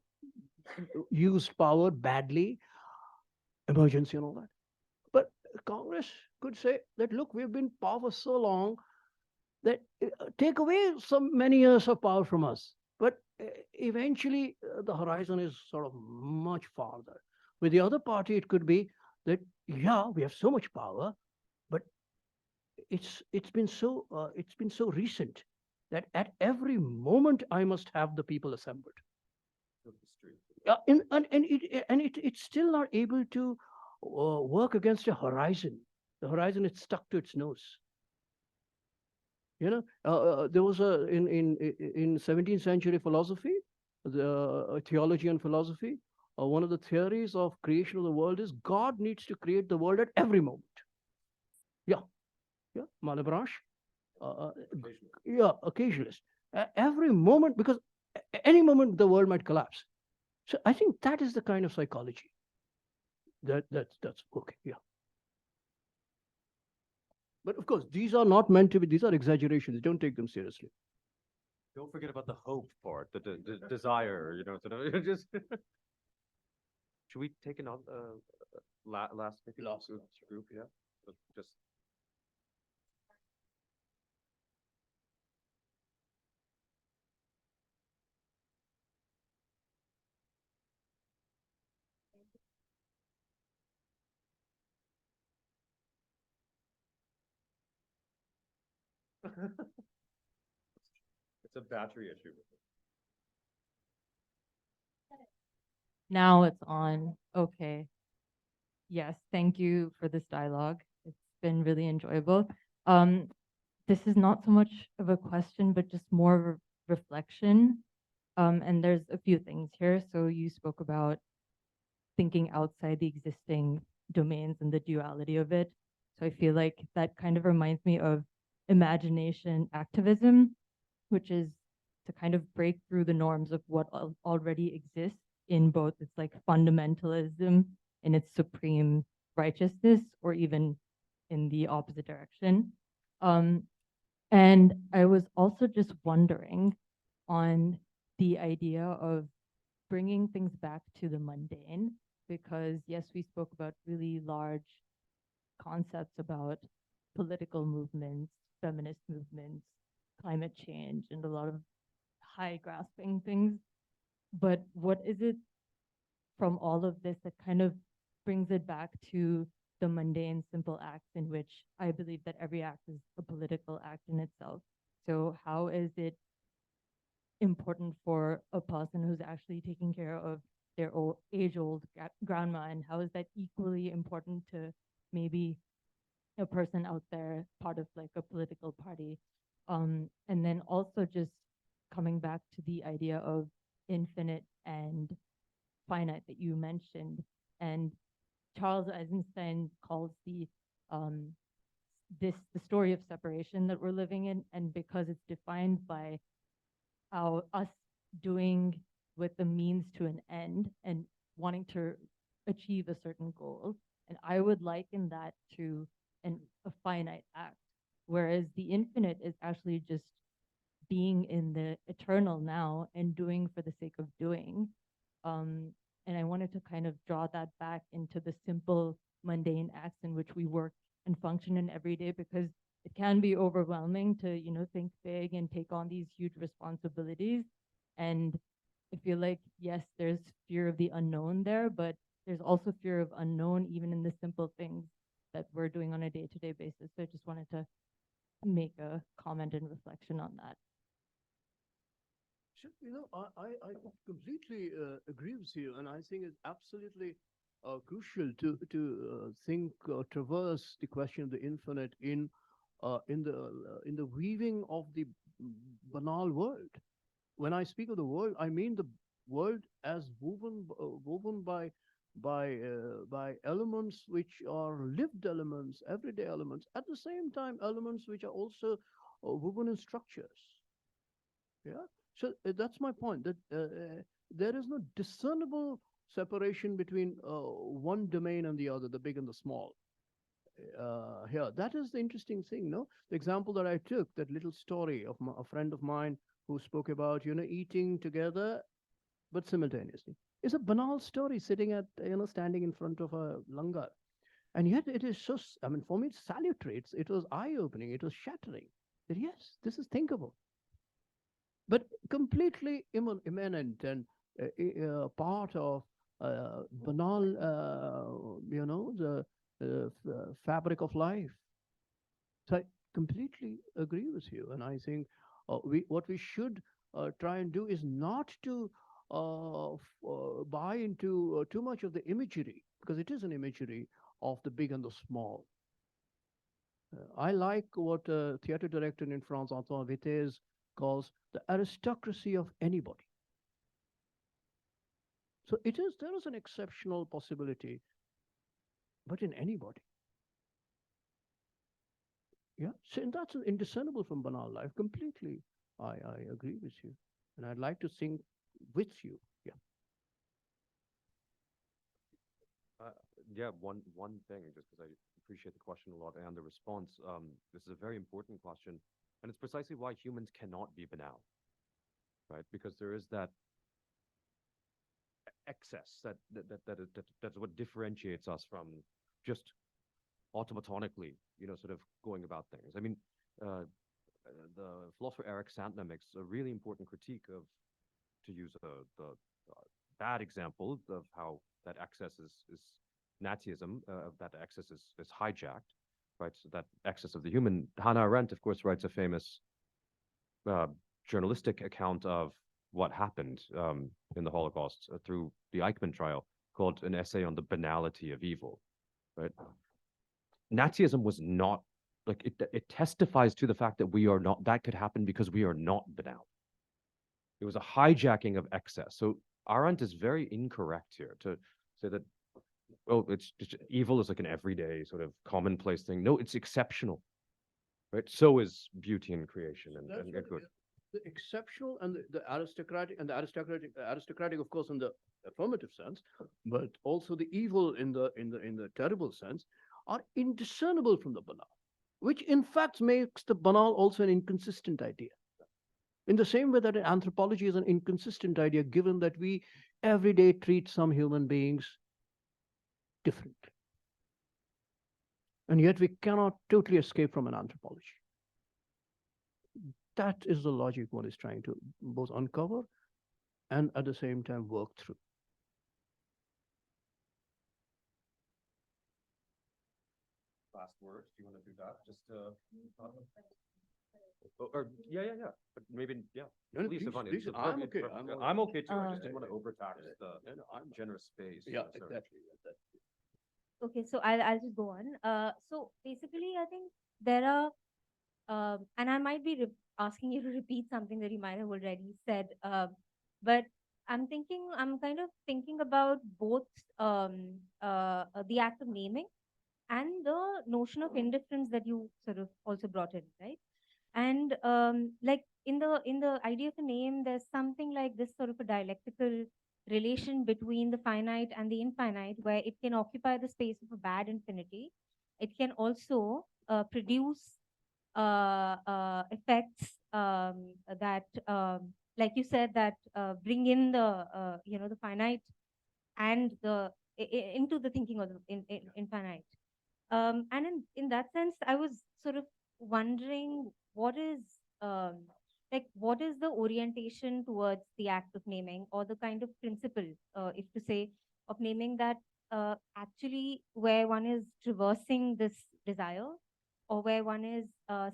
used power badly, emergency and all that. But Congress could say that, look, we've been in power for so long that take away many years of power from us. But eventually the horizon is sort of much farther. With the other party, it could be that, we have so much power, but it's been so recent that at every moment I must have the people assembled. It's still not able to work against a horizon. The horizon is stuck to its nose. There was in 17th century philosophy, the theology and philosophy. One of the theories of creation of the world is God needs to create the world at every moment. Malebranche. Occasionalist. Every moment, because any moment the world might collapse. So I think that is the kind of psychology that's okay. But of course, these are not meant to be, these are exaggerations. Don't take them seriously. Don't forget about the hope part, the desire, just. Should we take another last group? Yeah, just. It's a battery issue. Now it's on. Okay. Yes, thank you for this dialogue. It's been really enjoyable. This is not so much of a question, but just more of a reflection. And there's a few things here. So you spoke about thinking outside the existing domains and the duality of it. So I feel like that kind of reminds me of imagination activism, which is to kind of break through the norms of what already exists in both its like fundamentalism and its supreme righteousness, or even in the opposite direction. And I was also just wondering on the idea of bringing things back to the mundane, because yes, we spoke about really large concepts about political movements, feminist movements, climate change, and a lot of high grasping things. But what is it from all of this that kind of brings it back to the mundane, simple acts in which I believe that every act is a political act in itself? So how is it important for a person who's actually taking care of their age-old grandma, and how is that equally important to maybe a person out there, part of like a political party? And then also just coming back to the idea of infinite and finite that you mentioned, and Charles Eisenstein calls um, the story of separation that we're living in, and because it's defined by us doing with the means to an end and wanting to achieve a certain goal. And I would liken that to a finite act, whereas the infinite is actually just being in the eternal now and doing for the sake of doing. And I wanted to kind of draw that back into the simple, mundane acts in which we work and function in every day, because it can be overwhelming to, think big and take on these huge responsibilities. And I feel like, yes, there's fear of the unknown there, but there's also fear of unknown even in the simple things that we're doing on a day-to-day basis. So I just wanted to make a comment and reflection on that. Sure, I completely agree with you, and I think it's absolutely crucial to think traverse the question of the infinite in the weaving of the banal world. When I speak of the world, I mean the world as woven by elements which are lived elements, everyday elements. At the same time, elements which are also woven in structures. Yeah. So that's my point. That there is no discernible separation between one domain and the other, the big and the small. Here, that is the interesting thing. No, the example that I took, that little story of a friend of mine who spoke about eating together, but simultaneously. It's a banal story, sitting at standing in front of a langar, and yet it is so. I mean, for me, it's salutary. It was eye-opening. It was shattering. That yes, this is thinkable, but completely immanent and part of banal, the fabric of life. So I completely agree with you, and I think what we should try and do is not to buy into too much of the imagery, because it is an imagery of the big and the small. I like what theater director in France, Antoine Vitesse, calls the aristocracy of anybody. So there is an exceptional possibility, but in anybody. Yeah, so and that's indiscernible from banal life. Completely, I agree with you, and I'd like to sing with you. Yeah. Yeah, one thing, just because I appreciate the question a lot and the response. This is a very important question, and it's precisely why humans cannot be banal, right? Because there is that excess that's what differentiates us from just automatically, sort of going about things. I mean, the philosopher Eric Santner makes a really important critique of, to use the bad example of how that excess is Nazism, that excess is hijacked, right? So that excess of the human. Hannah Arendt, of course, writes a famous journalistic account of what happened in the Holocaust through the Eichmann trial, called An Essay on the Banality of Evil, right? Nazism was not, like, it testifies to the fact that we are not, that could happen because we are not banal. It was a hijacking of excess. So Arendt is very incorrect here to say that oh, evil is like an everyday sort of commonplace thing. No, it's exceptional, right? So is beauty in creation That's and what good. the exceptional and the aristocratic, and the aristocratic, of course, in the affirmative sense, but also the evil in the terrible sense, are indiscernible from the banal, which in fact makes the banal also an inconsistent idea. In the same way that anthropology is an inconsistent idea, given that we every day treat some human beings differently. And yet we cannot totally escape from an anthropology. That is the logic one is trying to both uncover and at the same time work through. Last words. Do you want to do that? Just or yeah. But maybe No, no, please, please, Stefan, please, it's I'm perfect, okay. perfect. I'm I'm okay too. I just Uh, didn't want to overtax the No, no, I'm generous space. yeah, Sorry. exactly. Okay, so I'll just go on. So basically, I think there are, and I might be asking you to repeat something that you might have already said, but I'm kind of thinking about both the act of naming and the notion of indifference that you sort of also brought in, right? And like in the idea of a name, there's something like this sort of a dialectical relation between the finite and the infinite, where it can occupy the space of a bad infinity. It can also produce effects that, like you said, that bring in the the finite and into the thinking of the infinite. And in that sense, I was sort of wondering what is the orientation towards the act of naming, or the kind of principle, if to say, of naming that actually where one is traversing this desire, or where one is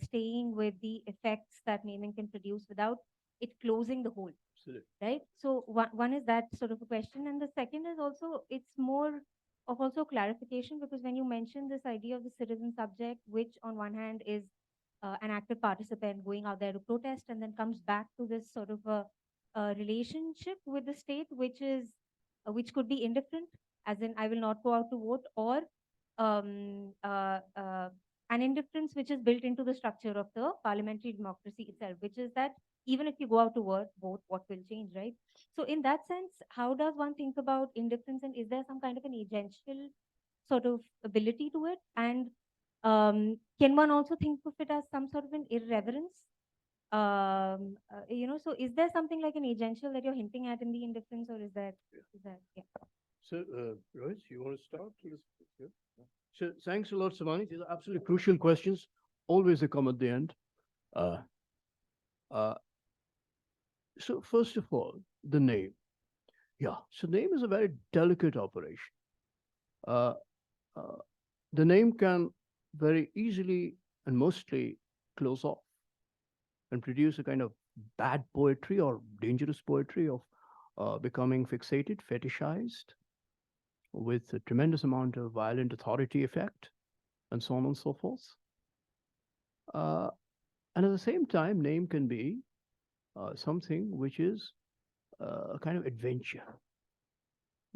staying with the effects that naming can produce without it closing the hole, Absolutely. right? So one is that sort of a question, and the second is also, it's more of also clarification, because when you mention this idea of the citizen subject, which on one hand is an active participant going out there to protest, and then comes back to this sort of a relationship with the state, which could be indifferent, as in I will not go out to vote, or um, uh, uh, an indifference which is built into the structure of the parliamentary democracy itself, which is that even if you go out to vote, what will change, right? So in that sense, how does one think about indifference, and is there some kind of an agential sort of ability to it? And can one also think of it as some sort of an irreverence? So is there something like an agential that you're hinting at in the indifference, or is that yeah? So, Rohit, you want to start? Yeah. So, thanks a lot, Savani. These are absolutely crucial questions. Always they come at the end. Uh, uh, so, first of all, the name. Yeah. So, name is a very delicate operation. Uh, uh, the name can very easily and mostly close off and produce a kind of bad poetry or dangerous poetry of becoming fixated, fetishized, with a tremendous amount of violent authority effect, and so on and so forth. Uh, and at the same time, name can be something which is a kind of adventure.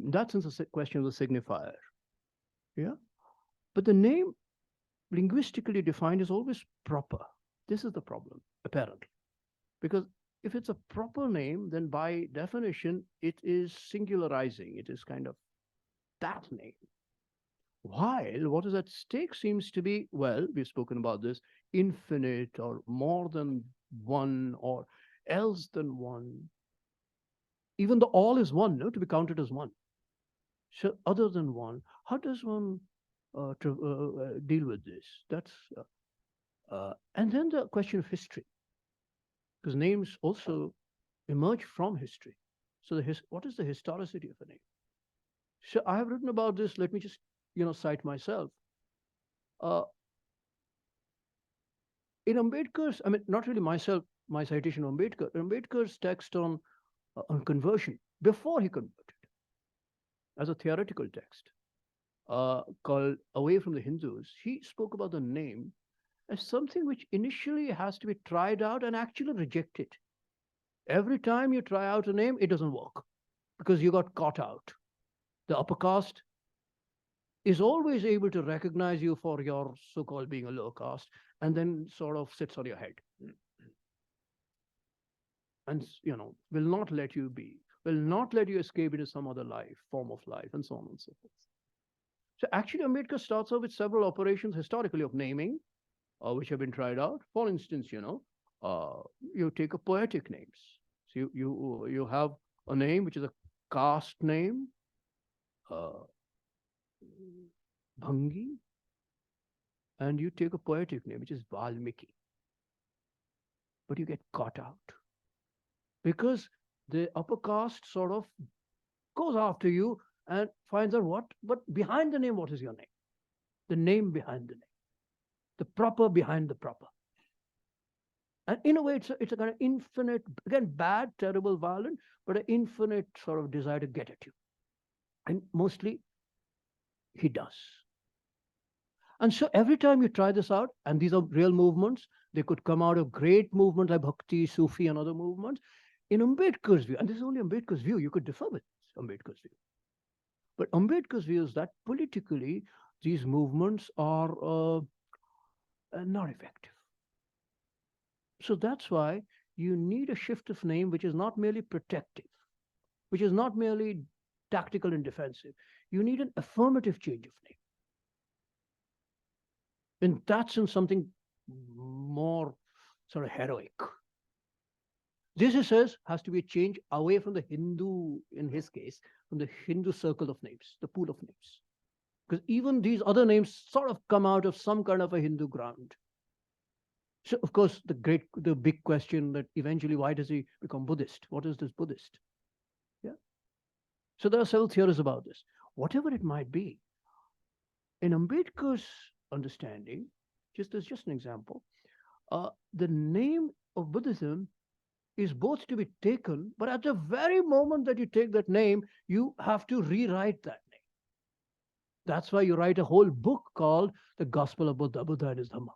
In that sense, the question of the signifier. Yeah. But the name, linguistically defined, is always proper. This is the problem, apparently. Because if it's a proper name, then by definition, it is singularizing. It is kind of that name. While what is at stake seems to be, well, we've spoken about this, infinite or more than one or else than one. Even the all is one, no, to be counted as one. So other than one, how does one deal with this? And then the question of history, because names also emerge from history. So what is the historicity of a name? So I have written about this. Let me just, cite myself. In Ambedkar's, I mean, not really myself, my citation of Ambedkar, Ambedkar's text on conversion, before he converted, as a theoretical text called Away from the Hindus, he spoke about the name as something which initially has to be tried out and actually rejected. Every time you try out a name, it doesn't work because you got caught out. The upper caste is always able to recognize you for your so-called being a low caste and then sort of sits on your head and, will not let you be, will not let you escape into some other life, form of life, and so on and so forth. So actually, Ambedkar starts off with several operations historically of naming, which have been tried out. For instance, you take a poetic names. So you have a name which is a caste name, Bhangi, and you take a poetic name which is Valmiki. But you get caught out because the upper caste sort of goes after you and finds out but behind the name, what is your name? The name behind the name, the proper behind the proper. And in a way, it's a kind of infinite, again, bad, terrible, violent, but an infinite sort of desire to get at you. And mostly he does. And so every time you try this out, and these are real movements, they could come out of great movements like Bhakti, Sufi, and other movements. In Ambedkar's view, and this is only Ambedkar's view, you could differ with Ambedkar's view. But Ambedkar's view is that politically, these movements are not effective. So that's why you need a shift of name which is not merely protective, which is not merely tactical and defensive. You need an affirmative change of name. And that's in something more sort of heroic. This, he says, has to be a change away from the Hindu, in his case, from the Hindu circle of names, the pool of names. Because even these other names sort of come out of some kind of a Hindu ground. So, of course, the big question that eventually, why does he become Buddhist? What is this Buddhist? Yeah. So there are several theories about this. Whatever it might be, in Ambedkar's understanding, just as just an example, the name of Buddhism is both to be taken, but at the very moment that you take that name, you have to rewrite that name. That's why you write a whole book called The Gospel of Buddha, Buddha and his Dhamma,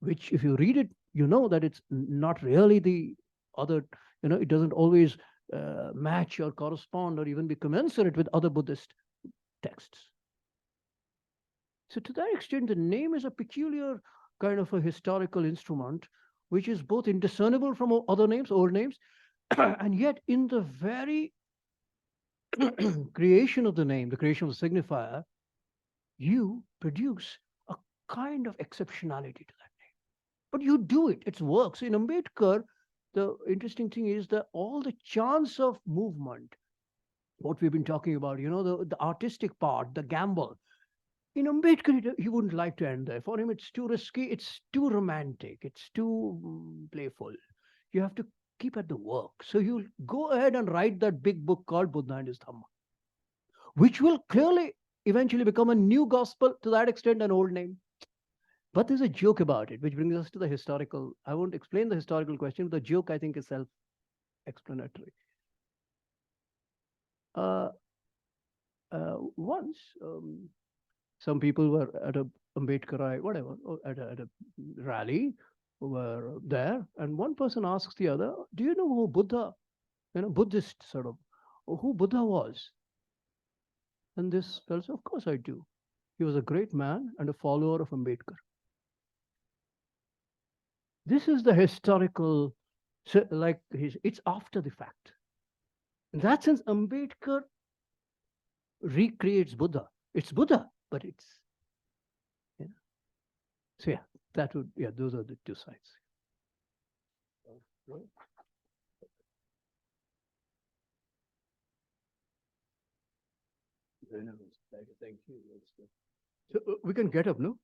which if you read it, you know that it's not really the other, it doesn't always match or correspond or even be commensurate with other Buddhist texts. So to that extent, the name is a peculiar kind of a historical instrument, which is both indiscernible from other names, old names, and yet in the very creation of the name, the creation of the signifier, you produce a kind of exceptionality to that name. But you do it, it works. In Ambedkar, the interesting thing is that all the chance of movement, what we've been talking about, the artistic part, the gamble, in Ambedkar, he wouldn't like to end there. For him, it's too risky, it's too romantic, it's too playful. You have to keep at the work. So you'll go ahead and write that big book called Buddha and his Dhamma, which will clearly eventually become a new gospel, to that extent an old name. But there's a joke about it, which brings us to the historical. I won't explain the historical question, but the joke, I think, is self-explanatory. Once, some people were at a Ambedkarite, whatever, or at a rally, were there, and one person asks the other, do you know who Buddha, Buddhist sort of, who Buddha was? And this fellow said, of course I do. He was a great man and a follower of Ambedkar. This is the historical, it's after the fact. In that sense, Ambedkar recreates Buddha. It's Buddha, but it's, So those are the two sides. Thank you. So we can get up, no?